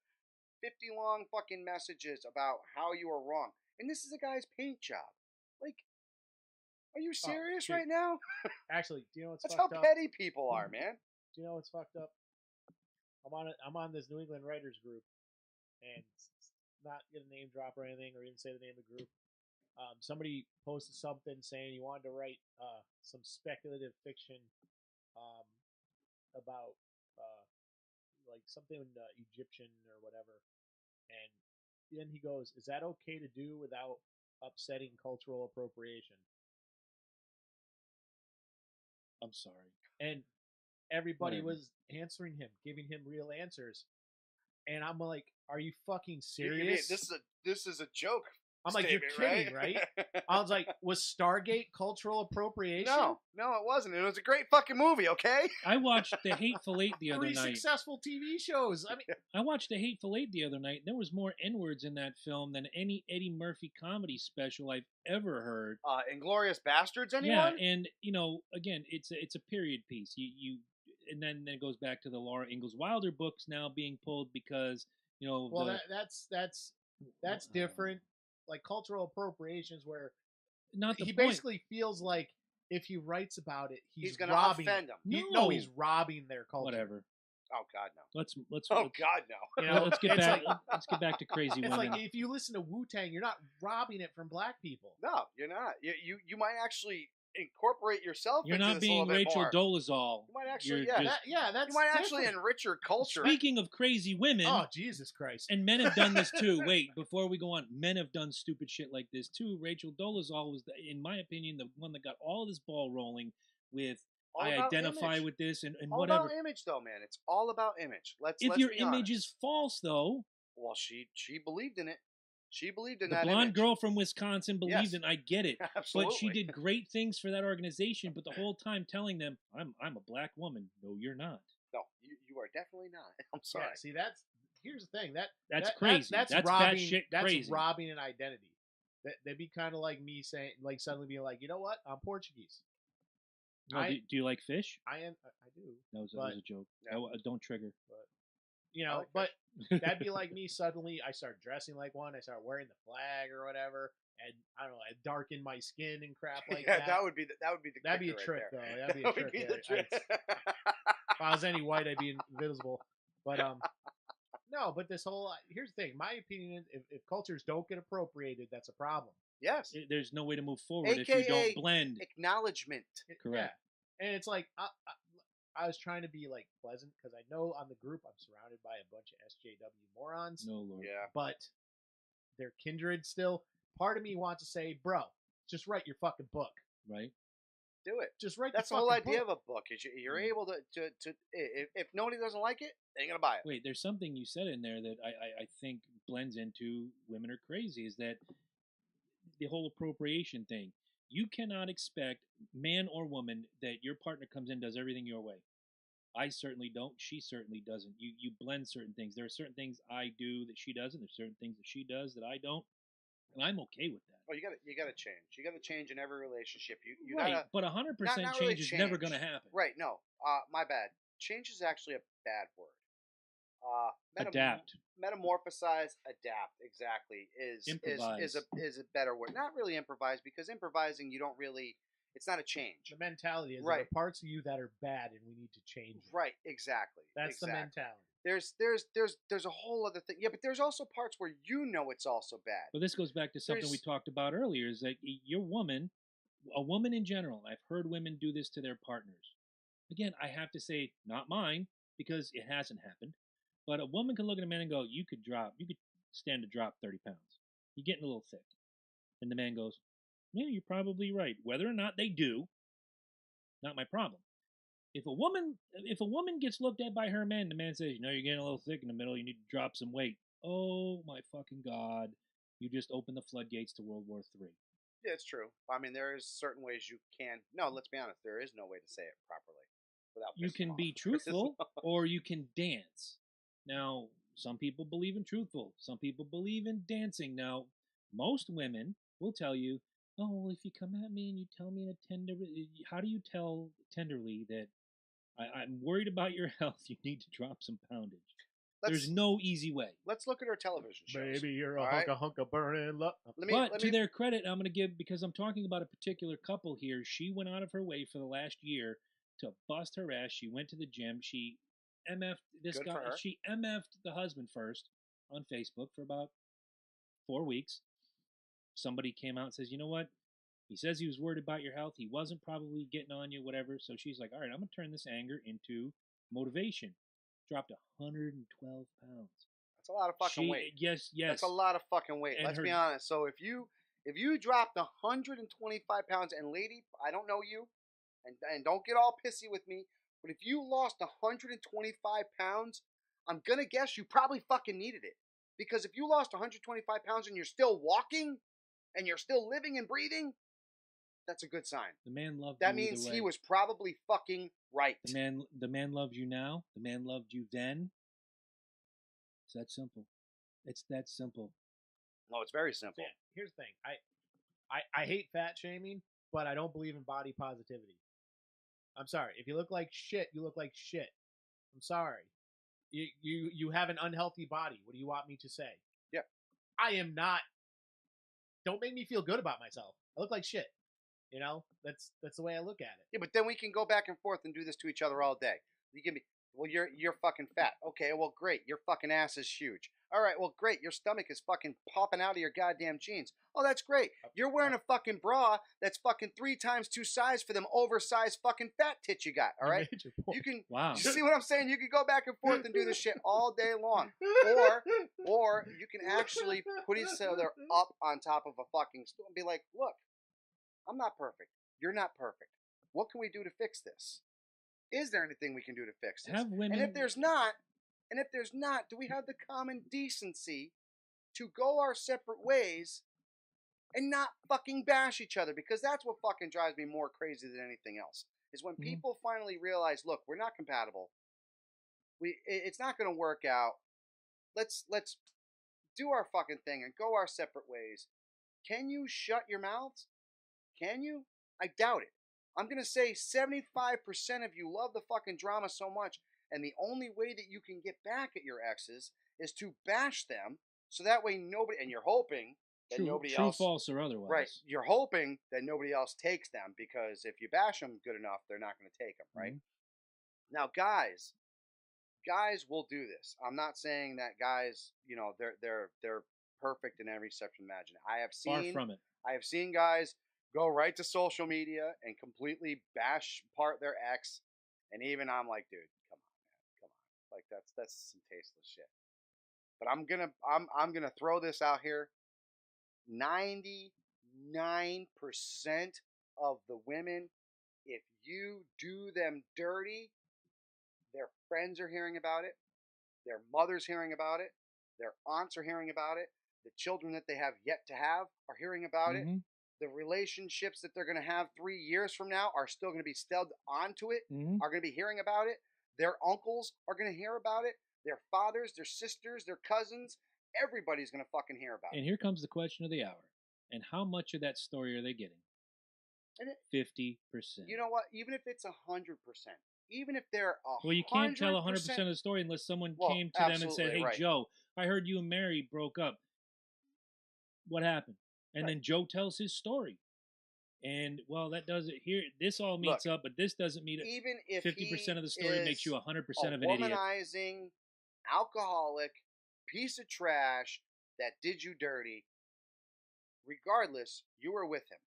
[SPEAKER 1] 50 long fucking messages about how you are wrong. And this is a guy's paint job. Like, are you serious right now?
[SPEAKER 3] Actually, do you know what's
[SPEAKER 1] That's how
[SPEAKER 3] fucked up?
[SPEAKER 1] petty people are, man.
[SPEAKER 3] Do you know what's fucked up? I'm on this New England writers group, and not gonna name drop or anything, or even say the name of the group. Somebody posted something saying he wanted to write some speculative fiction about like something Egyptian or whatever, and then he goes, "Is that okay to do without upsetting cultural appropriation?"
[SPEAKER 2] I'm sorry.
[SPEAKER 3] And everybody
[SPEAKER 2] Whatever.
[SPEAKER 3] was answering him, giving him real answers, and I'm like, "Are you fucking serious?"
[SPEAKER 1] This is a joke.
[SPEAKER 3] I'm like, "You're kidding, right?" I was like, "Was Stargate cultural appropriation?"
[SPEAKER 1] No, it wasn't. It was a great fucking movie, okay?
[SPEAKER 2] I watched The Hateful Eight the other
[SPEAKER 3] Three
[SPEAKER 2] night.
[SPEAKER 3] successful TV shows. I mean,
[SPEAKER 2] I watched The Hateful Eight the other night. There was more N-words in that film than any Eddie Murphy comedy special I've ever heard.
[SPEAKER 1] Inglourious Bastards, anyone?
[SPEAKER 2] Yeah, and again, it's a period piece. You and then it goes back to the Laura Ingalls Wilder books now being pulled because
[SPEAKER 3] well, that's different. Like cultural appropriations, where
[SPEAKER 2] not the
[SPEAKER 3] he
[SPEAKER 2] point.
[SPEAKER 3] basically feels like if he writes about it, he's
[SPEAKER 1] going to
[SPEAKER 3] robbing
[SPEAKER 1] offend them.
[SPEAKER 2] No,
[SPEAKER 3] he's robbing their culture.
[SPEAKER 2] Whatever.
[SPEAKER 1] Oh God, no.
[SPEAKER 2] Let's
[SPEAKER 1] Oh God, no.
[SPEAKER 3] You know,
[SPEAKER 2] let's get
[SPEAKER 3] it's
[SPEAKER 2] back.
[SPEAKER 3] like-
[SPEAKER 2] Let's get back to crazy
[SPEAKER 3] It's
[SPEAKER 2] women.
[SPEAKER 3] like if you listen to Wu-Tang, you're not robbing it from black people.
[SPEAKER 1] No, you're not. You might actually incorporate yourself.
[SPEAKER 2] You're
[SPEAKER 1] into
[SPEAKER 2] not
[SPEAKER 1] this
[SPEAKER 2] being
[SPEAKER 1] a little bit
[SPEAKER 2] Rachel
[SPEAKER 1] more.
[SPEAKER 2] Dolezal.
[SPEAKER 1] You might actually,
[SPEAKER 2] You're
[SPEAKER 1] yeah,
[SPEAKER 3] That's
[SPEAKER 1] you might actually
[SPEAKER 3] different.
[SPEAKER 1] enrich your culture.
[SPEAKER 2] Speaking of crazy women,
[SPEAKER 3] Oh Jesus Christ!
[SPEAKER 2] and men have done this too. Wait, before we go on, men have done stupid shit like this too. Rachel Dolezal was, in my opinion, the one that got all this ball rolling with
[SPEAKER 1] All
[SPEAKER 2] I
[SPEAKER 1] about
[SPEAKER 2] identify
[SPEAKER 1] image.
[SPEAKER 2] with this and
[SPEAKER 1] all
[SPEAKER 2] whatever.
[SPEAKER 1] about image, though, man. It's all about image. Let's
[SPEAKER 2] If your
[SPEAKER 1] be
[SPEAKER 2] image
[SPEAKER 1] honest.
[SPEAKER 2] is false, though,
[SPEAKER 1] Well, she believed in it. She believed in
[SPEAKER 2] the
[SPEAKER 1] that
[SPEAKER 2] blonde
[SPEAKER 1] image.
[SPEAKER 2] girl from Wisconsin believed
[SPEAKER 1] Yes.
[SPEAKER 2] in. I get it,
[SPEAKER 1] Absolutely.
[SPEAKER 2] but she did great things for that organization. But the whole time telling them, "I'm a black woman." No, you're not.
[SPEAKER 1] No, you are definitely not. I'm sorry.
[SPEAKER 3] Yeah, see, here's the thing.
[SPEAKER 2] That's crazy.
[SPEAKER 3] That's
[SPEAKER 2] That's
[SPEAKER 3] robbing.
[SPEAKER 2] batshit
[SPEAKER 3] That's
[SPEAKER 2] crazy.
[SPEAKER 3] robbing an identity. They'd be kind of like me saying, like suddenly being like, you know what? I'm Portuguese.
[SPEAKER 2] No, do you like fish?
[SPEAKER 3] I am. I do.
[SPEAKER 2] That was a joke.
[SPEAKER 1] Yeah.
[SPEAKER 2] Don't trigger.
[SPEAKER 3] But
[SPEAKER 1] like
[SPEAKER 3] but that'd be like me suddenly. I start dressing like one. I start wearing the flag or whatever, and I don't know. I darken my skin and crap like
[SPEAKER 1] yeah,
[SPEAKER 3] that.
[SPEAKER 1] that would be the
[SPEAKER 3] That'd be a
[SPEAKER 1] kicker
[SPEAKER 3] trick,
[SPEAKER 1] right there.
[SPEAKER 3] though. That'd be a
[SPEAKER 1] That would
[SPEAKER 3] trick.
[SPEAKER 1] be the trick.
[SPEAKER 3] If I was any white, I'd be invisible. But no. But this whole here's the thing. My opinion is, if cultures don't get appropriated, that's a problem.
[SPEAKER 1] Yes.
[SPEAKER 2] There's no way to move forward if
[SPEAKER 1] AKA
[SPEAKER 2] you don't blend.
[SPEAKER 1] Acknowledgement.
[SPEAKER 2] Correct.
[SPEAKER 3] Yeah. And it's like I was trying to be like pleasant because I know on the group I'm surrounded by a bunch of SJW morons.
[SPEAKER 2] No, Lord.
[SPEAKER 1] Yeah.
[SPEAKER 3] But they're kindred still. Part of me wants to say, bro, just write your fucking book.
[SPEAKER 2] Right?
[SPEAKER 1] Do it.
[SPEAKER 3] Just write
[SPEAKER 1] That's
[SPEAKER 3] the
[SPEAKER 1] the whole
[SPEAKER 3] fucking
[SPEAKER 1] idea
[SPEAKER 3] book.
[SPEAKER 1] of a book. Is you're able to if nobody doesn't like it, they ain't gonna buy it.
[SPEAKER 2] Wait, there's something you said in there that I think blends into women are crazy, is that the whole appropriation thing. You cannot expect, man or woman, that your partner comes in and does everything your way. I certainly don't. She certainly doesn't. You blend certain things. There are certain things I do that she doesn't. There's certain things that she does that I don't, and I'm okay with that.
[SPEAKER 1] Oh, you gotta change. You gotta change in every relationship. You
[SPEAKER 2] Right,
[SPEAKER 1] gotta
[SPEAKER 2] but 100%
[SPEAKER 1] not really
[SPEAKER 2] change is never going to happen.
[SPEAKER 1] Right? No. My bad. Change is actually a bad word.
[SPEAKER 2] Adapt.
[SPEAKER 1] Metamorphosize, adapt. Exactly
[SPEAKER 2] Improvise.
[SPEAKER 1] Is a better word. Not really improvise, because improvising you don't really. It's not a change.
[SPEAKER 3] The mentality is
[SPEAKER 1] Right.
[SPEAKER 3] there are parts of you that are bad and we need to change them.
[SPEAKER 1] Right. Exactly.
[SPEAKER 3] That's the mentality.
[SPEAKER 1] There's a whole other thing. Yeah, but there's also parts where you know it's also bad.
[SPEAKER 2] Well, this goes back to something we talked about earlier. Is that your woman, a woman in general? I've heard women do this to their partners. Again, I have to say, not mine, because it hasn't happened. But a woman can look at a man and go, you could stand to drop 30 pounds. You're getting a little thick. And the man goes, yeah, you're probably right. Whether or not they do, not my problem. If a woman gets looked at by her man, the man says, you know, you're getting a little thick in the middle, you need to drop some weight. Oh my fucking God. You just opened the floodgates to World War III.
[SPEAKER 1] Yeah, it's true. I mean, there is certain ways you can. No, let's be honest. There is no way to say it properly without.
[SPEAKER 2] You can be truthful, or you can dance. Now, some people believe in truthful. Some people believe in dancing. Now, most women will tell you, oh, well, if you come at me and you tell me in a tender, how do you tell tenderly that I'm worried about your health? You need to drop some poundage. There's no easy way.
[SPEAKER 1] Let's look at her television shows.
[SPEAKER 3] Baby, you're a hunk of burning love.
[SPEAKER 2] But to their credit, I'm going to give, because I'm talking about a particular couple here, she went out of her way for the last year to bust her ass. She went to the gym. She MF'd this guy. She MF'd the husband first on Facebook for about 4 weeks. Somebody came out and says, you know what? He says he was worried about your health. He wasn't probably getting on you, whatever. So she's like, all right, I'm going to turn this anger into motivation. Dropped 112 pounds.
[SPEAKER 1] That's a lot of fucking weight.
[SPEAKER 2] Yes.
[SPEAKER 1] That's a lot of fucking weight. Let's be honest. So if you dropped 125 pounds, and lady, I don't know you, and don't get all pissy with me, but if you lost 125 pounds, I'm gonna guess you probably fucking needed it. Because if you lost 125 pounds and you're still walking, and you're still living and breathing, that's a good sign.
[SPEAKER 2] The man loved
[SPEAKER 1] you. That means he was probably fucking right.
[SPEAKER 2] The man loves you now. The man loved you then. It's that simple. It's that simple.
[SPEAKER 1] No, it's very simple.
[SPEAKER 3] Yeah, here's the thing. I hate fat shaming, but I don't believe in body positivity. I'm sorry. If you look like shit, you look like shit. I'm sorry. You have an unhealthy body. What do you want me to say?
[SPEAKER 1] Yeah.
[SPEAKER 3] I am not. Don't make me feel good about myself. I look like shit. You know, that's the way I look at it.
[SPEAKER 1] Yeah, but then we can go back and forth and do this to each other all day. You can be, well, you're fucking fat. Okay, well, great. Your fucking ass is huge. All right, well, great. Your stomach is fucking popping out of your goddamn jeans. Oh, that's great. You're wearing a fucking bra that's fucking 3 times too size for them oversized fucking fat tits you got. All right, you can.
[SPEAKER 2] Wow.
[SPEAKER 1] You see what I'm saying? You can go back and forth and do this shit all day long, or you can actually put each other up on top of a fucking stool and be like, look, I'm not perfect. You're not perfect. What can we do to fix this? Is there anything we can do to fix this?
[SPEAKER 2] Have women...
[SPEAKER 1] And if there's not, do we have the common decency to go our separate ways and not fucking bash each other? Because that's what fucking drives me more crazy than anything else. Is when people finally realize, look, we're not compatible. It's not going to work out. Let's do our fucking thing and go our separate ways. Can you shut your mouths? Can you? I doubt it. I'm going to say 75% of you love the fucking drama so much, and the only way that you can get back at your exes is to bash them, so that way nobody, and you're hoping that nobody else...
[SPEAKER 2] True, false, or otherwise.
[SPEAKER 1] Right. You're hoping that nobody else takes them, because if you bash them good enough, they're not going to take them, right? Now, guys will do this. I'm not saying that guys, you know, they're perfect in every step imaginable.
[SPEAKER 2] Far from it.
[SPEAKER 1] I have seen guys go right to social media and completely bash apart their ex, and even I'm like, dude, come on, man, come on, like that's some tasteless shit. But I'm gonna throw this out here. 99% of the women, if you do them dirty, their friends are hearing about it, their mother's hearing about it, their aunts are hearing about it, the children that they have yet to have are hearing about it. The relationships that they're going to have 3 years from now are still going to be stelled onto it, are going to be hearing about it. Their uncles are going to hear about it. Their fathers, their sisters, their cousins. Everybody's going to fucking hear about it.
[SPEAKER 2] And here comes the question of the hour. And how much of that story are they getting? 50%.
[SPEAKER 1] You know what? Even if it's 100%, even if they're 100%.
[SPEAKER 2] Well, you can't tell 100% of the story unless someone came to them and said, "Hey, right. Joe, I heard you and Mary broke up. What happened?" And then Joe tells his story. And, well, that does it here. This all meets up, but this doesn't meet up.
[SPEAKER 1] Even if
[SPEAKER 2] 50% of the story makes you 100% of an idiot.
[SPEAKER 1] Womanizing, alcoholic, piece of trash that did you dirty, regardless, you were with him.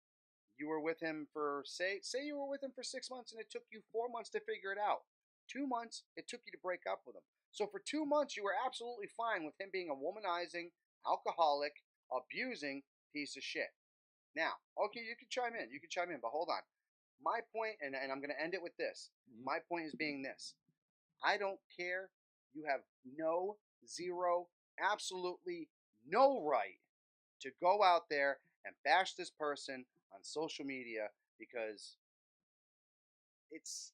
[SPEAKER 1] You were with him for, say you were with him for 6 months and it took you 4 months to figure it out. 2 months, it took you to break up with him. So for 2 months, you were absolutely fine with him being a womanizing, alcoholic, abusing piece of shit. Now, okay, you can chime in, but hold on. My point, and I'm going to end it with this. My point is being this. I don't care. You have absolutely no right to go out there and bash this person on social media because it's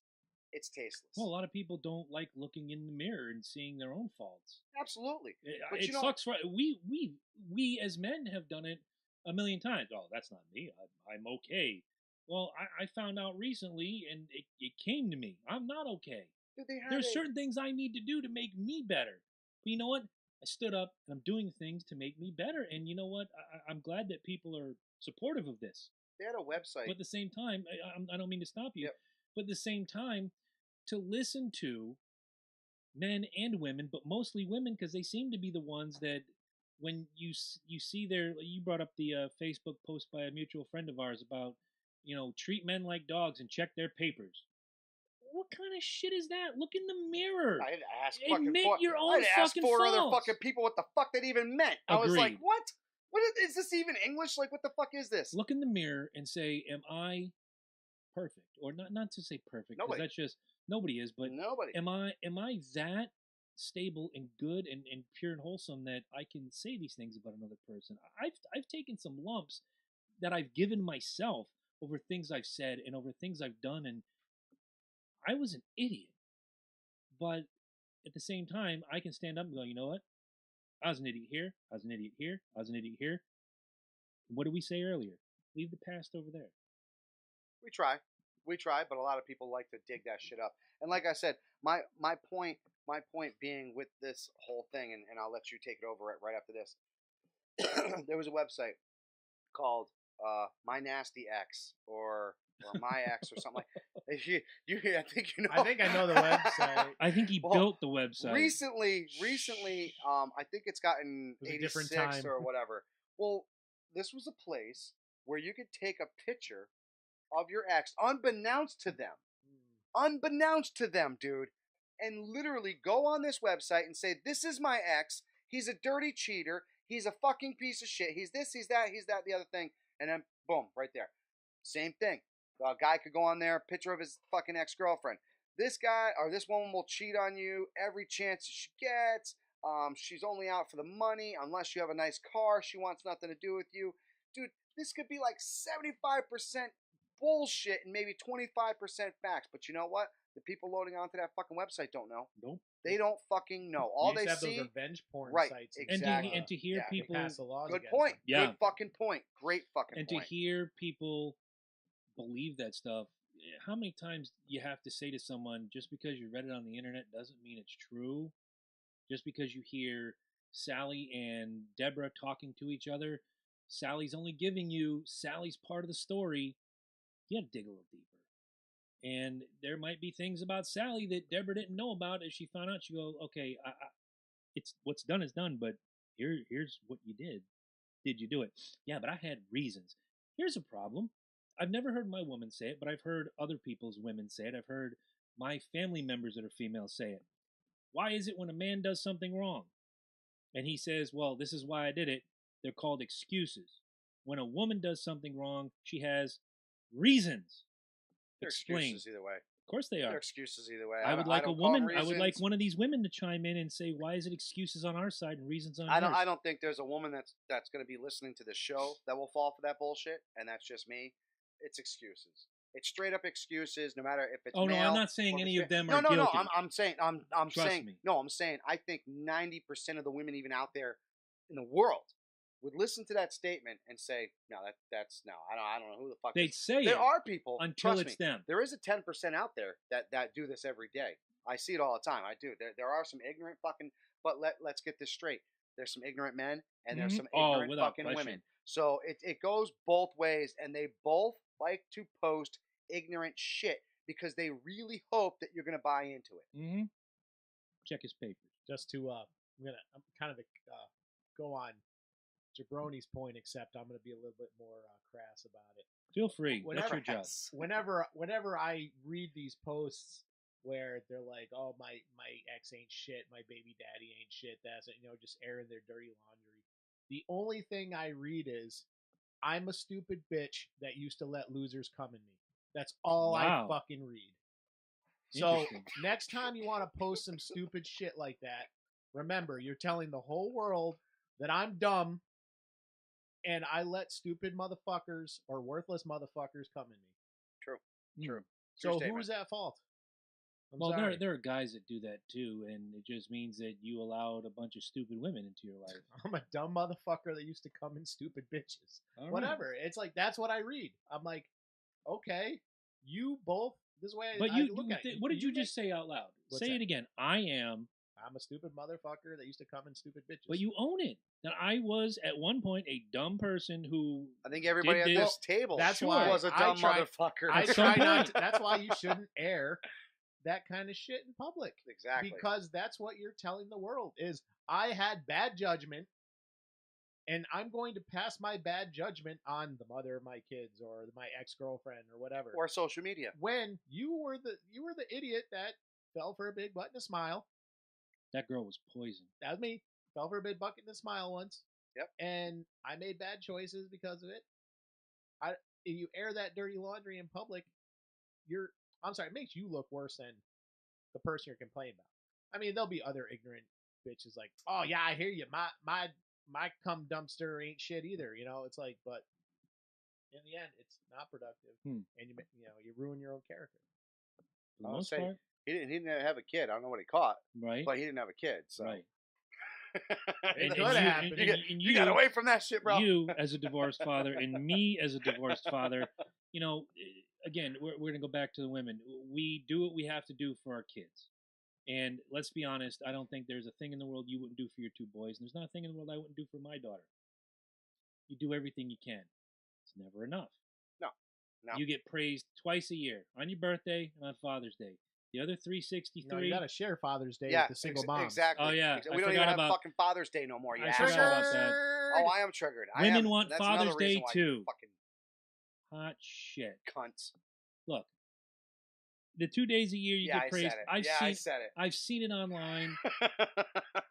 [SPEAKER 1] tasteless.
[SPEAKER 2] Well, a lot of people don't like looking in the mirror and seeing their own faults.
[SPEAKER 1] Absolutely.
[SPEAKER 2] But it sucks. We as men have done it a million times. Oh, that's not me. I'm okay. Well, I found out recently, and it came to me. I'm not okay. There's certain things I need to do to make me better. But you know what? I stood up, and I'm doing things to make me better. And you know what? I'm glad that people are supportive of this.
[SPEAKER 1] They had a website.
[SPEAKER 2] But at the same time, I don't mean to stop you.
[SPEAKER 1] Yep.
[SPEAKER 2] But at the same time, to listen to men and women, but mostly women, because they seem to be the ones that when you see you brought up the Facebook post by a mutual friend of ours about, treat men like dogs and check their papers. What kind of shit is that? Look in the mirror.
[SPEAKER 1] I'd ask
[SPEAKER 2] your own
[SPEAKER 1] I'd ask four other fucking people what the fuck that even meant.
[SPEAKER 2] Agreed.
[SPEAKER 1] I was like, what? Is this even English? Like, what the fuck is this?
[SPEAKER 2] Look in the mirror and say, am I perfect? Or not to say perfect, because that's just, nobody is, but
[SPEAKER 1] nobody.
[SPEAKER 2] Am I that stable and good and pure and wholesome that I can say these things about another person? I've taken some lumps that I've given myself over things I've said and over things I've done, and I was an idiot. But at the same time, I can stand up and go, you know what? I was an idiot here. I was an idiot here. I was an idiot here. What did we say earlier? Leave the past over there.
[SPEAKER 1] We try, but a lot of people like to dig that shit up. And like I said, my point being with this whole thing, and I'll let you take it over right after this. There was a website called My Nasty Ex or My Ex or something like. I think you know.
[SPEAKER 3] I think I know the website.
[SPEAKER 2] I think he built the website
[SPEAKER 1] recently. I think it's gotten 86 or whatever. Well, this was a place where you could take a picture of your ex, unbeknownst to them, dude, and literally go on this website and say, "This is my ex. He's a dirty cheater. He's a fucking piece of shit. He's this. He's that. He's that. The other thing." And then boom, right there. Same thing. A guy could go on there, picture of his fucking ex-girlfriend. This guy or this woman will cheat on you every chance she gets. She's only out for the money. Unless you have a nice car, she wants nothing to do with you. Dude, this could be like 75% bullshit and maybe 25% facts. But you know what? The people loading onto that fucking website don't know.
[SPEAKER 2] Nope.
[SPEAKER 1] They don't fucking know. All they
[SPEAKER 3] have
[SPEAKER 1] see
[SPEAKER 3] those revenge porn sites.
[SPEAKER 1] Exactly.
[SPEAKER 2] And to hear people
[SPEAKER 3] pass the laws.
[SPEAKER 1] Good point.
[SPEAKER 2] Yeah.
[SPEAKER 1] Good fucking point. Great fucking
[SPEAKER 2] point.
[SPEAKER 1] And
[SPEAKER 2] to hear people believe that stuff. How many times you have to say to someone, just because you read it on the internet doesn't mean it's true? Just because you hear Sally and Deborah talking to each other, Sally's only giving you Sally's part of the story. You got to dig a little deeper. And there might be things about Sally that Deborah didn't know about. As she found out, she go, okay, it's what's done is done, but here's what you did. Did you do it? Yeah, but I had reasons. Here's a problem. I've never heard my woman say it, but I've heard other people's women say it. I've heard my family members that are female say it. Why is it when a man does something wrong and he says, well, this is why I did it, they're called excuses. When a woman does something wrong, she has reasons.
[SPEAKER 1] They're
[SPEAKER 2] Explain.
[SPEAKER 1] Excuses either way.
[SPEAKER 2] Of course they are.
[SPEAKER 1] They're excuses either way.
[SPEAKER 2] I would like a woman. I would like one of these women to chime in and say, "Why is it excuses on our side and reasons on yours?"
[SPEAKER 1] I don't think there's a woman that's going to be listening to this show that will fall for that bullshit, and that's just me. It's excuses. It's straight up excuses, no matter if it's
[SPEAKER 2] Oh no,
[SPEAKER 1] male.
[SPEAKER 2] I'm not saying
[SPEAKER 1] or if
[SPEAKER 2] any
[SPEAKER 1] it's
[SPEAKER 2] of them
[SPEAKER 1] no,
[SPEAKER 2] are
[SPEAKER 1] no,
[SPEAKER 2] guilty.
[SPEAKER 1] no. I'm saying I'm
[SPEAKER 2] Trust
[SPEAKER 1] saying
[SPEAKER 2] me.
[SPEAKER 1] no. I'm saying I think 90% of the women even out there in the world would listen to that statement and say, no, that's no. I don't know who the fuck.
[SPEAKER 2] They'd say
[SPEAKER 1] There
[SPEAKER 2] it
[SPEAKER 1] are people
[SPEAKER 2] until
[SPEAKER 1] trust
[SPEAKER 2] it's
[SPEAKER 1] me,
[SPEAKER 2] them.
[SPEAKER 1] There is a 10% out there that do this every day. I see it all the time. I do. There are some ignorant fucking. But let's get this straight. There's some ignorant men and there's some ignorant fucking women. So it goes both ways, and they both like to post ignorant shit because they really hope that you're going to buy into it.
[SPEAKER 2] Mm-hmm. Check his papers.
[SPEAKER 3] Just to I'm kind of go on Jabroni's point, except I'm gonna be a little bit more crass about it.
[SPEAKER 2] Feel free. That's
[SPEAKER 3] Whenever,
[SPEAKER 2] your job.
[SPEAKER 3] whenever I read these posts where they're like, "Oh, my ex ain't shit, my baby daddy ain't shit," that's it, just airing their dirty laundry. The only thing I read is, "I'm a stupid bitch that used to let losers come in me." That's all I fucking read. So next time you want to post some stupid shit like that, remember, you're telling the whole world that I'm dumb and I let stupid motherfuckers or worthless motherfuckers come in me.
[SPEAKER 1] True. True.
[SPEAKER 3] So who's at fault?
[SPEAKER 2] Well, there are guys that do that too, and it just means that you allowed a bunch of stupid women into your life.
[SPEAKER 3] I'm a dumb motherfucker that used to come in stupid bitches.
[SPEAKER 2] All
[SPEAKER 3] Whatever.
[SPEAKER 2] right.
[SPEAKER 3] It's like, that's what I read. I'm like, okay, you both, this way
[SPEAKER 2] but
[SPEAKER 3] I look at it.
[SPEAKER 2] What did you just say out loud? Say it again. I'm
[SPEAKER 3] a stupid motherfucker that used to come in stupid bitches.
[SPEAKER 2] But you own it. That I was at one point a dumb person who.
[SPEAKER 1] I think everybody at this table
[SPEAKER 3] that's why
[SPEAKER 1] was a dumb motherfucker.
[SPEAKER 3] I try not to, that's why you shouldn't air that kind of shit in public.
[SPEAKER 1] Exactly.
[SPEAKER 3] Because that's what you're telling the world is, I had bad judgment and I'm going to pass my bad judgment on the mother of my kids or my ex-girlfriend or whatever.
[SPEAKER 1] Or social media. When
[SPEAKER 3] you were the idiot that fell for a big butt and a smile.
[SPEAKER 2] That girl was poison.
[SPEAKER 3] That was me. Fell for a big bucket and a smile once.
[SPEAKER 1] Yep.
[SPEAKER 3] And I made bad choices because of it. If you air that dirty laundry in public, it makes you look worse than the person you're complaining about. I mean, there'll be other ignorant bitches like, oh yeah, I hear you. My cum dumpster ain't shit either. It's like, but in the end, it's not productive, and you ruin your own character.
[SPEAKER 2] For the most part.
[SPEAKER 1] He didn't have a kid. I don't know what he caught.
[SPEAKER 2] Right.
[SPEAKER 1] But he didn't have a kid. So.
[SPEAKER 2] Right.
[SPEAKER 1] You got away from that shit, bro.
[SPEAKER 2] You as a divorced father and me as a divorced father, again, we're going to go back to the women. We do what we have to do for our kids. And let's be honest, I don't think there's a thing in the world you wouldn't do for your two boys. And there's not a thing in the world I wouldn't do for my daughter. You do everything you can. It's never enough.
[SPEAKER 1] No.
[SPEAKER 2] You get praised twice a year, on your birthday and on Father's Day. The other 363.
[SPEAKER 3] No, you gotta share Father's Day with the single moms.
[SPEAKER 1] Exactly.
[SPEAKER 2] Oh yeah.
[SPEAKER 1] We don't even have fucking Father's Day no more.
[SPEAKER 2] I forgot about that.
[SPEAKER 1] Oh, I am triggered.
[SPEAKER 2] Women want Father's Day too.
[SPEAKER 1] Fucking
[SPEAKER 2] hot shit.
[SPEAKER 1] Cunts.
[SPEAKER 2] Look, the 2 days a year you get praised.
[SPEAKER 1] I said it.
[SPEAKER 2] I've seen it online.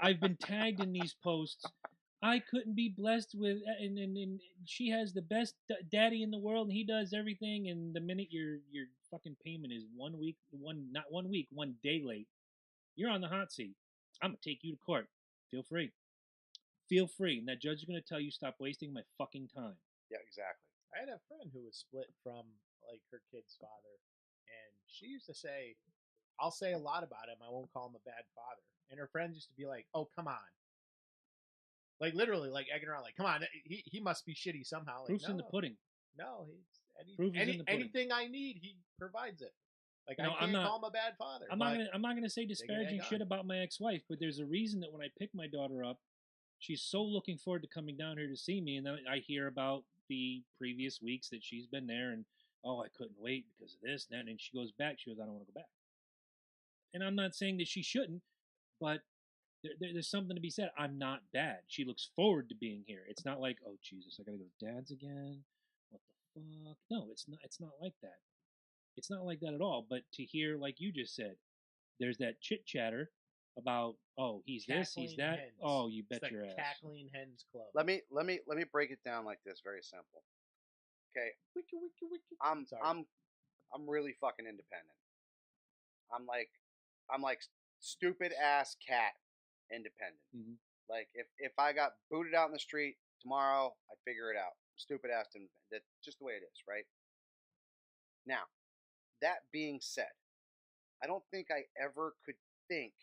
[SPEAKER 2] I've been tagged in these posts. I couldn't be blessed with, and she has the best daddy in the world, and he does everything. And the minute your fucking payment is 1 day late, you're on the hot seat. I'm gonna take you to court. Feel free, and that judge is gonna tell you stop wasting my fucking time.
[SPEAKER 1] Yeah, exactly.
[SPEAKER 3] I had a friend who was split from like her kid's father, and she used to say, "I'll say a lot about him. I won't call him a bad father." And her friends used to be like, "Oh, come on." Like literally, like egging her on, like, come on, he must be shitty somehow. Like,
[SPEAKER 2] Proof's in the pudding.
[SPEAKER 3] No, anything I need, he provides it. Like, I can't call him a bad father.
[SPEAKER 2] I'm not gonna say disparaging shit about my ex-wife, but there's a reason that when I pick my daughter up, she's so looking forward to coming down here to see me, and then I hear about the previous weeks that she's been there, and I couldn't wait because of this and that, and she goes back. She goes, I don't want to go back. And I'm not saying that she shouldn't, but there's something to be said. I'm not bad. She looks forward to being here. It's not like, oh Jesus, I gotta go to Dad's again. What the fuck? No, it's not. It's not like that. It's not like that at all. But to hear, like you just said, there's that chit chatter about, he's cackling this, he's that.
[SPEAKER 3] Hens.
[SPEAKER 2] Oh, you bet
[SPEAKER 3] it's
[SPEAKER 2] your
[SPEAKER 3] the
[SPEAKER 2] ass.
[SPEAKER 3] Cackling Hens Club.
[SPEAKER 1] Let me break it down like this. Very simple. Okay.
[SPEAKER 3] Wiki.
[SPEAKER 1] I'm really fucking independent. I'm like stupid ass cat independent.
[SPEAKER 2] Mm-hmm.
[SPEAKER 1] Like if I got booted out in the street tomorrow, I'd figure it out. Stupid ass independent. That's just the way it is, right? Now, that being said, I don't think I ever could think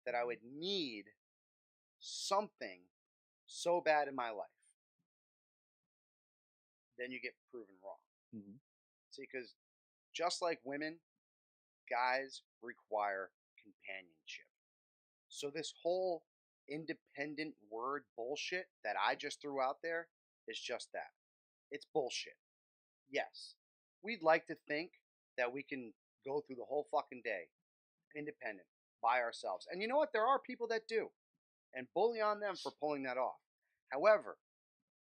[SPEAKER 1] that I would need something so bad in my life. Then you get proven wrong.
[SPEAKER 2] Mm-hmm.
[SPEAKER 1] See, because just like women, guys require companionship. So this whole independent word bullshit that I just threw out there is just that. It's bullshit. Yes, we'd like to think that we can go through the whole fucking day independent by ourselves. And you know what? There are people that do. And bully on them for pulling that off. However,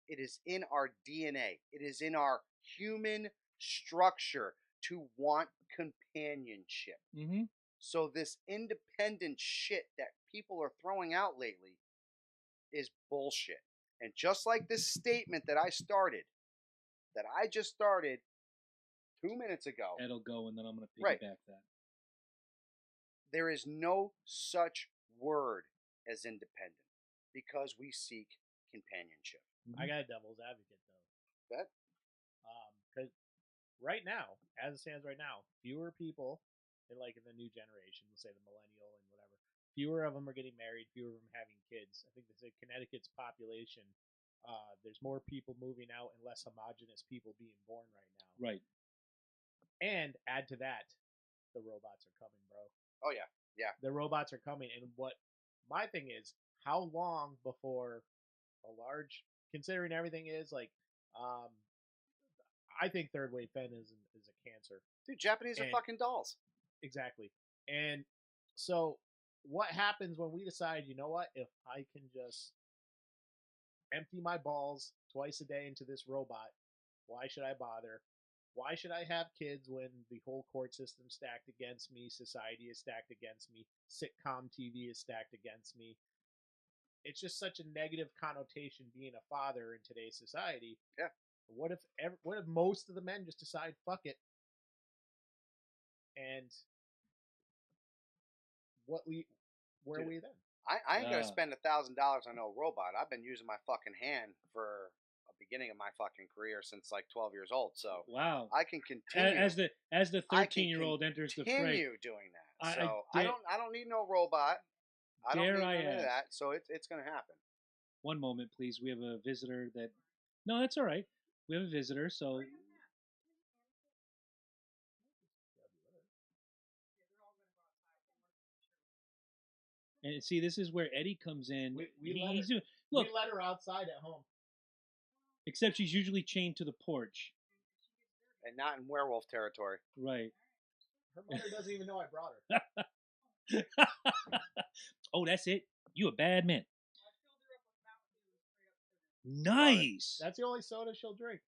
[SPEAKER 1] it is in our DNA. It is in our human structure to want companionship.
[SPEAKER 2] Mm-hmm.
[SPEAKER 1] So this independent shit that people are throwing out lately is bullshit. And just like this statement that I just started 2 minutes ago.
[SPEAKER 2] It'll go, and then I'm going to
[SPEAKER 1] Right.
[SPEAKER 2] piggyback that.
[SPEAKER 1] There is no such word as independent because we seek companionship.
[SPEAKER 3] I got a devil's advocate though.
[SPEAKER 1] That
[SPEAKER 3] Because right now, as it stands right now, fewer people, in the new generation, let's say the millennial and whatever, fewer of them are getting married, fewer of them having kids. I think they say Connecticut's population, there's more people moving out and less homogenous people being born right now.
[SPEAKER 2] Right.
[SPEAKER 3] And add to that, the robots are coming, bro.
[SPEAKER 1] Oh yeah, yeah.
[SPEAKER 3] The robots are coming, and what my thing is, how long before a large, considering everything is I think third wave feminism is a cancer.
[SPEAKER 1] Dude, Japanese are fucking dolls.
[SPEAKER 3] Exactly. And so what happens when we decide, you know what, if I can just empty my balls twice a day into this robot, why should I bother? Why should I have kids when the whole court system's stacked against me, society is stacked against me, sitcom TV is stacked against me? It's just such a negative connotation being a father in today's society.
[SPEAKER 1] Yeah.
[SPEAKER 3] What if most of the men just decide fuck it, and where are we then?
[SPEAKER 1] I ain't gonna spend $1,000 on no robot. I've been using my fucking hand for a beginning of my fucking career since like 12 years old. So
[SPEAKER 2] wow,
[SPEAKER 1] I can continue
[SPEAKER 2] as the 13-year-old enters the fray.
[SPEAKER 1] Continue doing that. So I don't need no robot. I don't need none of that. So it's gonna happen.
[SPEAKER 2] One moment, please. We have a visitor that. No, that's all right. We have a visitor, so. And see, this is where Eddie comes in. He's doing. Look,
[SPEAKER 3] we let her outside at home.
[SPEAKER 2] Except she's usually chained to the porch.
[SPEAKER 1] And not in werewolf territory.
[SPEAKER 2] Right.
[SPEAKER 3] Her mother doesn't even know I brought her.
[SPEAKER 2] Oh, that's it? You a bad man. Nice.
[SPEAKER 3] That's the only soda she'll drink.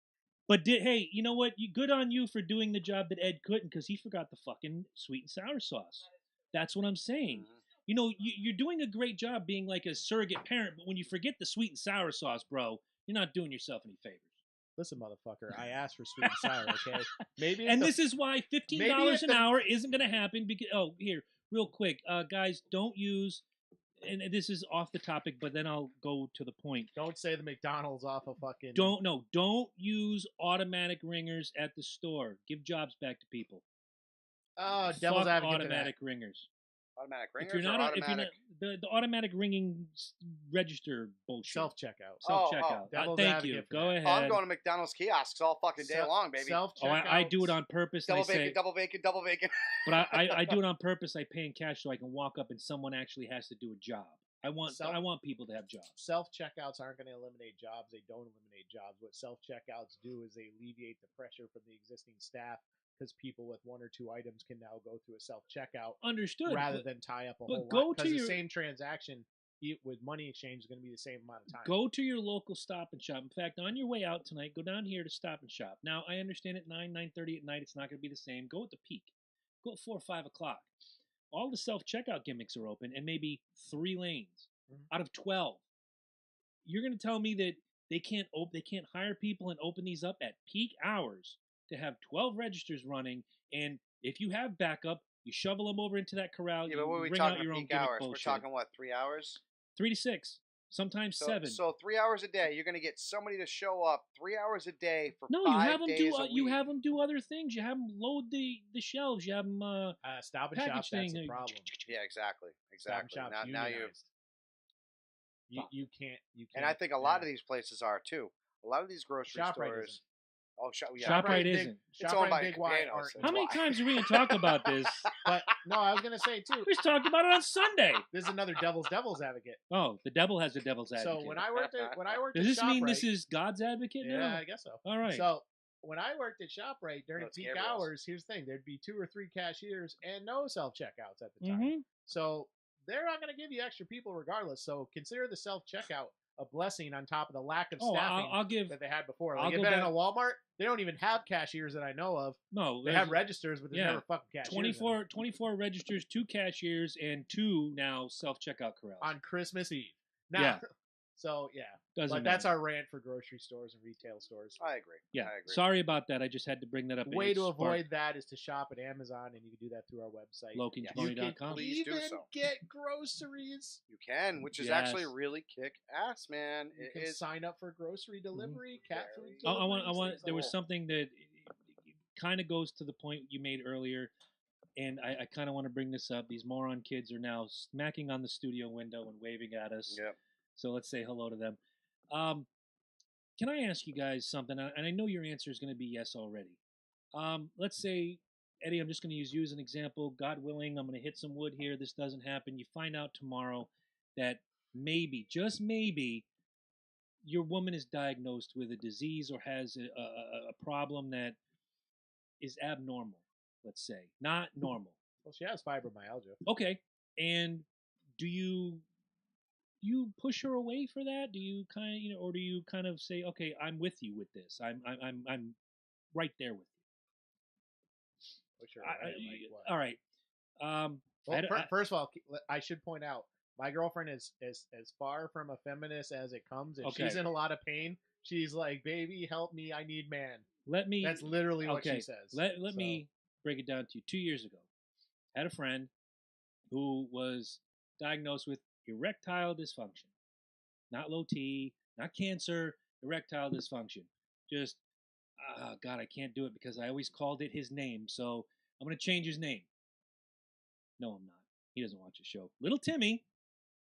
[SPEAKER 2] But hey, you know what? Good on you for doing the job that Ed couldn't, because he forgot the fucking sweet and sour sauce. That's what I'm saying. Mm-hmm. You know, you're doing a great job being like a surrogate parent, but when you forget the sweet and sour sauce, bro, you're not doing yourself any favors.
[SPEAKER 3] Listen, motherfucker, I asked for sweet and sour, okay?
[SPEAKER 2] This is why $15 an hour isn't going to happen. Because here, real quick, guys, don't use, and this is off the topic, but then I'll go to the point.
[SPEAKER 3] Don't say the McDonald's off of fucking.
[SPEAKER 2] Don't use automatic ringers at the store. Give jobs back to people.
[SPEAKER 3] Oh, devil's advocate.
[SPEAKER 2] Automatic ringers.
[SPEAKER 1] Automatic ringers.
[SPEAKER 2] The automatic ringing register bullshit.
[SPEAKER 3] Self-checkout.
[SPEAKER 2] Thank you. Go ahead.
[SPEAKER 1] I'm going to McDonald's kiosks all fucking day long, baby.
[SPEAKER 2] Self-checkout. I do it on purpose.
[SPEAKER 1] Double bacon.
[SPEAKER 2] But I do it on purpose. I pay in cash so I can walk up and someone actually has to do a job. I want people to have jobs.
[SPEAKER 3] Self-checkouts aren't going to eliminate jobs. They don't eliminate jobs. What self-checkouts do is they alleviate the pressure from the existing staff, because people with one or two items can now go through a self-checkout.
[SPEAKER 2] Understood.
[SPEAKER 3] Rather than tie up a whole lot. Because the same transaction with money exchange is going to be the same amount of time.
[SPEAKER 2] Go to your local Stop and Shop. In fact, on your way out tonight, go down here to Stop and Shop. Now, I understand at 9:30 at night, it's not going to be the same. Go at the peak. Go at 4 or 5 o'clock. All the self-checkout gimmicks are open, and maybe 3 lanes out of 12. You're going to tell me that they can't hire people and open these up at peak hours to have 12 registers running, and if you have backup, you shovel them over into that corral.
[SPEAKER 1] Yeah, but what are we talking about peak hours? We're talking what, 3 hours?
[SPEAKER 2] 3 to 6. sometimes
[SPEAKER 1] So,
[SPEAKER 2] 7.
[SPEAKER 1] so 3 hours a day, you're going to get somebody to show up 3 hours a day for
[SPEAKER 2] No,
[SPEAKER 1] 5 days a week.
[SPEAKER 2] you have them do other things. You have them load the shelves. You have them
[SPEAKER 3] Stop and Shop,
[SPEAKER 2] package
[SPEAKER 3] that's
[SPEAKER 2] thing.
[SPEAKER 3] a problem.
[SPEAKER 1] Yeah, exactly.
[SPEAKER 3] Stop and Shop's
[SPEAKER 1] Now you.
[SPEAKER 3] unionized. You can't.
[SPEAKER 1] And I think a lot of these places are too. A lot of these grocery
[SPEAKER 3] ShopRite
[SPEAKER 1] stores.
[SPEAKER 3] isn't.
[SPEAKER 1] Oh, yeah,
[SPEAKER 2] ShopRite isn't.
[SPEAKER 1] It's owned by
[SPEAKER 3] Big Y
[SPEAKER 1] Cabanos,
[SPEAKER 3] aren't.
[SPEAKER 1] that's
[SPEAKER 2] How many
[SPEAKER 1] why.
[SPEAKER 2] times are we going to talk about this?
[SPEAKER 3] But no, I was gonna say too.
[SPEAKER 2] We just talked about it on Sunday.
[SPEAKER 3] This is another devil's advocate.
[SPEAKER 2] Oh, the devil has a devil's advocate.
[SPEAKER 3] So when I worked at
[SPEAKER 2] Does this mean
[SPEAKER 3] ShopRite-
[SPEAKER 2] this is God's advocate
[SPEAKER 3] Yeah,
[SPEAKER 2] now?
[SPEAKER 3] I guess so.
[SPEAKER 2] All right.
[SPEAKER 3] So when I worked at ShopRite during
[SPEAKER 1] No, it's
[SPEAKER 3] peak
[SPEAKER 1] Gabriel's.
[SPEAKER 3] hours, here's the thing: there'd be 2 or 3 cashiers and no self checkouts at the time.
[SPEAKER 2] Mhm.
[SPEAKER 3] So they're not going to give you extra people regardless. So consider the self checkout a blessing on top of the lack of
[SPEAKER 2] Oh,
[SPEAKER 3] staffing
[SPEAKER 2] I'll give.
[SPEAKER 3] that they had before.
[SPEAKER 2] I'll
[SPEAKER 3] Like
[SPEAKER 2] go
[SPEAKER 3] if in a
[SPEAKER 2] back-
[SPEAKER 3] Walmart, they don't even have cashiers that I know of.
[SPEAKER 2] No,
[SPEAKER 3] They have registers, but there's
[SPEAKER 2] yeah.
[SPEAKER 3] never fucking cashiers. in them.
[SPEAKER 2] 24 registers, 2 cashiers, and 2 now self-checkout corrals.
[SPEAKER 3] On Christmas Eve. Now,
[SPEAKER 2] Yeah.
[SPEAKER 3] So yeah,
[SPEAKER 2] Doesn't
[SPEAKER 3] but that's
[SPEAKER 2] matter.
[SPEAKER 3] our rant for grocery stores and retail stores.
[SPEAKER 1] I agree.
[SPEAKER 2] Yeah.
[SPEAKER 1] I agree.
[SPEAKER 2] Sorry about that. I just had to bring that up.
[SPEAKER 3] The way
[SPEAKER 2] It
[SPEAKER 3] to
[SPEAKER 2] sparked
[SPEAKER 3] avoid that is to shop at Amazon, and you can do that through our website.
[SPEAKER 2] LokiandJabroni.com.
[SPEAKER 1] Please do
[SPEAKER 3] even
[SPEAKER 1] so.
[SPEAKER 3] get groceries.
[SPEAKER 1] You can, which is actually
[SPEAKER 2] Yes.
[SPEAKER 1] really kick ass, man.
[SPEAKER 3] You
[SPEAKER 1] It
[SPEAKER 3] can
[SPEAKER 1] is.
[SPEAKER 3] sign up for grocery delivery, cat food
[SPEAKER 1] Very-
[SPEAKER 3] delivery.
[SPEAKER 2] I want. There was
[SPEAKER 1] Cool.
[SPEAKER 2] something that kind of goes to the point you made earlier, and I kind of want to bring this up. These moron kids are now smacking on the studio window and waving at us.
[SPEAKER 1] Yep.
[SPEAKER 2] So let's say hello to them. Can I ask you guys something? And I know your answer is going to be yes already. Let's say, Eddie, I'm just going to use you as an example. God willing, I'm going to hit some wood here. This doesn't happen. You find out tomorrow that maybe, just maybe, your woman is diagnosed with a disease or has a problem that is abnormal, let's say. Not normal.
[SPEAKER 3] Well, she has fibromyalgia.
[SPEAKER 2] Okay. And do you push her away for that? Do you kind of, or do you kind of say, okay, I'm with you with this. I'm right there with you.
[SPEAKER 3] Which are right, like what?
[SPEAKER 2] All right.
[SPEAKER 3] Well, first of all, I should point out my girlfriend is as far from a feminist as it comes. If she's in a lot of pain, she's like, "Baby, help me! I need man."
[SPEAKER 2] Let me.
[SPEAKER 3] That's literally what she says.
[SPEAKER 2] Let me break it down to you. 2 years ago, I had a friend who was diagnosed with erectile dysfunction, not low T, not cancer, erectile dysfunction. Just, God, I can't do it because I always called it his name, so I'm going to change his name. No, I'm not. He doesn't watch the show. Little Timmy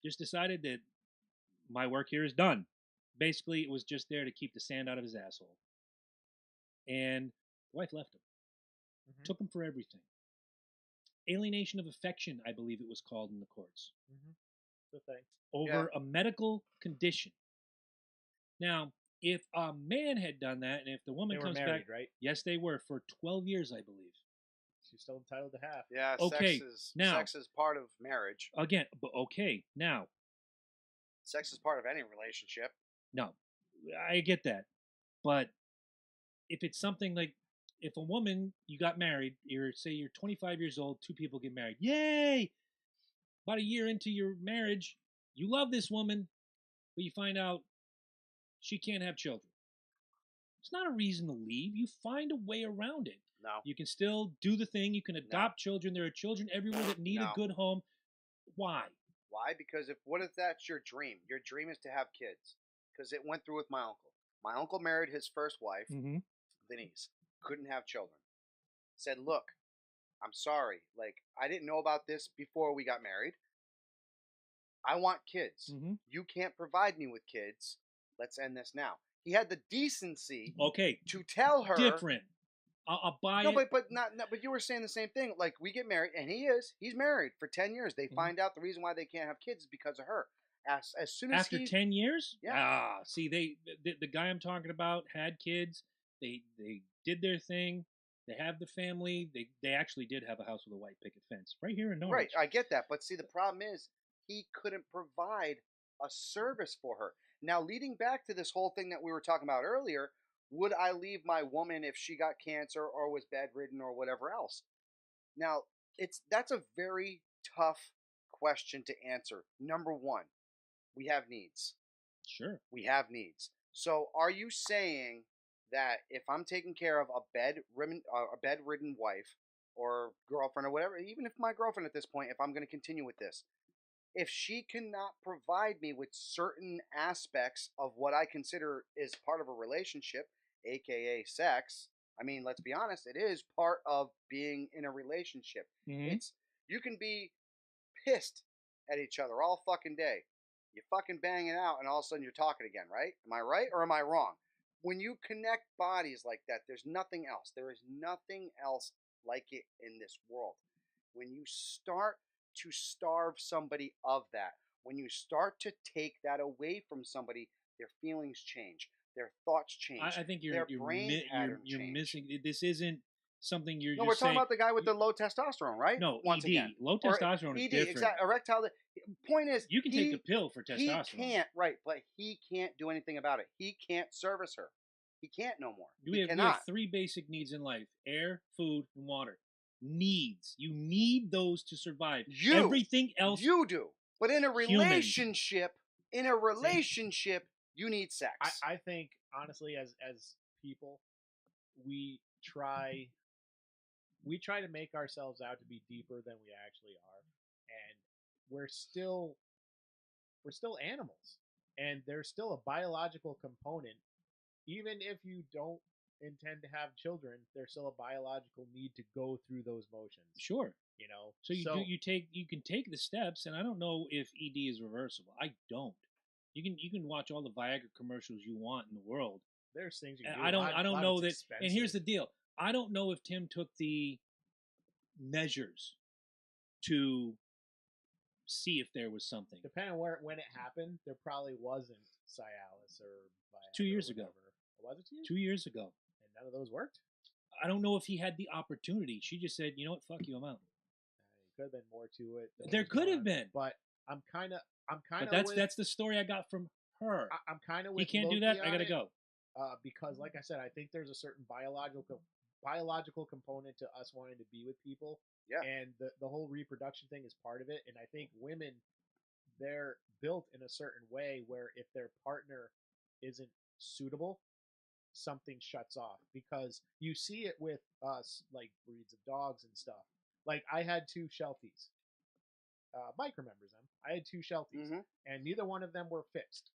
[SPEAKER 2] just decided that my work here is done. Basically, it was just there to keep the sand out of his asshole. And the wife left him.
[SPEAKER 3] Mm-hmm.
[SPEAKER 2] Took him for everything. Alienation of affection, I believe it was called in the courts.
[SPEAKER 3] Mm-hmm. Good thing.
[SPEAKER 2] Over a medical condition. Now, if a man had done that, and if the woman
[SPEAKER 3] They were
[SPEAKER 2] comes
[SPEAKER 3] married,
[SPEAKER 2] back,
[SPEAKER 3] right?
[SPEAKER 2] yes, they were for 12 years, I believe.
[SPEAKER 3] She's still entitled to half.
[SPEAKER 1] Yeah.
[SPEAKER 2] Okay, now-
[SPEAKER 1] sex is part of marriage.
[SPEAKER 2] Again, but okay, now,
[SPEAKER 1] Sex is part of any relationship.
[SPEAKER 2] no, I get that, but if it's something like, if a woman, you got married, say you're 25 years old, 2 people get married, yay! About a year into your marriage, you love this woman, but you find out she can't have children. It's not a reason to leave. You find a way around it.
[SPEAKER 1] No.
[SPEAKER 2] You can still do the thing. You can adopt children. There are children everywhere that need a good home. Why?
[SPEAKER 1] Why? Because what if that's your dream? Your dream is to have kids. Because it went through with my uncle. My uncle married his first wife, Denise. Couldn't have children. Said, look, I'm sorry. Like, I didn't know about this before we got married. I want kids. You can't provide me with kids. Let's end this now. He had the decency to tell her.
[SPEAKER 2] Different. I'll buy
[SPEAKER 1] No,
[SPEAKER 2] it.
[SPEAKER 1] but but you were saying the same thing. Like, we get married, and he's married for 10 years. They find out the reason why they can't have kids is because of her. As soon as
[SPEAKER 2] After 10 years?
[SPEAKER 1] Yeah.
[SPEAKER 2] See, the guy I'm talking about had kids. They did their thing. They have the family. They actually did have a house with a white picket fence right here in Norwich.
[SPEAKER 1] Right, I get that. But see, the problem is he couldn't provide a service for her. Now, leading back to this whole thing that we were talking about earlier, would I leave my woman if she got cancer or was bedridden or whatever else? Now, that's a very tough question to answer. Number one, we have needs.
[SPEAKER 2] Sure.
[SPEAKER 1] We have needs. So are you saying that if I'm taking care of a bedridden wife or girlfriend or whatever, even if my girlfriend at this point, if I'm going to continue with this, if she cannot provide me with certain aspects of what I consider is part of a relationship, aka sex, I mean, let's be honest, it is part of being in a relationship.
[SPEAKER 2] Mm-hmm.
[SPEAKER 1] It's you can be pissed at each other all fucking day. You fucking bang it out, and all of a sudden you're talking again, right? Am I right or am I wrong? When you connect bodies like that, there's nothing else. There is nothing else like it in this world. When you start to starve somebody of that, when you start to take that away from somebody, their feelings change, their thoughts change,
[SPEAKER 2] I think
[SPEAKER 1] their brain patterns
[SPEAKER 2] you're
[SPEAKER 1] change.
[SPEAKER 2] missing. This isn't something you're
[SPEAKER 1] No,
[SPEAKER 2] just
[SPEAKER 1] we're talking
[SPEAKER 2] saying.
[SPEAKER 1] about the guy with the low testosterone, right?
[SPEAKER 2] No,
[SPEAKER 1] Once
[SPEAKER 2] ED.
[SPEAKER 1] again,
[SPEAKER 2] Low
[SPEAKER 1] or
[SPEAKER 2] testosterone is
[SPEAKER 1] ED,
[SPEAKER 2] different.
[SPEAKER 1] erectile. Point is,
[SPEAKER 2] You can take the pill for
[SPEAKER 1] he
[SPEAKER 2] testosterone.
[SPEAKER 1] can't, right? But he can't do anything about it. He can't service her. He can't no more.
[SPEAKER 2] We have 3 basic needs in life: air, food, and water. Needs. You need those to survive. Everything else
[SPEAKER 1] you do. But in a
[SPEAKER 2] humans.
[SPEAKER 1] relationship, you need sex.
[SPEAKER 3] I think honestly, as people, we try to make ourselves out to be deeper than we actually are, and we're still animals, and there's still a biological component. Even if you don't intend to have children, there's still a biological need to go through those motions.
[SPEAKER 2] Sure.
[SPEAKER 3] You know,
[SPEAKER 2] so you can take the steps, and I don't know if ED is reversible. I don't. You can watch all the Viagra commercials you want in the world.
[SPEAKER 3] There's things you can
[SPEAKER 2] do. I don't know that.
[SPEAKER 3] Expensive.
[SPEAKER 2] And here's the deal: I don't know if Tim took the measures to see if there was something.
[SPEAKER 3] Depending on when it happened, there probably wasn't Cialis or Viagra
[SPEAKER 2] 2 years ago.
[SPEAKER 3] Was it 2 years?
[SPEAKER 2] 2 years ago.
[SPEAKER 3] And none of those worked?
[SPEAKER 2] I don't know if he had the opportunity. She just said, you know what, fuck you, I'm out.
[SPEAKER 3] There could have been more to it.
[SPEAKER 2] There could have been.
[SPEAKER 3] But I'm kind of.
[SPEAKER 2] That's the story I got from her.
[SPEAKER 3] I'm kind of with.
[SPEAKER 2] He can't
[SPEAKER 3] Loki
[SPEAKER 2] do that. I gotta go.
[SPEAKER 3] Because, like I said, I think there's a certain biological component to us wanting to be with people.
[SPEAKER 1] Yeah.
[SPEAKER 3] And the whole reproduction thing is part of it. And I think women, they're built in a certain way where if their partner isn't suitable, something shuts off. Because you see it with us, like breeds of dogs and stuff. Like I had 2 Shelties. Mike remembers them. I had 2 Shelties, and neither one of them were fixed.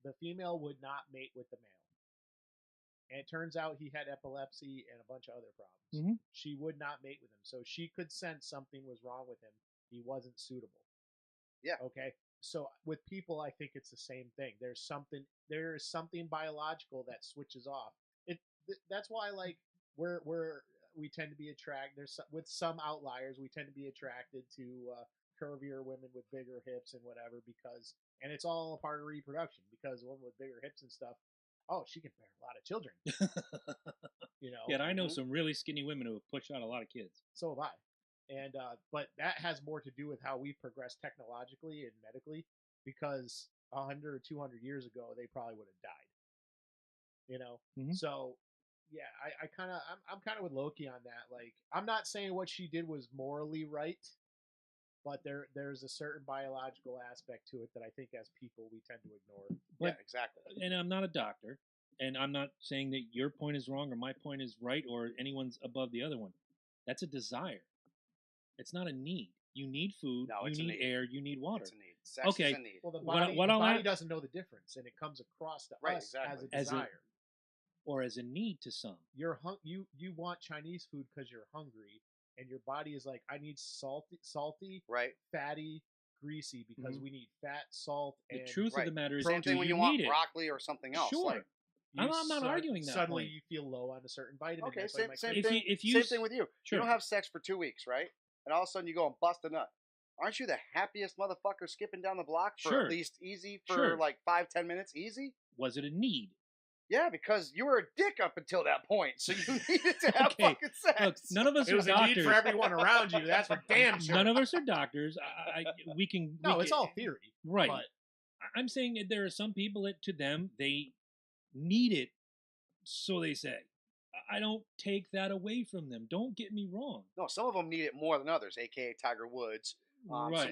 [SPEAKER 3] The female would not mate with the male. And it turns out he had epilepsy and a bunch of other problems. She would not mate with him. So she could sense something was wrong with him. He wasn't suitable.
[SPEAKER 1] Yeah.
[SPEAKER 3] Okay. So with people, I think it's the same thing. There is something biological that switches off. That's why, like, we tend to be attracted. With some outliers, we tend to be attracted to curvier women with bigger hips and whatever, and it's all a part of reproduction, because a woman with bigger hips and stuff, she can bear a lot of children. You know.
[SPEAKER 2] Yeah, I know some really skinny women who have pushed out a lot of kids.
[SPEAKER 3] So have I. And but that has more to do with how we progress technologically and medically, because 100 or 200 years ago they probably would have died. You know. So yeah, I'm kind of with Loki on that. Like, I'm not saying what she did was morally right, but there's a certain biological aspect to it that I think as people we tend to ignore.
[SPEAKER 1] Yeah, exactly.
[SPEAKER 2] And I'm not a doctor, and I'm not saying that your point is wrong or my point is right or anyone's above the other one. That's a desire. It's not a need. You need food, you need air, you need water.
[SPEAKER 1] It's a need. Sex is a need.
[SPEAKER 3] Well, the body doesn't know the difference, and it comes across to us as a desire.
[SPEAKER 2] Or as a need to some.
[SPEAKER 3] You want Chinese food because you're hungry, and your body is like, I need salty,
[SPEAKER 1] right,
[SPEAKER 3] fatty, greasy, because we need fat, salt, and
[SPEAKER 2] the truth of the matter is,
[SPEAKER 1] same thing when you want broccoli or something else.
[SPEAKER 2] Sure.
[SPEAKER 1] Like,
[SPEAKER 2] I'm not arguing that.
[SPEAKER 3] Suddenly
[SPEAKER 2] point.
[SPEAKER 3] you feel low on a certain vitamin.
[SPEAKER 1] Okay,
[SPEAKER 3] same
[SPEAKER 1] thing.
[SPEAKER 2] Same
[SPEAKER 1] thing with you.
[SPEAKER 2] Sure.
[SPEAKER 1] You don't have sex for 2 weeks, right? And all of a sudden you go and bust a nut. Aren't you the happiest motherfucker skipping down the block for at least easy for like 5-10 minutes easy?
[SPEAKER 2] Was it a need?
[SPEAKER 1] Yeah, because you were a dick up until that point, so you needed to have fucking sex.
[SPEAKER 2] Look, none of us are doctors.
[SPEAKER 3] It was a need for everyone around you. That's for damn sure.
[SPEAKER 2] None of us are doctors. We can.
[SPEAKER 3] It's all theory,
[SPEAKER 2] right?
[SPEAKER 3] But
[SPEAKER 2] I'm saying that there are some people that, to them, they need it, so they say. I don't take that away from them. Don't get me wrong.
[SPEAKER 1] No, some of them need it more than others, aka Tiger Woods.
[SPEAKER 2] Right.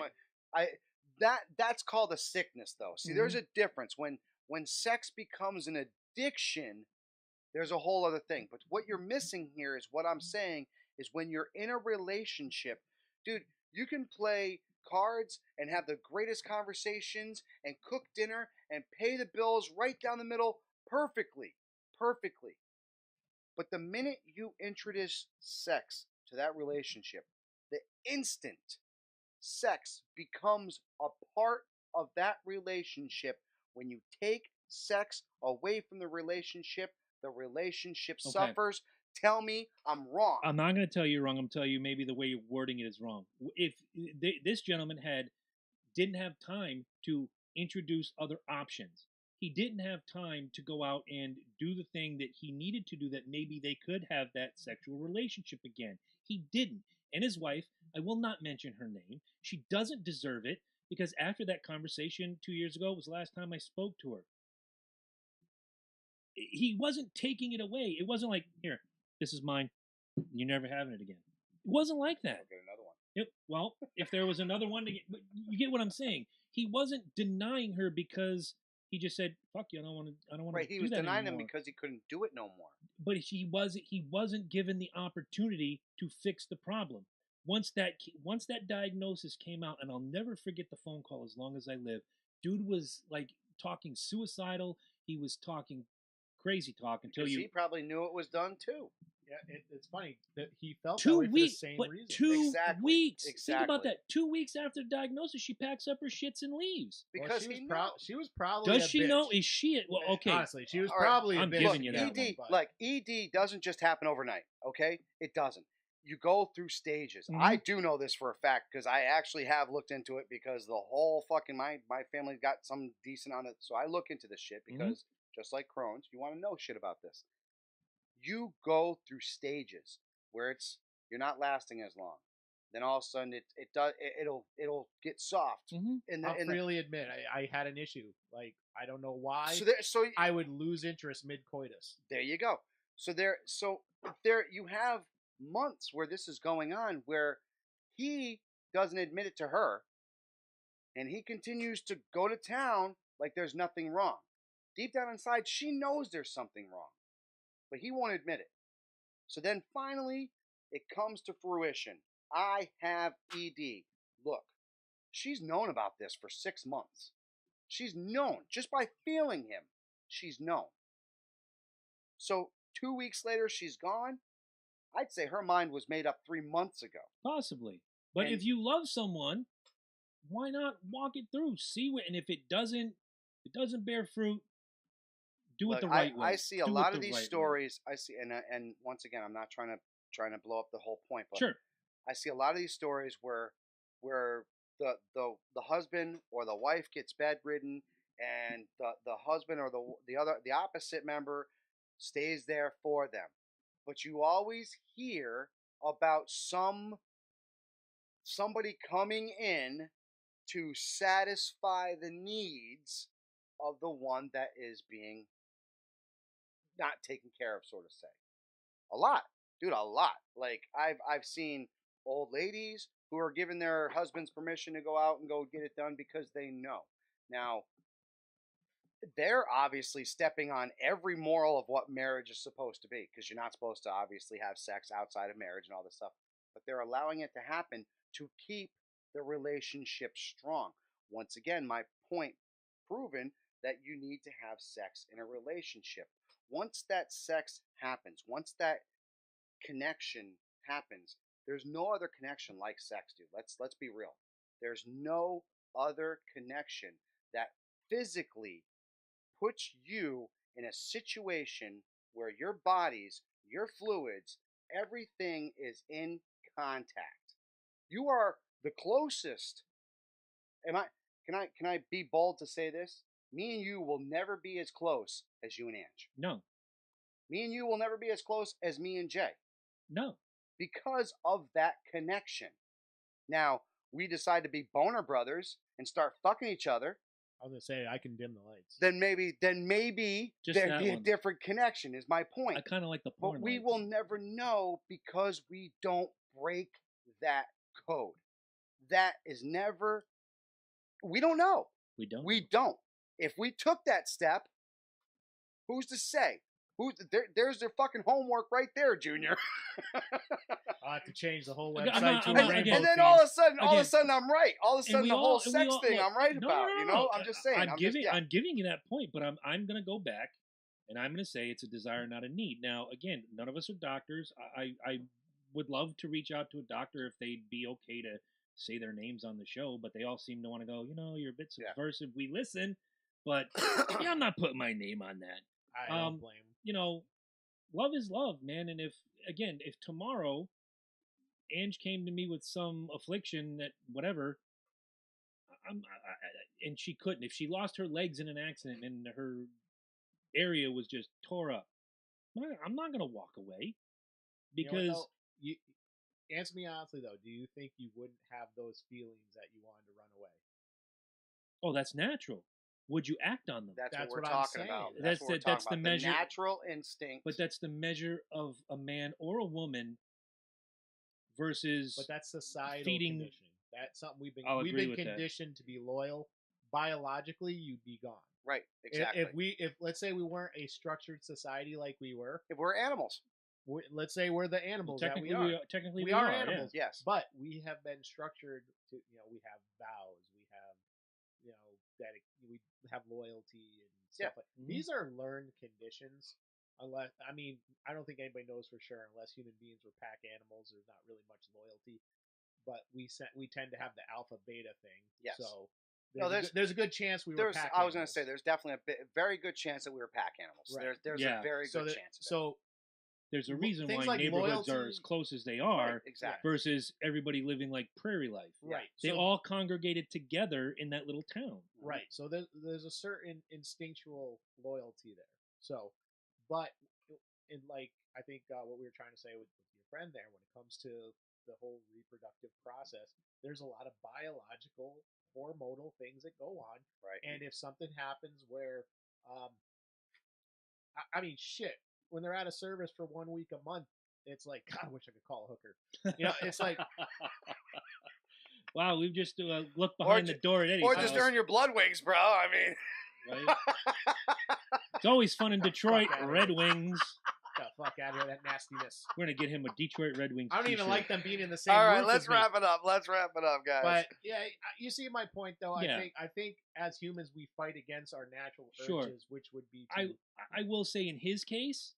[SPEAKER 1] That's called a sickness, though. See, there's a difference when sex becomes an addiction. There's a whole other thing. But what you're missing here is what I'm saying is when you're in a relationship, dude. You can play cards and have the greatest conversations and cook dinner and pay the bills right down the middle perfectly. Perfectly. But the minute you introduce sex to that relationship, the instant sex becomes a part of that relationship. When you take sex away from the relationship suffers. Tell me I'm wrong.
[SPEAKER 2] I'm not going to tell you you're wrong. I'm telling you maybe the way you're wording it is wrong. If this gentleman didn't have time to introduce other options, he didn't have time to go out and do the thing that he needed to do, that maybe they could have that sexual relationship again. He didn't. And his wife, I will not mention her name, she doesn't deserve it, because after that conversation 2 years ago was the last time I spoke to her. He wasn't taking it away. It wasn't like, here, this is mine, you're never having it again. It wasn't like that.
[SPEAKER 1] I'll get another one.
[SPEAKER 2] Well, if there was another one to get, but you get what I'm saying. He wasn't denying her because he just said, "Fuck you, I don't want to."
[SPEAKER 1] Right, he was denying him because he couldn't do it no more.
[SPEAKER 2] But he wasn't given the opportunity to fix the problem. Once that diagnosis came out, and I'll never forget the phone call as long as I live. Dude was like talking suicidal. He was talking crazy talk until
[SPEAKER 1] he probably knew it was done too.
[SPEAKER 3] Yeah, it's funny that he felt
[SPEAKER 2] 2
[SPEAKER 3] that way
[SPEAKER 2] weeks,
[SPEAKER 3] for the same
[SPEAKER 2] but
[SPEAKER 3] reason.
[SPEAKER 2] 2 weeks.
[SPEAKER 1] Exactly.
[SPEAKER 2] Think about that. 2 weeks after the diagnosis, she packs up her shits and leaves.
[SPEAKER 1] Because
[SPEAKER 3] she was probably.
[SPEAKER 2] Does she know? Is she? Well, okay.
[SPEAKER 3] Honestly, she was probably.
[SPEAKER 2] I'm giving you that
[SPEAKER 1] ED,
[SPEAKER 2] one.
[SPEAKER 1] like ED, doesn't just happen overnight. Okay, it doesn't. You go through stages.
[SPEAKER 2] Mm-hmm.
[SPEAKER 1] I do know this for a fact because I actually have looked into it, because the whole fucking my family got some decent on it, so I look into this shit because just like Crohn's, you want to know shit about this. You go through stages where you're not lasting as long. Then all of a sudden it'll get soft.
[SPEAKER 2] Mm-hmm.
[SPEAKER 3] I'll freely admit I had an issue. Like, I don't know why.
[SPEAKER 1] So
[SPEAKER 3] I would lose interest mid coitus.
[SPEAKER 1] There you go. So there you have months where this is going on, where he doesn't admit it to her, and he continues to go to town like there's nothing wrong. Deep down inside, she knows there's something wrong, but he won't admit it. So then finally, it comes to fruition. I have ED. Look, she's known about this for 6 months. She's known. Just by feeling him, she's known. So 2 weeks later, she's gone. I'd say her mind was made up 3 months ago.
[SPEAKER 2] Possibly. But if you love someone, why not walk it through? See what, and if it doesn't bear fruit, do it the right way.
[SPEAKER 1] I see a lot of these stories. I see, and once again, I'm not trying to blow up the whole point, but
[SPEAKER 2] sure.
[SPEAKER 1] I see a lot of these stories where the husband or the wife gets bedridden, and the husband or the opposite member stays there for them. But you always hear about somebody coming in to satisfy the needs of the one that is being not taken care of, so to say. A lot. Dude, a lot. Like, I've seen old ladies who are giving their husbands permission to go out and go get it done because they know. Now, they're obviously stepping on every moral of what marriage is supposed to be, because you're not supposed to obviously have sex outside of marriage and all this stuff. But they're allowing it to happen to keep the relationship strong. Once again, my point proven that you need to have sex in a relationship. Once that sex happens, once that connection happens, there's no other connection like sex, dude. Let's be real. There's no other connection that physically puts you in a situation where your bodies, your fluids, everything is in contact. You are the closest. Can I be bold to say this? Me and you will never be as close as you and Ange.
[SPEAKER 2] No.
[SPEAKER 1] Me and you will never be as close as me and Jay.
[SPEAKER 2] No.
[SPEAKER 1] Because of that connection. Now, we decide to be boner brothers and start fucking each other.
[SPEAKER 3] I was going to say, I can dim the lights.
[SPEAKER 1] Then maybe
[SPEAKER 2] just
[SPEAKER 1] there'd be a different connection, is my point.
[SPEAKER 2] I kind of like the porn.
[SPEAKER 1] But we will never know, because we don't break that code. That is never... We don't know.
[SPEAKER 2] We don't.
[SPEAKER 1] We don't. If we took that step, who's to say? There's their fucking homework right there, Junior.
[SPEAKER 3] I'll have to change the whole
[SPEAKER 2] I'm
[SPEAKER 3] website
[SPEAKER 2] not-
[SPEAKER 3] to
[SPEAKER 2] I'm
[SPEAKER 3] a
[SPEAKER 2] not-
[SPEAKER 3] rainbow
[SPEAKER 1] And then
[SPEAKER 3] theme.
[SPEAKER 1] all of a sudden,
[SPEAKER 2] Again,
[SPEAKER 1] I'm right. All of a sudden,
[SPEAKER 2] we
[SPEAKER 1] the whole
[SPEAKER 2] all- and we
[SPEAKER 1] sex
[SPEAKER 2] all-
[SPEAKER 1] thing,
[SPEAKER 2] look,
[SPEAKER 1] I'm right
[SPEAKER 2] no,
[SPEAKER 1] about.
[SPEAKER 2] no, no,
[SPEAKER 1] You
[SPEAKER 2] no.
[SPEAKER 1] know, I'm just saying.
[SPEAKER 2] I'm giving
[SPEAKER 1] yeah.
[SPEAKER 2] you that point, but I'm gonna go back, and I'm gonna say it's a desire, not a need. Now, again, none of us are doctors. I would love to reach out to a doctor if they'd be okay to say their names on the show, but they all seem to want to go. You're a bit subversive. We listen, but yeah, I'm not putting my name on that.
[SPEAKER 3] I don't blame him.
[SPEAKER 2] Love is love, man. And if tomorrow Ange came to me with some affliction that whatever, and she couldn't, if she lost her legs in an accident and her area was just tore up, I'm not gonna walk away because.
[SPEAKER 3] You answer me honestly though. Do you think you wouldn't have those feelings that you wanted to run away?
[SPEAKER 2] Oh, that's natural. Would you act on them?
[SPEAKER 1] That's what we're
[SPEAKER 3] I'm
[SPEAKER 1] talking
[SPEAKER 3] saying.
[SPEAKER 1] about.
[SPEAKER 2] That's
[SPEAKER 1] what we're
[SPEAKER 2] the- that's
[SPEAKER 1] talking
[SPEAKER 2] the
[SPEAKER 1] about.
[SPEAKER 2] measure-
[SPEAKER 1] The natural instinct.
[SPEAKER 2] But that's the measure of a man or a woman versus.
[SPEAKER 3] But that's societal
[SPEAKER 2] feeding-
[SPEAKER 3] conditioning. That's something we've
[SPEAKER 2] I'll
[SPEAKER 3] been
[SPEAKER 2] agree with that.
[SPEAKER 3] conditioned to be loyal. Biologically, you'd be gone.
[SPEAKER 1] Right, exactly.
[SPEAKER 3] If let's say we weren't a structured society like we were,
[SPEAKER 1] if we're animals,
[SPEAKER 3] let's say we're the animals that we
[SPEAKER 2] technically,
[SPEAKER 3] are.
[SPEAKER 2] technically
[SPEAKER 3] we are
[SPEAKER 2] yeah.
[SPEAKER 3] animals.
[SPEAKER 1] yes.
[SPEAKER 3] But we have been structured to, we have vows, we have, that we have loyalty and stuff like
[SPEAKER 2] Mhm.
[SPEAKER 3] these are learned conditions. Unless, I don't think anybody knows for sure. Unless human beings were pack animals, there's not really much loyalty. But we tend to have the alpha beta thing.
[SPEAKER 1] Yes.
[SPEAKER 3] So
[SPEAKER 1] No,
[SPEAKER 3] there's a good chance we were pack
[SPEAKER 1] I was going to
[SPEAKER 3] animals.
[SPEAKER 1] say there's definitely a very good chance that we were pack animals.
[SPEAKER 3] Right.
[SPEAKER 1] There's
[SPEAKER 2] Yeah.
[SPEAKER 1] a very good chance. Of it.
[SPEAKER 3] So
[SPEAKER 2] There's a reason
[SPEAKER 3] things
[SPEAKER 2] why
[SPEAKER 3] like
[SPEAKER 2] neighborhoods are
[SPEAKER 3] loyalty-
[SPEAKER 2] as close as they are
[SPEAKER 1] Right, exactly.
[SPEAKER 2] versus everybody living like prairie life.
[SPEAKER 3] right.
[SPEAKER 2] They
[SPEAKER 3] So-
[SPEAKER 2] all congregated together in that little town.
[SPEAKER 3] Right. So there's a certain instinctual loyalty there. So, but in I think what we were trying to say with your friend there, when it comes to the whole reproductive process, there's a lot of biological, hormonal things that go on.
[SPEAKER 1] Right.
[SPEAKER 3] And if something happens where, shit, when they're out of service for 1 week a month, it's like, God, I wish I could call a hooker. It's like,
[SPEAKER 2] Wow, we've just looked behind the door at Eddie's
[SPEAKER 1] or
[SPEAKER 2] house,
[SPEAKER 1] just earn your blood wings, bro. I mean,
[SPEAKER 2] right? It's always fun in Detroit.
[SPEAKER 3] Fuck outta
[SPEAKER 2] Red
[SPEAKER 3] here.
[SPEAKER 2] Wings.
[SPEAKER 3] the fuck out of here, that nastiness.
[SPEAKER 2] We're gonna get him a Detroit Red Wings.
[SPEAKER 3] I don't even
[SPEAKER 2] t-shirt.
[SPEAKER 3] like them being in the same
[SPEAKER 1] all right,
[SPEAKER 3] roof
[SPEAKER 1] let's
[SPEAKER 3] as me.
[SPEAKER 1] wrap it up. Let's wrap it up, guys.
[SPEAKER 3] But yeah, you see my point though.
[SPEAKER 2] Yeah.
[SPEAKER 3] I think as humans we fight against our natural
[SPEAKER 2] Sure.
[SPEAKER 3] urges, which would be to,
[SPEAKER 2] I will say in his case,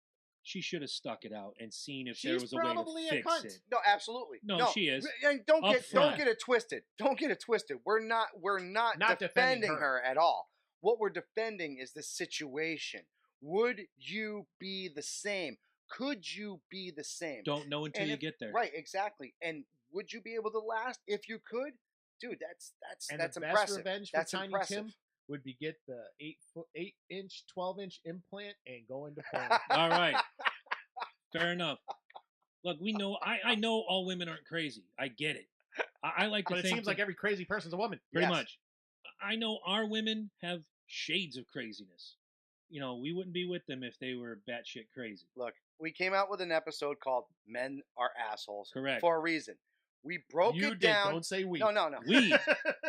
[SPEAKER 2] she should have stuck it out and seen if there
[SPEAKER 3] She's
[SPEAKER 2] was a way to
[SPEAKER 3] probably a
[SPEAKER 2] fix
[SPEAKER 3] cunt.
[SPEAKER 2] it.
[SPEAKER 1] no, absolutely.
[SPEAKER 2] No, she is.
[SPEAKER 1] And don't
[SPEAKER 2] Up
[SPEAKER 1] get
[SPEAKER 2] front.
[SPEAKER 1] it twisted. Don't get it twisted. We're not
[SPEAKER 3] Not defending
[SPEAKER 1] defending
[SPEAKER 3] her.
[SPEAKER 1] her at all. What we're defending is the situation. Would you be the same? Could you be the same?
[SPEAKER 2] Don't know until
[SPEAKER 1] And
[SPEAKER 2] you
[SPEAKER 1] if-
[SPEAKER 2] get there.
[SPEAKER 1] Right, exactly. And would you be able to last if you could? Dude, that's
[SPEAKER 3] and
[SPEAKER 1] that's
[SPEAKER 3] the best
[SPEAKER 1] impressive.
[SPEAKER 3] revenge for
[SPEAKER 1] That's
[SPEAKER 3] Tiny
[SPEAKER 1] impressive.
[SPEAKER 3] Tim would be get the 8-inch, 12-inch implant and go into porn.
[SPEAKER 2] All right. Fair enough. Look, we know. I know all women aren't crazy. I get it. I like to
[SPEAKER 3] But it
[SPEAKER 2] think
[SPEAKER 3] seems like every crazy person's a woman.
[SPEAKER 2] pretty
[SPEAKER 1] Yes.
[SPEAKER 2] much. I know our women have shades of craziness. We wouldn't be with them if they were batshit crazy.
[SPEAKER 1] Look, we came out with an episode called "Men Are Assholes"
[SPEAKER 2] Correct.
[SPEAKER 1] for a reason. We broke
[SPEAKER 3] You
[SPEAKER 1] it
[SPEAKER 3] did.
[SPEAKER 1] down.
[SPEAKER 3] Don't say we.
[SPEAKER 1] No.
[SPEAKER 2] We.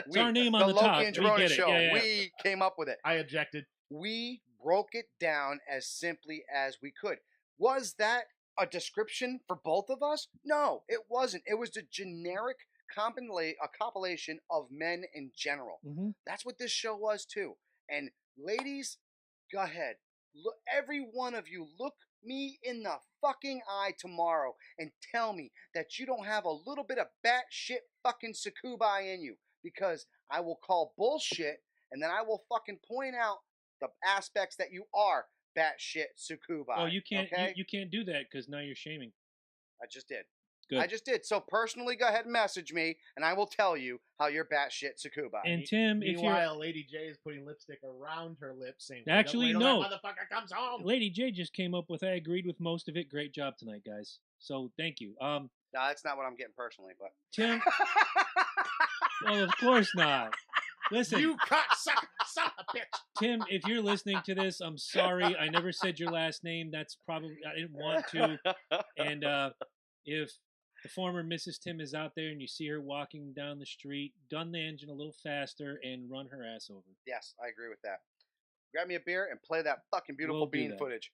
[SPEAKER 2] It's our name on the
[SPEAKER 1] Loki
[SPEAKER 2] top.
[SPEAKER 1] and
[SPEAKER 2] We
[SPEAKER 1] Jabroni
[SPEAKER 2] get it.
[SPEAKER 1] show.
[SPEAKER 2] Yeah, yeah.
[SPEAKER 1] We came up with it.
[SPEAKER 3] I objected.
[SPEAKER 1] We broke it down as simply as we could. Was that a description for both of us? No, it wasn't. It was a generic compilation of men in general.
[SPEAKER 2] Mm-hmm.
[SPEAKER 1] That's what this show was too. And ladies, go ahead. Look, every one of you, look me in the fucking eye tomorrow and tell me that you don't have a little bit of batshit fucking sukubai in you, because I will call bullshit and then I will fucking point out the aspects that you are batshit sukubai.
[SPEAKER 2] Oh, you can't.
[SPEAKER 1] Okay?
[SPEAKER 2] You can't do that because now you're shaming.
[SPEAKER 1] I just did.
[SPEAKER 2] Good.
[SPEAKER 1] I just did. So personally, go ahead and message me, and I will tell you how you're batshit sukubai.
[SPEAKER 2] And Tim, if you're
[SPEAKER 3] Meanwhile, Lady J is putting lipstick around her lips, saying,
[SPEAKER 2] Actually,
[SPEAKER 3] "Wait till
[SPEAKER 2] no.
[SPEAKER 3] that motherfucker comes home."
[SPEAKER 2] Lady J just came up with, I agreed with most of it. Great job tonight, guys. So thank you.
[SPEAKER 1] No, that's not what I'm getting personally, but
[SPEAKER 2] Tim. Well, of course not. Listen,
[SPEAKER 3] You cocksucker, son of a bitch.
[SPEAKER 2] Tim, if you're listening to this, I'm sorry. I never said your last name. That's probably, I didn't want to. And if the former Mrs. Tim is out there and you see her walking down the street, gun the engine a little faster and run her ass over.
[SPEAKER 1] Yes, I agree with that. Grab me a beer and play that fucking beautiful
[SPEAKER 2] We'll do
[SPEAKER 1] bean
[SPEAKER 2] that.
[SPEAKER 1] footage.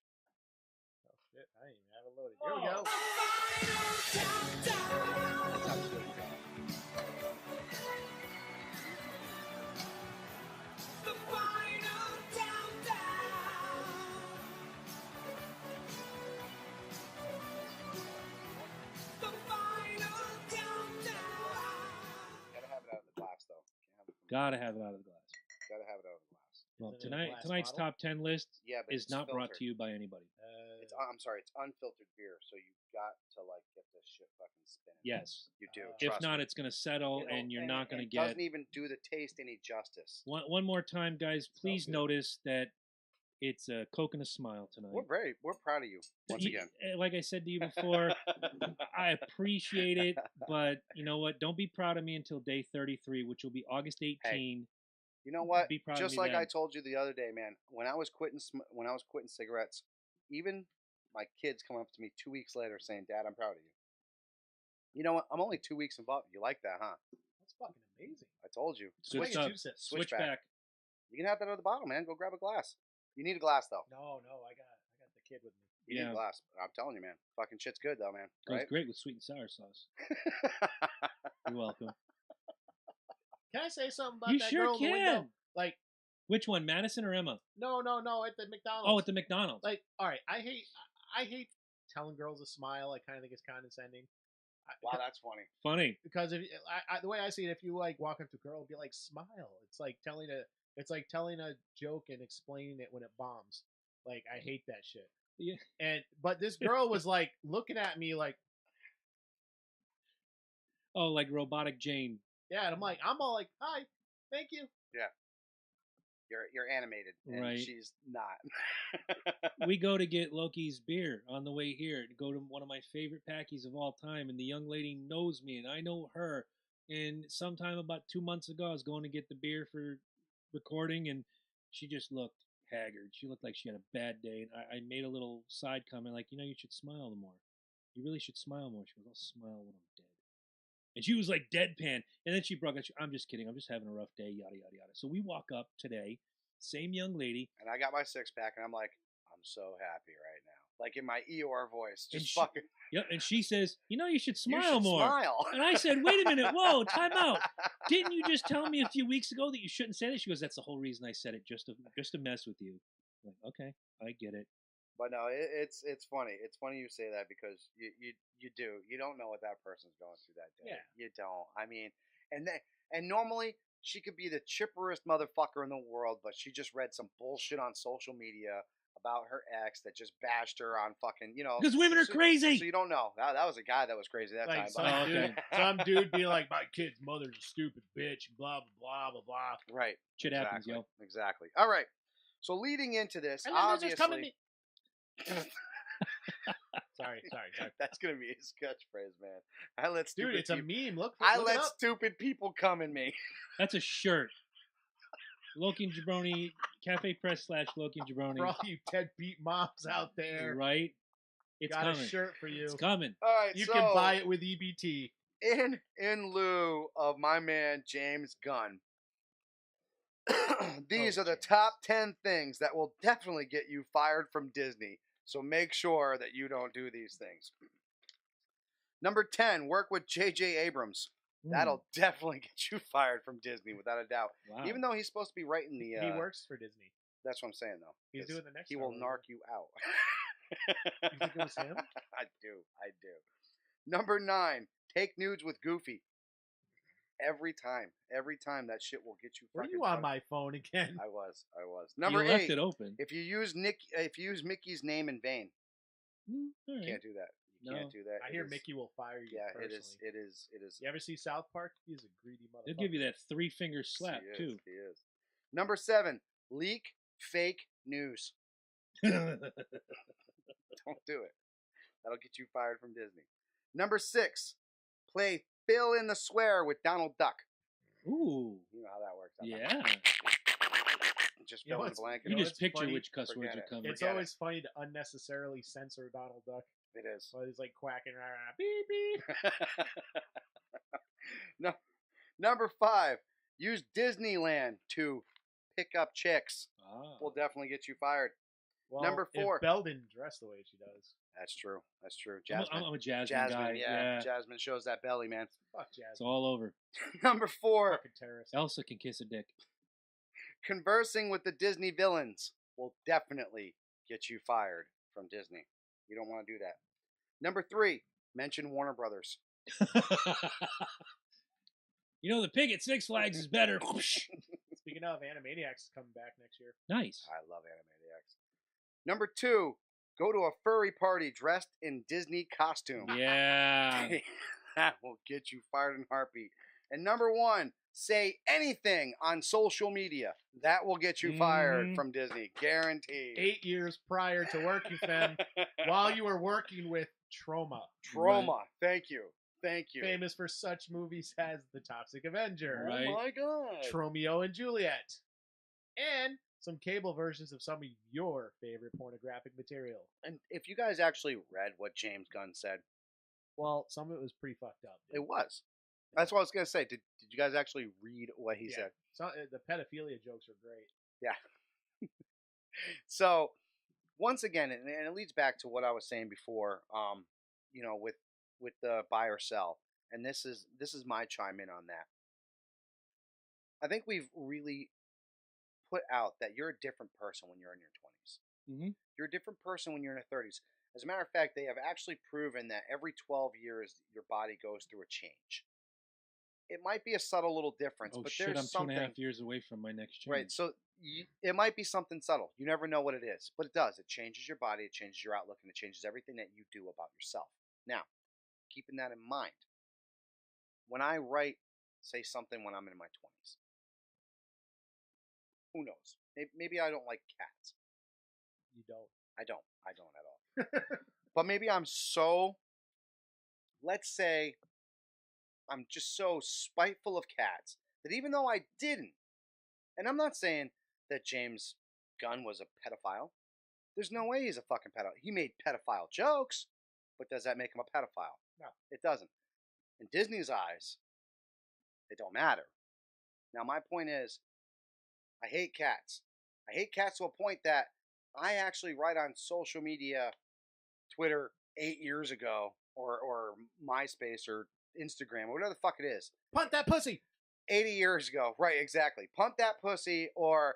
[SPEAKER 3] shit, I didn't even have it loaded. Here we go.
[SPEAKER 1] That's how good we got. Gotta have it out of the glass, though. Can't have it from
[SPEAKER 2] Gotta have it out of the glass.
[SPEAKER 1] Gotta have it out of the glass.
[SPEAKER 2] Well,
[SPEAKER 3] Is it in a glass
[SPEAKER 2] tonight's
[SPEAKER 3] bottle?
[SPEAKER 2] top 10 list
[SPEAKER 1] Yeah, but
[SPEAKER 2] is
[SPEAKER 1] it's
[SPEAKER 2] not brought
[SPEAKER 1] filtered.
[SPEAKER 2] to you by anybody.
[SPEAKER 1] I'm sorry, it's unfiltered beer, so you got to like get this shit fucking spinning.
[SPEAKER 2] Yes.
[SPEAKER 1] You do.
[SPEAKER 3] If
[SPEAKER 2] If
[SPEAKER 1] trust
[SPEAKER 2] not,
[SPEAKER 1] me.
[SPEAKER 2] it's going to settle,
[SPEAKER 1] It'll-
[SPEAKER 2] and you're not going to
[SPEAKER 1] it
[SPEAKER 2] get.
[SPEAKER 1] doesn't even do the taste any justice.
[SPEAKER 2] One more time, guys, please
[SPEAKER 1] good.
[SPEAKER 2] notice that it's a Coke and a smile tonight.
[SPEAKER 1] We're proud of you once again.
[SPEAKER 2] Like I said to you before, I appreciate it, but you know what? Don't be proud of me until day 33, which will be August 18.
[SPEAKER 1] You know what?
[SPEAKER 2] Be proud of
[SPEAKER 1] Just
[SPEAKER 2] me
[SPEAKER 1] like
[SPEAKER 2] then.
[SPEAKER 1] I told you the other day, man. When I was quitting cigarettes, even my kids come up to me 2 weeks later saying, "Dad, I'm proud of you." You know what? I'm only 2 weeks involved. You like that, huh?
[SPEAKER 3] That's fucking amazing.
[SPEAKER 1] I told you.
[SPEAKER 2] Good
[SPEAKER 3] Swing it,
[SPEAKER 2] stuff.
[SPEAKER 3] two sips.
[SPEAKER 2] Switchback.
[SPEAKER 1] You can have that out of the bottle, man. Go grab a glass. You need a glass though.
[SPEAKER 3] No, I got the kid with me.
[SPEAKER 1] You need
[SPEAKER 2] Yeah.
[SPEAKER 1] a glass. I'm telling you, man. Fucking shit's good though, man.
[SPEAKER 2] Goes
[SPEAKER 1] Right?
[SPEAKER 2] great with sweet and sour sauce. You're welcome.
[SPEAKER 3] Can I say something about
[SPEAKER 2] You
[SPEAKER 3] that
[SPEAKER 2] sure
[SPEAKER 3] girl in the window?
[SPEAKER 2] can.
[SPEAKER 3] Like,
[SPEAKER 2] Which one, Madison or Emma?
[SPEAKER 3] no, at the McDonald's.
[SPEAKER 2] Oh, at the McDonald's.
[SPEAKER 3] Like, all right, I hate telling girls to smile. I kind of think it's condescending.
[SPEAKER 1] Wow, that's funny.
[SPEAKER 2] Funny.
[SPEAKER 3] Because if the way I see it, if you like walk up to a girl, be like smile. It's like telling a joke and explaining it when it bombs. Like, I hate that shit.
[SPEAKER 2] Yeah.
[SPEAKER 3] But this girl was like looking at me like,
[SPEAKER 2] Oh, like Robotic Jane.
[SPEAKER 3] yeah, and I'm all like, hi, thank you.
[SPEAKER 1] You're animated, and
[SPEAKER 2] Right.
[SPEAKER 1] she's not.
[SPEAKER 2] We go to get Loki's beer on the way here to go to one of my favorite packies of all time, and the young lady knows me and I know her. And sometime about 2 months ago, I was going to get the beer for recording, and she just looked haggard. She looked like she had a bad day, and I made a little side comment like, you should smile more. You really should smile more. She goes, I'll smile when I'm dead. And she was like deadpan. And then she broke it. I'm just kidding. I'm just having a rough day, yada, yada, yada. So we walk up today, same young lady.
[SPEAKER 1] And I got my 6-pack, and I'm like, I'm so happy right now. Like in my Eeyore voice,
[SPEAKER 2] And
[SPEAKER 1] just
[SPEAKER 2] she-
[SPEAKER 1] fucking.
[SPEAKER 2] Yep. And she says, you should smile
[SPEAKER 1] You should
[SPEAKER 2] more.
[SPEAKER 1] Smile.
[SPEAKER 2] And I said, wait a minute. Whoa, time out. Didn't you just tell me a few weeks ago that you shouldn't say that? She goes, that's the whole reason I said it, just to mess with you. I'm like, okay, I get it.
[SPEAKER 1] But no, it's funny. It's funny you say that because you do. You don't know what that person's going through that day.
[SPEAKER 3] Yeah.
[SPEAKER 1] You don't. I mean, and normally she could be the chipperest motherfucker in the world, but she just read some bullshit on social media about her ex that just bashed her on fucking,
[SPEAKER 2] Because women are crazy.
[SPEAKER 1] So you don't know. That was a guy that was crazy that
[SPEAKER 3] Like
[SPEAKER 1] time.
[SPEAKER 3] some dude being like, my kid's mother's a stupid bitch, blah blah blah blah blah.
[SPEAKER 1] Right.
[SPEAKER 2] Shit happens, yo.
[SPEAKER 1] Exactly. All right. So leading into this,
[SPEAKER 3] And then
[SPEAKER 1] obviously,
[SPEAKER 3] there's just coming me. Sorry.
[SPEAKER 1] that's gonna be his catchphrase, man. I let stupid
[SPEAKER 3] Dude, it's a
[SPEAKER 1] people,
[SPEAKER 3] meme. Look
[SPEAKER 1] I
[SPEAKER 3] it
[SPEAKER 1] let
[SPEAKER 3] up.
[SPEAKER 1] stupid people come in me.
[SPEAKER 2] That's a shirt. Loki and Jabroni, Cafe Press / Loki and Jabroni.
[SPEAKER 3] For all you deadbeat moms out there,
[SPEAKER 2] Right? It's
[SPEAKER 3] got
[SPEAKER 2] coming.
[SPEAKER 3] a shirt for you.
[SPEAKER 2] It's coming.
[SPEAKER 1] All right,
[SPEAKER 3] You
[SPEAKER 1] so
[SPEAKER 3] can buy it with EBT.
[SPEAKER 1] in lieu of my man James Gunn. These are the
[SPEAKER 3] James.
[SPEAKER 1] top 10 things that will definitely get you fired from Disney. So make sure that you don't do these things. Number 10, work with J.J. Abrams. That'll definitely get you fired from Disney without a doubt.
[SPEAKER 2] Wow.
[SPEAKER 1] Even though he's supposed to be writing the.
[SPEAKER 3] He works for Disney.
[SPEAKER 1] That's what I'm saying, though.
[SPEAKER 3] He's
[SPEAKER 1] 'cause
[SPEAKER 3] doing the next.
[SPEAKER 1] He
[SPEAKER 3] Star
[SPEAKER 1] will
[SPEAKER 3] Wars
[SPEAKER 1] narc you out.
[SPEAKER 3] You think it was him?
[SPEAKER 1] I do. Number 9, take nudes with Goofy. Every time that shit will get you.
[SPEAKER 3] Were
[SPEAKER 1] fucking
[SPEAKER 3] you on
[SPEAKER 1] fired.
[SPEAKER 3] my phone again?
[SPEAKER 1] I was. Number
[SPEAKER 2] you left
[SPEAKER 1] 8,
[SPEAKER 2] it open.
[SPEAKER 1] if you use Mickey's name in vain,
[SPEAKER 2] All right.
[SPEAKER 1] can't do that. You can't do that.
[SPEAKER 3] I
[SPEAKER 1] It
[SPEAKER 3] hear
[SPEAKER 1] is-
[SPEAKER 3] Mickey will fire you.
[SPEAKER 1] Yeah,
[SPEAKER 3] personally.
[SPEAKER 1] it is.
[SPEAKER 3] You ever see South Park? He's a greedy motherfucker.
[SPEAKER 2] They'll give you that 3-finger slap,
[SPEAKER 1] He
[SPEAKER 2] too.
[SPEAKER 1] is, He is. Number 7, leak fake news. Don't do it. That'll get you fired from Disney. Number 6, play fill in the swear with Donald Duck.
[SPEAKER 2] Ooh.
[SPEAKER 1] You know how that works.
[SPEAKER 2] Yeah.
[SPEAKER 1] Just
[SPEAKER 3] You know
[SPEAKER 1] fill in the
[SPEAKER 3] what's-
[SPEAKER 1] blank.
[SPEAKER 2] You
[SPEAKER 3] know,
[SPEAKER 2] just
[SPEAKER 3] it's
[SPEAKER 2] picture
[SPEAKER 3] funny.
[SPEAKER 2] which cuss words
[SPEAKER 1] Forget
[SPEAKER 2] are
[SPEAKER 1] it.
[SPEAKER 2] coming.
[SPEAKER 3] It's
[SPEAKER 1] Forget
[SPEAKER 3] always funny to unnecessarily censor Donald Duck
[SPEAKER 1] It is.
[SPEAKER 3] while he's like quacking around. Beep beep.
[SPEAKER 1] No. Number 5, use Disneyland to pick up chicks.
[SPEAKER 2] Ah.
[SPEAKER 1] Will definitely get you fired.
[SPEAKER 3] Well,
[SPEAKER 1] Number 4.
[SPEAKER 3] If Belle didn't dress the way she does.
[SPEAKER 1] That's true. That's true.
[SPEAKER 2] I'm
[SPEAKER 1] Jasmine.
[SPEAKER 2] a Jasmine guy.
[SPEAKER 1] Yeah. Jasmine shows that belly, man.
[SPEAKER 3] Fuck Jasmine.
[SPEAKER 2] It's all over.
[SPEAKER 1] Number 4.
[SPEAKER 3] Fucking terrorist.
[SPEAKER 2] Elsa can kiss a dick.
[SPEAKER 1] Conversing with the Disney villains will definitely get you fired from Disney. You don't want to do that. Number 3. Mention Warner Brothers.
[SPEAKER 2] You know, the pig at Six Flags is better.
[SPEAKER 3] Speaking of, Animaniacs is coming back next year.
[SPEAKER 2] Nice.
[SPEAKER 1] I love Animaniacs. Number 2. Go to a furry party dressed in Disney costume.
[SPEAKER 2] Yeah.
[SPEAKER 1] That will get you fired in a heartbeat. And number 1. Say anything on social media. That will get you fired from Disney. Guaranteed.
[SPEAKER 3] 8 years prior to working, Fem, while you were working with Trauma.
[SPEAKER 1] Trauma. Right. Thank you. Thank you.
[SPEAKER 3] Famous for such movies as The Toxic Avenger.
[SPEAKER 2] Right.
[SPEAKER 1] Oh my God.
[SPEAKER 3] Romeo and Juliet. And some cable versions of some of your favorite pornographic material.
[SPEAKER 1] And if you guys actually read what James Gunn said.
[SPEAKER 3] Well, some of it was pretty fucked up.
[SPEAKER 1] Dude. It was. That's what I was going to say. Did you guys actually read what he said?
[SPEAKER 3] So, the pedophilia jokes are great.
[SPEAKER 1] Yeah. So, once again, and it leads back to what I was saying before, you know, with the buy or sell. And this is my chime in on that. I think we've really put out that you're a different person when you're in your 20s.
[SPEAKER 2] Mm-hmm.
[SPEAKER 1] You're a different person when you're in your 30s. As a matter of fact, they have actually proven that every 12 years, your body goes through a change. It might be a subtle little difference, but
[SPEAKER 2] shit,
[SPEAKER 1] there's
[SPEAKER 2] I'm
[SPEAKER 1] something.
[SPEAKER 2] 2.5 years away from my next change.
[SPEAKER 1] Right, so it might be something subtle. You never know what it is, but it does. It changes your body, it changes your outlook, and it changes everything that you do about yourself. Now, keeping that in mind, when I say something when I'm in my 20s, who knows? Maybe I don't like cats.
[SPEAKER 3] You don't.
[SPEAKER 1] I don't at all. But maybe I'm so, let's say, I'm just so spiteful of cats that even though I didn't, and I'm not saying that James Gunn was a pedophile. There's no way he's a fucking pedophile. He made pedophile jokes, but does that make him a pedophile?
[SPEAKER 3] No.
[SPEAKER 1] It doesn't. In Disney's eyes, it don't matter. Now, my point is, I hate cats. I hate cats to a point that I actually write on social media, Twitter, 8 years ago, or MySpace, or Instagram, or whatever the fuck it is.
[SPEAKER 3] Punt that pussy!
[SPEAKER 1] 80 years ago. Right, exactly. Punt that pussy, or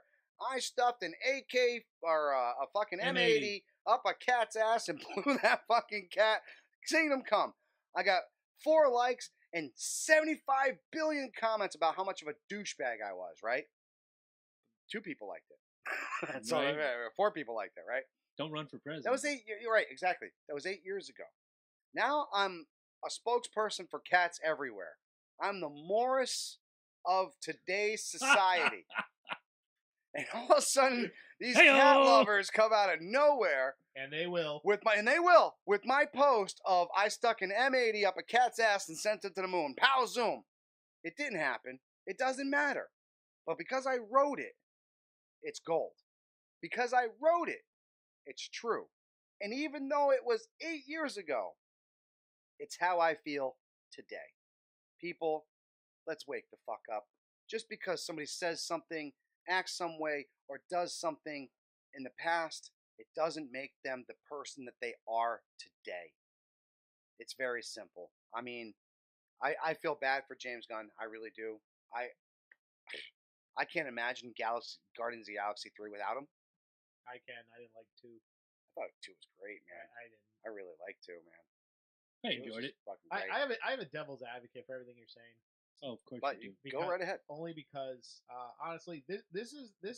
[SPEAKER 1] I stuffed an AK, or a fucking M80 up a cat's ass and blew that fucking cat. Seeing them come. I got 4 likes and 75 billion comments about how much of a douchebag I was, right? 2 people liked it. So
[SPEAKER 2] Right.
[SPEAKER 1] 4 people liked it, right?
[SPEAKER 2] Don't run for president.
[SPEAKER 1] That was 8. You're right, exactly. That was 8 years ago. Now I'm a spokesperson for cats everywhere. I'm the Morris of today's society. And all of a sudden, these cat lovers come out of nowhere.
[SPEAKER 3] And they will.
[SPEAKER 1] With my post of I stuck an M80 up a cat's ass and sent it to the moon. Pow, zoom. It didn't happen. It doesn't matter. But because I wrote it, it's gold. Because I wrote it, it's true. And even though it was 8 years ago, it's how I feel today. People, let's wake the fuck up. Just because somebody says something, acts some way, or does something in the past, it doesn't make them the person that they are today. It's very simple. I mean, I feel bad for James Gunn. I really do. I can't imagine Guardians of the Galaxy 3 without him.
[SPEAKER 3] I can. I didn't like 2.
[SPEAKER 1] I thought 2 was great, man.
[SPEAKER 3] I didn't.
[SPEAKER 1] I really liked 2, man.
[SPEAKER 2] I enjoyed it.
[SPEAKER 3] I have a devil's advocate for everything you're saying.
[SPEAKER 2] Oh, of course
[SPEAKER 1] But
[SPEAKER 2] you do.
[SPEAKER 1] go right ahead.
[SPEAKER 3] Only because, honestly, this is the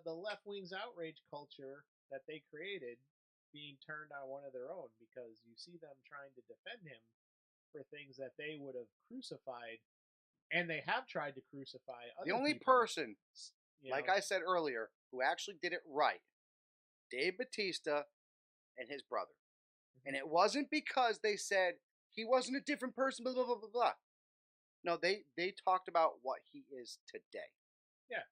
[SPEAKER 3] left wing's outrage culture that they created being turned on one of their own, because you see them trying to defend him for things that they would have crucified, and they have tried to crucify other
[SPEAKER 1] The only
[SPEAKER 3] people,
[SPEAKER 1] person, like I said earlier, who actually did it right, Dave Bautista and his brother. And it wasn't because they said he wasn't a different person, blah, blah, blah, blah, blah. No, they talked about what he is today.
[SPEAKER 3] Yeah.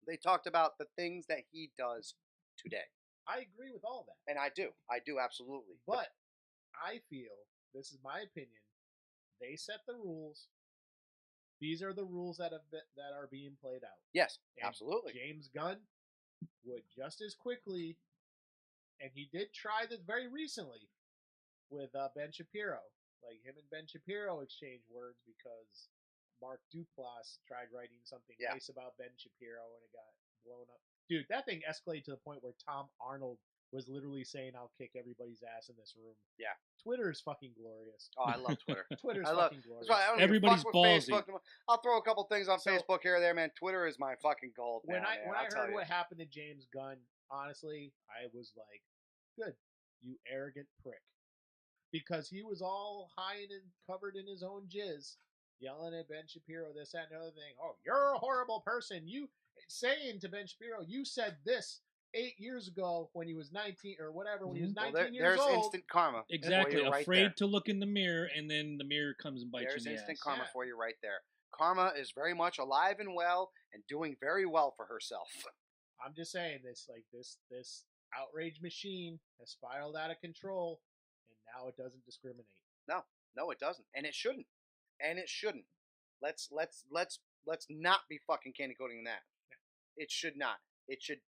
[SPEAKER 1] They talked about the things that he does today.
[SPEAKER 3] I agree with all that.
[SPEAKER 1] And I do absolutely.
[SPEAKER 3] But I feel, this is my opinion, they set the rules. These are the rules that are being played out.
[SPEAKER 1] Yes,
[SPEAKER 3] And
[SPEAKER 1] absolutely.
[SPEAKER 3] James Gunn would just as quickly, and he did try this very recently with Ben Shapiro. Like him and Ben Shapiro exchanged words because Mark Duplass tried writing something nice about Ben Shapiro and it got blown up. Dude, that thing escalated to the point where Tom Arnold was literally saying, "I'll kick everybody's ass in this room."
[SPEAKER 1] Yeah.
[SPEAKER 3] Twitter is fucking glorious.
[SPEAKER 1] Oh, I love Twitter.
[SPEAKER 3] Twitter's fucking glorious.
[SPEAKER 1] That's why I don't
[SPEAKER 2] Everybody's
[SPEAKER 1] even fuck with
[SPEAKER 2] ballsy.
[SPEAKER 1] Facebook. I'll throw a couple things on Facebook here or there, man. Twitter is my fucking gold.
[SPEAKER 3] When
[SPEAKER 1] now,
[SPEAKER 3] I heard what happened to James Gunn, honestly, I was like, "Good, you arrogant prick," because he was all high and covered in his own jizz, yelling at Ben Shapiro, this, that, and the other thing. Oh, you're a horrible person. You saying to Ben Shapiro, you said this 8 years ago when he was 19 or whatever, when he was 19 years old.
[SPEAKER 1] There's instant karma.
[SPEAKER 2] Exactly.
[SPEAKER 1] Right
[SPEAKER 2] Afraid
[SPEAKER 1] there.
[SPEAKER 2] to look in the mirror, and then the mirror comes and bites you in the ass.
[SPEAKER 1] There's instant karma for you right there. Karma is very much alive and well and doing very well for herself.
[SPEAKER 3] I'm just saying this outrage machine has spiraled out of control, and now it doesn't discriminate.
[SPEAKER 1] No, it doesn't, and it shouldn't. Let's not be fucking candy coating that. It should not. It should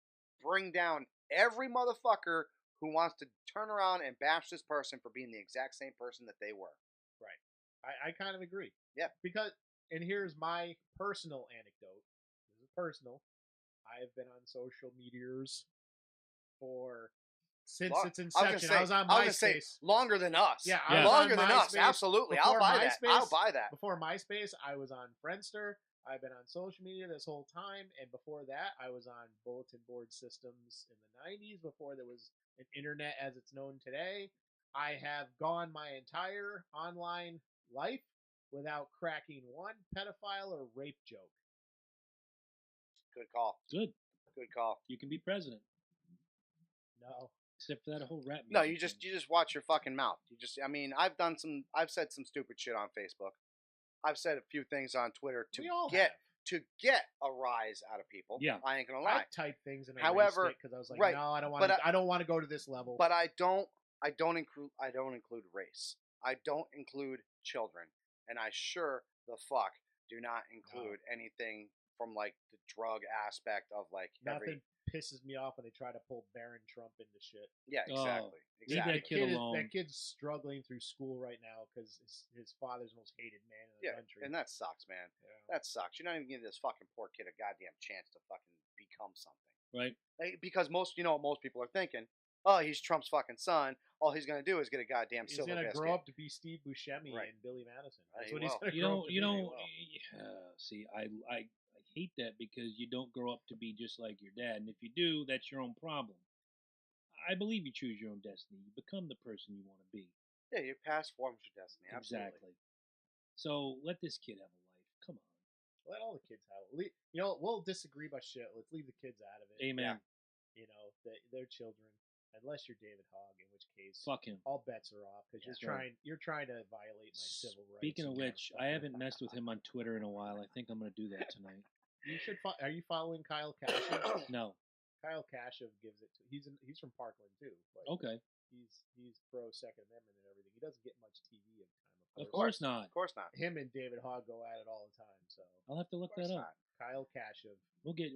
[SPEAKER 1] bring down every motherfucker who wants to turn around and bash this person for being the exact same person that they were.
[SPEAKER 3] Right. I kind of agree.
[SPEAKER 1] Yeah.
[SPEAKER 3] Because, and here's my personal anecdote. This is personal. I have been on social medias since its inception. I was on MySpace.
[SPEAKER 1] Longer than us.
[SPEAKER 3] Yeah,
[SPEAKER 2] Yeah.
[SPEAKER 1] Longer than us. Absolutely. I'll buy that. I'll buy that.
[SPEAKER 3] Before MySpace, I was on Friendster. I've been on social media this whole time, and before that, I was on bulletin board systems in the 90s, before there was an internet as it's known today. I have gone my entire online life without cracking one pedophile or rape joke.
[SPEAKER 1] Good call.
[SPEAKER 2] Good
[SPEAKER 1] call.
[SPEAKER 2] You can be president.
[SPEAKER 3] No.
[SPEAKER 2] Except for that whole rap music.
[SPEAKER 1] No, you just watch your fucking mouth. I've said some stupid shit on Facebook. I've said a few things on Twitter to get a rise out of people.
[SPEAKER 2] Yeah.
[SPEAKER 1] I ain't gonna lie.
[SPEAKER 3] I typed things and
[SPEAKER 1] however,
[SPEAKER 3] because I was like,
[SPEAKER 1] right,
[SPEAKER 3] no, I don't want to. I don't want to go to this level.
[SPEAKER 1] But I don't include race. I don't include children, and I sure the fuck do not include anything from like the drug aspect of like
[SPEAKER 3] nothing pisses me off when they try to pull Barron Trump into shit.
[SPEAKER 1] Yeah, exactly.
[SPEAKER 2] Leave that kid alone.
[SPEAKER 3] That kid's struggling through school right now because his father's the most hated man in the country.
[SPEAKER 1] And that sucks, man. Yeah. That sucks. You're not even giving this fucking poor kid a goddamn chance to fucking become something.
[SPEAKER 2] Right.
[SPEAKER 1] Because most people are thinking, oh, he's Trump's fucking son. All he's gonna do is get a goddamn silver biscuit.
[SPEAKER 3] He's gonna grow up to be Steve Buscemi and Billy Madison. That's what he's gonna grow up to be.
[SPEAKER 2] See, I hate that because you don't grow up to be just like your dad, and if you do, that's your own problem. I believe you choose your own destiny. You become the person you want to be.
[SPEAKER 1] Yeah, your past forms your destiny. Absolutely.
[SPEAKER 2] Exactly. So let this kid have a life. Come on.
[SPEAKER 3] Let all the kids have it. We'll disagree about shit. Let's leave the kids out of it.
[SPEAKER 2] Amen.
[SPEAKER 3] Yeah. They're children. Unless you're David Hogg, in which case,
[SPEAKER 2] fuck him.
[SPEAKER 3] All bets are off because you're trying to violate my civil rights.
[SPEAKER 2] Speaking of which, I haven't messed with him on Twitter in a while. I think I'm going to do that tonight.
[SPEAKER 3] You should. Are you following Kyle Kashev?
[SPEAKER 2] No.
[SPEAKER 3] Kyle Kashev gives it to. He's from Parkland too.
[SPEAKER 2] Okay.
[SPEAKER 3] He's pro Second Amendment and everything. He doesn't get much TV time.
[SPEAKER 2] Of course not.
[SPEAKER 1] Of course not.
[SPEAKER 3] Him and David Hogg go at it all the time. So
[SPEAKER 2] I'll have to look that up.
[SPEAKER 3] Kyle Kashev.
[SPEAKER 2] We'll get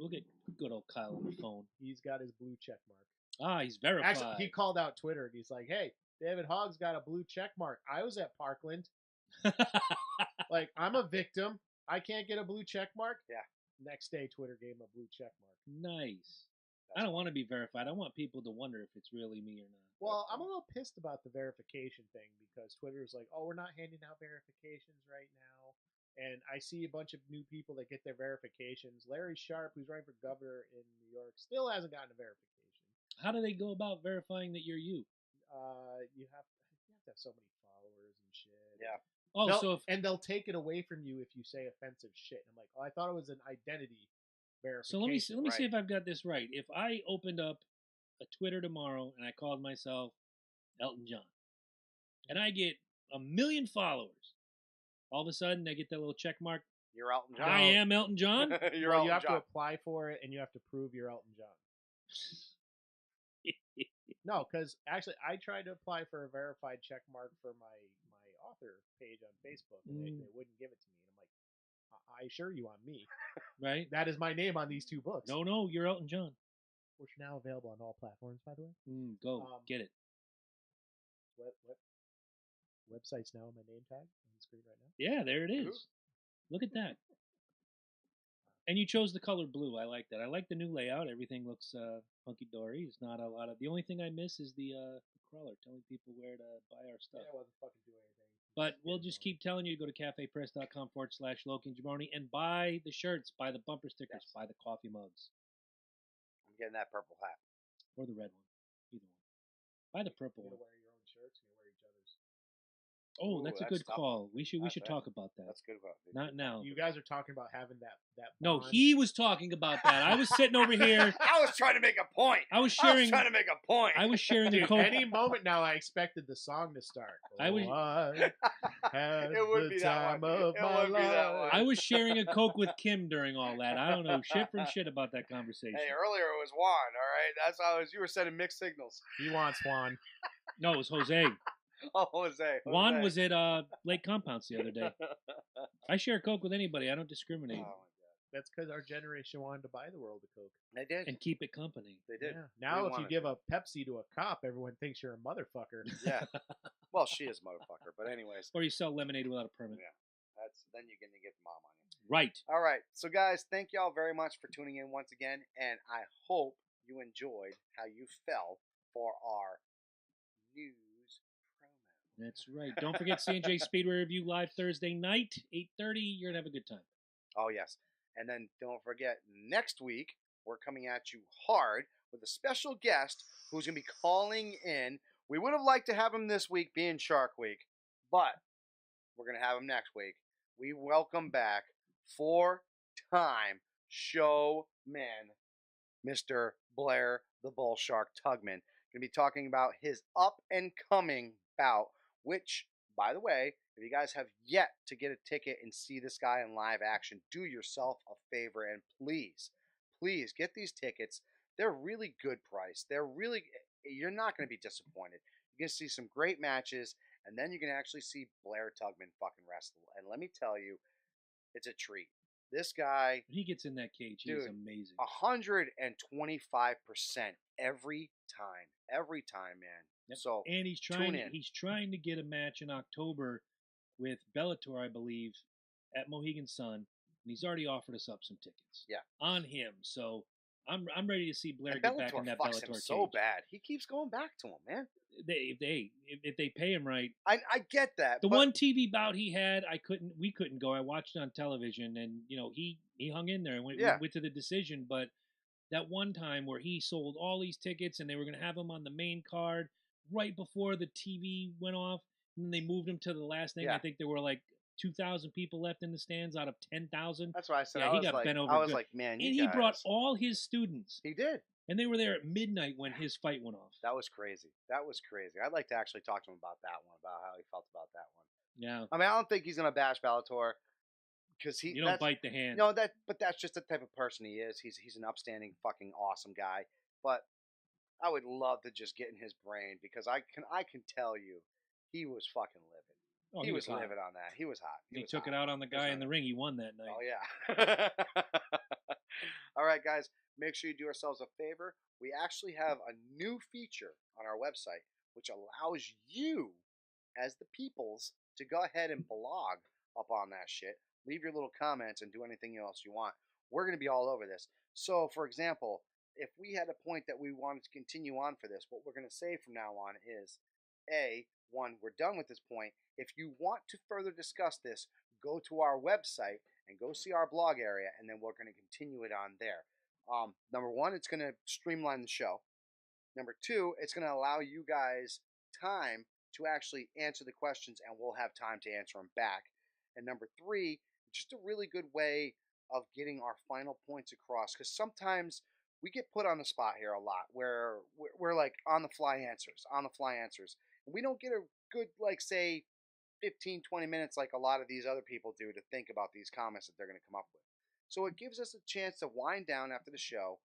[SPEAKER 2] good old Kyle on the phone.
[SPEAKER 3] He's got his blue check mark.
[SPEAKER 2] He's verified.
[SPEAKER 3] Actually, he called out Twitter and he's like, "Hey, David Hogg's got a blue check mark. I was at Parkland. Like, I'm a victim. I can't get a blue check mark."
[SPEAKER 1] Yeah.
[SPEAKER 3] Next day, Twitter gave him a blue check mark.
[SPEAKER 2] Nice. I don't want to be verified. I want people to wonder if it's really me or not.
[SPEAKER 3] Well, I'm a little pissed about the verification thing because Twitter's like, "Oh, we're not handing out verifications right now." And I see a bunch of new people that get their verifications. Larry Sharp, who's running for governor in New York, still hasn't gotten a verification.
[SPEAKER 2] How do they go about verifying that you're you?
[SPEAKER 3] You have to have so many followers and shit.
[SPEAKER 1] Yeah.
[SPEAKER 3] And they'll take it away from you if you say offensive shit. And I'm like, I thought it was an identity verification.
[SPEAKER 2] So let me see if I've got this right. If I opened up a Twitter tomorrow and I called myself Elton John, and I get 1 million followers, all of a sudden I get that little check mark.
[SPEAKER 1] You're Elton John.
[SPEAKER 2] I am Elton John.
[SPEAKER 3] You have to apply for it, and you have to prove you're Elton John. No, because actually, I tried to apply for a verified check mark for my author page on Facebook, and they wouldn't give it to me. And I'm like, I assure you, I'm me.
[SPEAKER 2] Right?
[SPEAKER 3] That is my name on these 2 books.
[SPEAKER 2] No, you're Elton John.
[SPEAKER 3] which are now available on all platforms, by the way.
[SPEAKER 2] Go get it.
[SPEAKER 3] What website's now on my name tag on the screen right now?
[SPEAKER 2] Yeah, there it is. Look at that. And you chose the color blue. I like that. I like the new layout. Everything looks hunky dory. It's not a lot of. The only thing I miss is the crawler, telling people where to buy our stuff.
[SPEAKER 3] Yeah, I wasn't fucking doing anything.
[SPEAKER 2] But we'll just keep telling you to go to cafepress.com/Loki and Jabroni and buy the shirts, buy the bumper stickers, buy the coffee mugs.
[SPEAKER 1] I'm getting that purple hat.
[SPEAKER 2] Or the red one. Either one. Buy the purple one.
[SPEAKER 3] You're gonna wear your own shirts. You're gonna wear each other's.
[SPEAKER 2] Oh,
[SPEAKER 1] Ooh,
[SPEAKER 2] that's a
[SPEAKER 1] that's
[SPEAKER 2] good
[SPEAKER 1] tough.
[SPEAKER 2] call. We should talk about that.
[SPEAKER 1] That's good about it.
[SPEAKER 2] Not now.
[SPEAKER 3] You guys are talking about having that.
[SPEAKER 2] No,
[SPEAKER 3] bond.
[SPEAKER 2] he was talking about that. I was sitting over here.
[SPEAKER 1] I was trying to make a point.
[SPEAKER 2] I was sharing
[SPEAKER 1] trying to make a point.
[SPEAKER 2] I was sharing a
[SPEAKER 3] Dude,
[SPEAKER 2] Coke.
[SPEAKER 3] any moment now, I expected the song to start.
[SPEAKER 2] I was-
[SPEAKER 3] Had
[SPEAKER 1] It would
[SPEAKER 3] the
[SPEAKER 1] be that
[SPEAKER 3] time
[SPEAKER 1] one.
[SPEAKER 3] of
[SPEAKER 1] It
[SPEAKER 3] my
[SPEAKER 1] would be that
[SPEAKER 3] life.
[SPEAKER 1] one.
[SPEAKER 2] I was sharing a Coke with Kim during all that. I don't know shit from shit about that conversation.
[SPEAKER 1] Hey, earlier it was Juan, all right? That's how you were sending mixed signals.
[SPEAKER 3] He wants Juan.
[SPEAKER 2] No, it was Jose.
[SPEAKER 1] Oh, Jose.
[SPEAKER 2] Juan was at Lake Compounds the other day. I share a Coke with anybody. I don't discriminate.
[SPEAKER 1] Oh, my God.
[SPEAKER 3] That's because our generation wanted to buy the world a Coke.
[SPEAKER 1] They did.
[SPEAKER 2] And keep it company.
[SPEAKER 1] They did.
[SPEAKER 3] Yeah. Now,
[SPEAKER 1] We
[SPEAKER 3] if you
[SPEAKER 1] wanted
[SPEAKER 3] give
[SPEAKER 1] to.
[SPEAKER 3] a Pepsi to a cop, everyone thinks you're a motherfucker.
[SPEAKER 1] Yeah. Well, she is a motherfucker. But anyways,
[SPEAKER 2] Or you sell lemonade without a permit.
[SPEAKER 1] Yeah. then you're going to get mom on you.
[SPEAKER 2] Right.
[SPEAKER 1] All right. So, guys, thank y'all very much for tuning in once again. And I hope you enjoyed how you fell for our news promo.
[SPEAKER 2] That's right. Don't forget C&J Speedway Review live Thursday night, 8:30. You're going to have a good time.
[SPEAKER 1] Oh, yes. And then don't forget, next week, we're coming at you hard with a special guest who's going to be calling in. We would have liked to have him this week being Shark Week, but we're going to have him next week. We welcome back four-time showman, Mr. Blair the Bull Shark Tugman. Going to be talking about his up-and-coming bout, which, by the way, if you guys have yet to get a ticket and see this guy in live action, do yourself a favor and please get these tickets. They're really good price. You're not going to be disappointed. You're going to see some great matches, and then you're going to actually see Blair Tugman fucking wrestle. And let me tell you, it's a treat. This guy,
[SPEAKER 2] When he gets in that cage, he is amazing.
[SPEAKER 1] 125% every time. Every time, man.
[SPEAKER 2] Yep.
[SPEAKER 1] So
[SPEAKER 2] and he's trying to get a match in October with Bellator, I believe, at Mohegan Sun, and he's already offered us up some tickets.
[SPEAKER 1] Yeah.
[SPEAKER 2] On him. So I'm ready to see Blair
[SPEAKER 1] and
[SPEAKER 2] get back in that
[SPEAKER 1] fucks
[SPEAKER 2] Bellator
[SPEAKER 1] him
[SPEAKER 2] cage.
[SPEAKER 1] so bad. He keeps going back to him, man.
[SPEAKER 2] If they pay him right.
[SPEAKER 1] I get that.
[SPEAKER 2] The one TV bout he had, we couldn't go. I watched it on television, and he hung in there and went to the decision. But that one time where he sold all these tickets and they were going to have him on the main card right before the TV went off, and then they moved him to the last name.
[SPEAKER 1] Yeah.
[SPEAKER 2] I think there were like 2,000 people left in the stands out of 10,000.
[SPEAKER 1] That's what I said.
[SPEAKER 2] Yeah,
[SPEAKER 1] I
[SPEAKER 2] he
[SPEAKER 1] was
[SPEAKER 2] got
[SPEAKER 1] like,
[SPEAKER 2] bent over
[SPEAKER 1] I was
[SPEAKER 2] good.
[SPEAKER 1] like, man,
[SPEAKER 2] And
[SPEAKER 1] you
[SPEAKER 2] he
[SPEAKER 1] guys.
[SPEAKER 2] brought all his students,
[SPEAKER 1] He did.
[SPEAKER 2] and they were there at midnight when his fight went off.
[SPEAKER 1] That was crazy. I'd like to actually talk to him about that one, about how he felt about that one.
[SPEAKER 2] Yeah.
[SPEAKER 1] I mean, I don't think he's gonna bash Bellator because
[SPEAKER 2] You don't bite the hand.
[SPEAKER 1] No, but that's just the type of person he is. He's an upstanding, fucking awesome guy. But I would love to just get in his brain because I can tell you, he was fucking living.
[SPEAKER 2] Oh,
[SPEAKER 1] he was
[SPEAKER 2] hot.
[SPEAKER 1] living on that. He was hot.
[SPEAKER 2] He took it out on the guy in the ring. He won that night.
[SPEAKER 1] Oh yeah. All right, guys. Make sure you do ourselves a favor. We actually have a new feature on our website which allows you, as the peoples, to go ahead and blog up on that shit. Leave your little comments and do anything else you want. We're going to be all over this. So, for example, if we had a point that we wanted to continue on for this, what we're going to say from now on is, one, we're done with this point. If you want to further discuss this, go to our website and go see our blog area, and then we're going to continue it on there. Number one, it's going to streamline the show. Number two, it's going to allow you guys time to actually answer the questions, and we'll have time to answer them back. And number three, just a really good way of getting our final points across, because sometimes we get put on the spot here a lot where we're like on the fly answers. And we don't get a good, like, say, 15, 20 minutes like a lot of these other people do to think about these comments that they're going to come up with. So it gives us a chance to wind down after the show,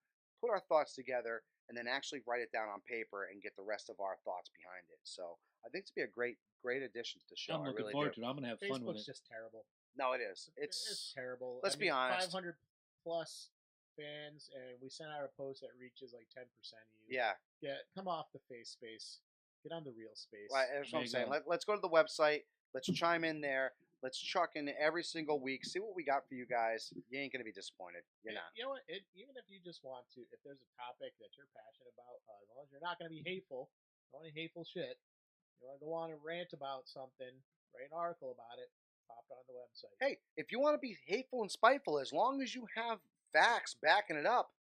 [SPEAKER 1] put our thoughts together, and then actually write it down on paper and get the rest of our thoughts behind it. So I think it's going to be a great addition to the show.
[SPEAKER 2] I'm looking
[SPEAKER 1] really
[SPEAKER 2] forward
[SPEAKER 1] do.
[SPEAKER 2] to it. I'm going to have fun with
[SPEAKER 3] Facebook's
[SPEAKER 2] it.
[SPEAKER 3] just terrible.
[SPEAKER 1] No, it is.
[SPEAKER 3] It's terrible.
[SPEAKER 1] Let's be honest.
[SPEAKER 3] 500 plus fans, and we sent out a post that reaches like 10% of you.
[SPEAKER 1] Yeah.
[SPEAKER 3] Come off the face space. Get on the real space.
[SPEAKER 1] Right, that's what I'm saying. Let's go to the website. Let's chime in there. Let's chuck in every single week. See what we got for you guys. You ain't gonna be disappointed. You're not.
[SPEAKER 3] You know what? Even if you just want to, if there's a topic that you're passionate about, as long as you're not going to be hateful, don't any hateful shit. You want to go on and rant about something, write an article about it, pop it on the website.
[SPEAKER 1] Hey, if you want to be hateful and spiteful, as long as you have facts backing it up,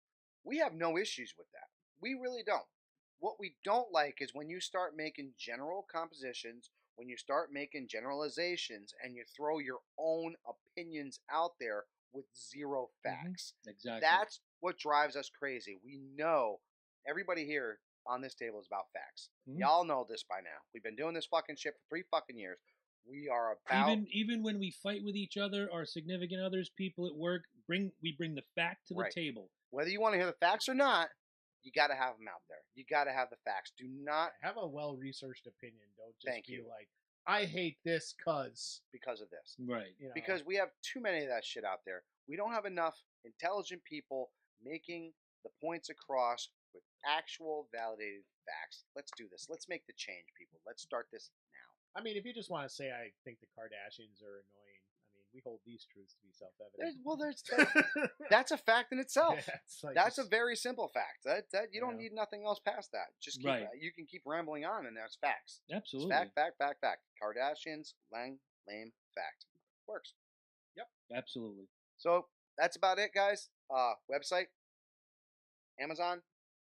[SPEAKER 1] we have no issues with that. We really don't. What we don't like is when you start making general compositions, when you start making generalizations, and you throw your own opinions out there with zero facts.
[SPEAKER 2] Exactly.
[SPEAKER 1] That's what drives us crazy. We know everybody here on this table is about facts. Y'all know this by now. We've been doing this fucking shit for 3 fucking years. We are about
[SPEAKER 2] even when we fight with each other, our significant others, people at work, we bring the fact to the table.
[SPEAKER 1] Whether you want to hear the facts or not, you got to have them out there. You got to have the facts. Do not
[SPEAKER 3] have a well-researched opinion. Don't just be like, I hate this
[SPEAKER 1] because of this.
[SPEAKER 2] Right.
[SPEAKER 3] You know?
[SPEAKER 1] Because we have too many of that shit out there. We don't have enough intelligent people making the points across with actual validated facts. Let's do this. Let's make the change, people. Let's start this now.
[SPEAKER 3] I mean, if you just want to say I think the Kardashians are annoying, I mean, we hold these truths to be self-evident.
[SPEAKER 1] That's a fact in itself.
[SPEAKER 3] Yeah,
[SPEAKER 1] that's a very simple fact. That you don't need nothing else past that. Just keep, you can keep rambling on, and that's facts.
[SPEAKER 2] Absolutely.
[SPEAKER 1] It's fact. Kardashians, lame, fact. Works.
[SPEAKER 3] Yep.
[SPEAKER 2] Absolutely.
[SPEAKER 1] So that's about it, guys. Website, Amazon,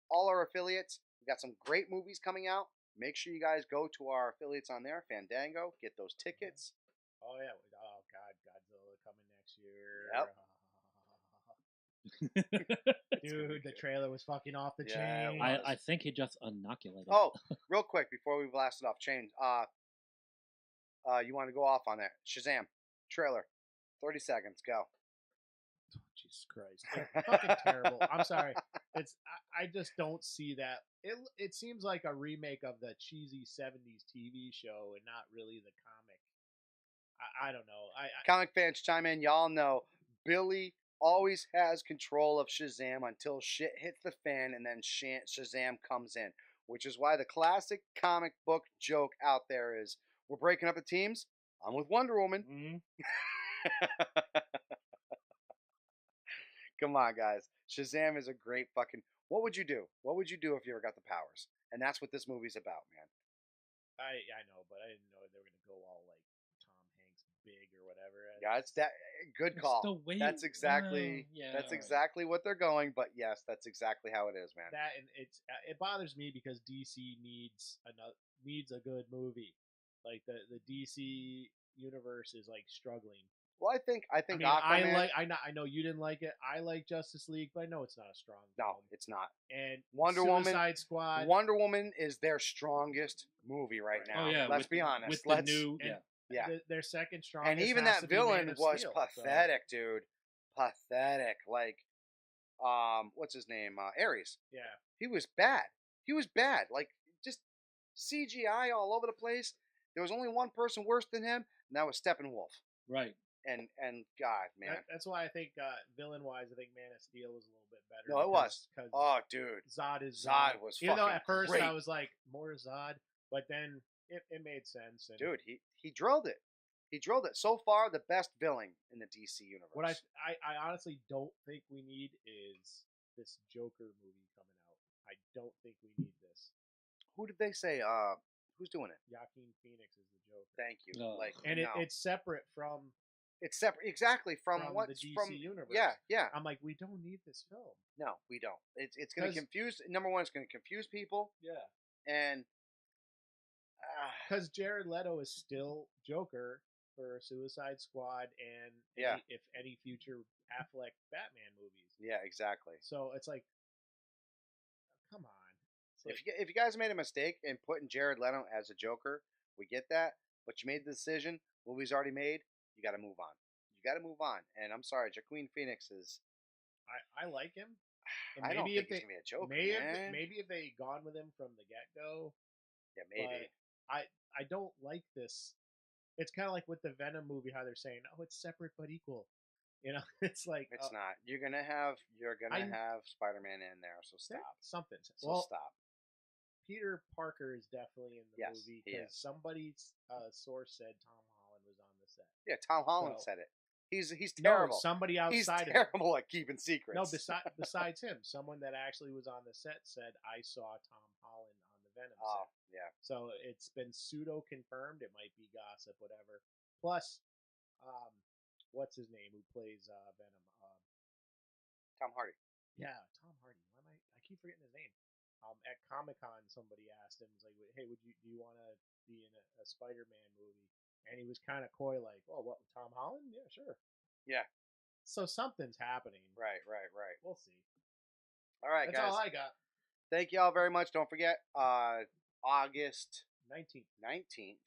[SPEAKER 1] all our affiliates. We got some great movies coming out. Make sure you guys go to our affiliates on there, Fandango. Get those tickets.
[SPEAKER 3] Oh yeah. Oh God, Godzilla coming next year.
[SPEAKER 1] Yep.
[SPEAKER 3] Dude, the trailer was fucking off the chain.
[SPEAKER 2] I think he just inoculated.
[SPEAKER 1] Oh, real quick before we blast it off, chain. You want to go off on that? Shazam trailer, 30 seconds. Go.
[SPEAKER 3] Oh, Jesus Christ, it's fucking terrible. I'm sorry. I just don't see that. It seems like a remake of the cheesy 70s TV show and not really the comic. I don't know.
[SPEAKER 1] Comic fans chime in. Y'all know Billy always has control of Shazam until shit hits the fan, and then Shazam comes in. Which is why the classic comic book joke out there is, we're breaking up the teams. I'm with Wonder Woman. Come on, guys. Shazam is a great fucking... What would you do? What would you do if you ever got the powers? And that's what this movie's about, man.
[SPEAKER 3] I know, but I didn't know they were going to go all like Tom Hanks big or whatever.
[SPEAKER 1] Yeah, it's that good call. That's exactly exactly what they're going. But yes, that's exactly how it is, man.
[SPEAKER 3] That, and it bothers me because DC needs a good movie. Like the DC universe is like struggling.
[SPEAKER 1] Well, I think Aquaman,
[SPEAKER 3] I know you didn't like it. I like Justice League, but I know it's not a strong
[SPEAKER 1] film.
[SPEAKER 3] No,
[SPEAKER 1] it's not.
[SPEAKER 3] And
[SPEAKER 1] Suicide
[SPEAKER 3] Squad.
[SPEAKER 1] Wonder Woman is their strongest movie right now.
[SPEAKER 2] Oh yeah,
[SPEAKER 1] let's be honest.
[SPEAKER 2] With the new,
[SPEAKER 3] their second strongest.
[SPEAKER 1] And even that villain was pathetic, dude. Pathetic. Like, what's his name? Ares.
[SPEAKER 3] Yeah.
[SPEAKER 1] He was bad. Like, just CGI all over the place. There was only one person worse than him, and that was Steppenwolf.
[SPEAKER 2] Right.
[SPEAKER 1] And God, man.
[SPEAKER 3] That's why I think villain wise, I think Man of Steel was a little bit better.
[SPEAKER 1] No, it was. Oh, dude.
[SPEAKER 3] Zod
[SPEAKER 1] was
[SPEAKER 3] even though at first
[SPEAKER 1] great.
[SPEAKER 3] I was like more Zod, but then it made sense. And
[SPEAKER 1] dude, he drilled it. He drilled it. So far, the best villain in the DC universe.
[SPEAKER 3] What I honestly don't think we need is this Joker movie coming out. I don't think we need this.
[SPEAKER 1] Who did they say? Who's doing it?
[SPEAKER 3] Joaquin Phoenix is the Joker.
[SPEAKER 1] Thank you.
[SPEAKER 3] It's separate from.
[SPEAKER 1] It's separate, exactly from what
[SPEAKER 3] the DC universe.
[SPEAKER 1] Yeah.
[SPEAKER 3] I'm like, we don't need this film.
[SPEAKER 1] No, we don't. It's going to confuse. Number one, it's going to confuse people.
[SPEAKER 3] Yeah.
[SPEAKER 1] And
[SPEAKER 3] because Jared Leto is still Joker for Suicide Squad and if any future Affleck Batman movies.
[SPEAKER 1] Yeah, exactly.
[SPEAKER 3] So it's like, come on.
[SPEAKER 1] If you guys made a mistake in putting Jared Leto as a Joker, we get that. But you made the decision. Movie's already made. You got to move on. And I'm sorry, Joaquin Phoenix is.
[SPEAKER 3] I like him. And
[SPEAKER 1] I don't think he's gonna be a Joker.
[SPEAKER 3] Maybe if they gone with him from the get go.
[SPEAKER 1] Yeah, maybe.
[SPEAKER 3] I don't like this. It's kind of like with the Venom movie, how they're saying, "Oh, it's separate but equal." You know, it's like
[SPEAKER 1] It's not. You're gonna have
[SPEAKER 3] I-
[SPEAKER 1] Spider-Man in there, so stop.
[SPEAKER 3] something.
[SPEAKER 1] So
[SPEAKER 3] Well,
[SPEAKER 1] stop.
[SPEAKER 3] Peter Parker is definitely in the
[SPEAKER 1] Yes,
[SPEAKER 3] movie
[SPEAKER 1] he
[SPEAKER 3] because
[SPEAKER 1] is.
[SPEAKER 3] somebody's source said Tom Holland was on the set.
[SPEAKER 1] Yeah, Tom Holland
[SPEAKER 3] So-
[SPEAKER 1] said it. He's
[SPEAKER 3] No,
[SPEAKER 1] terrible.
[SPEAKER 3] somebody
[SPEAKER 1] He's
[SPEAKER 3] outside of him.
[SPEAKER 1] terrible at keeping secrets.
[SPEAKER 3] No, besides him, someone that actually was on the set said, "I saw Tom Holland on the Venom
[SPEAKER 1] Oh,
[SPEAKER 3] set."
[SPEAKER 1] yeah.
[SPEAKER 3] So it's been pseudo confirmed. It might be gossip, whatever. Plus, what's his name who plays Venom?
[SPEAKER 1] Tom Hardy.
[SPEAKER 3] Yeah, Tom Hardy. Why am I keep forgetting his name? At Comic Con, somebody asked him, "Like, hey, do you want to be in a Spider-Man movie?" And he was kind of coy, like, "Oh, what? Tom Holland? Yeah, sure."
[SPEAKER 1] Yeah.
[SPEAKER 3] So something's happening.
[SPEAKER 1] Right.
[SPEAKER 3] We'll see.
[SPEAKER 1] All right,
[SPEAKER 3] That's
[SPEAKER 1] guys.
[SPEAKER 3] all I got.
[SPEAKER 1] Thank you all very much. Don't forget, August
[SPEAKER 3] 19th.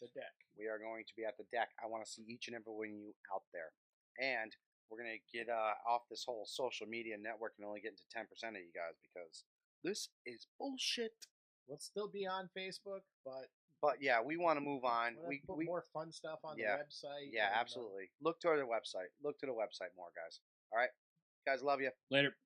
[SPEAKER 3] The deck.
[SPEAKER 1] we are going to be at the deck. I want to see each and every one of you out there. And we're going to get off this whole social media network and only getting to 10% of you guys because this is bullshit.
[SPEAKER 3] We'll still be on Facebook, but
[SPEAKER 1] yeah, we want to move on.
[SPEAKER 3] we put more fun stuff on the website.
[SPEAKER 1] Yeah, absolutely. Look to the website. Look to the website more, guys. All right? Guys, love you.
[SPEAKER 2] Later.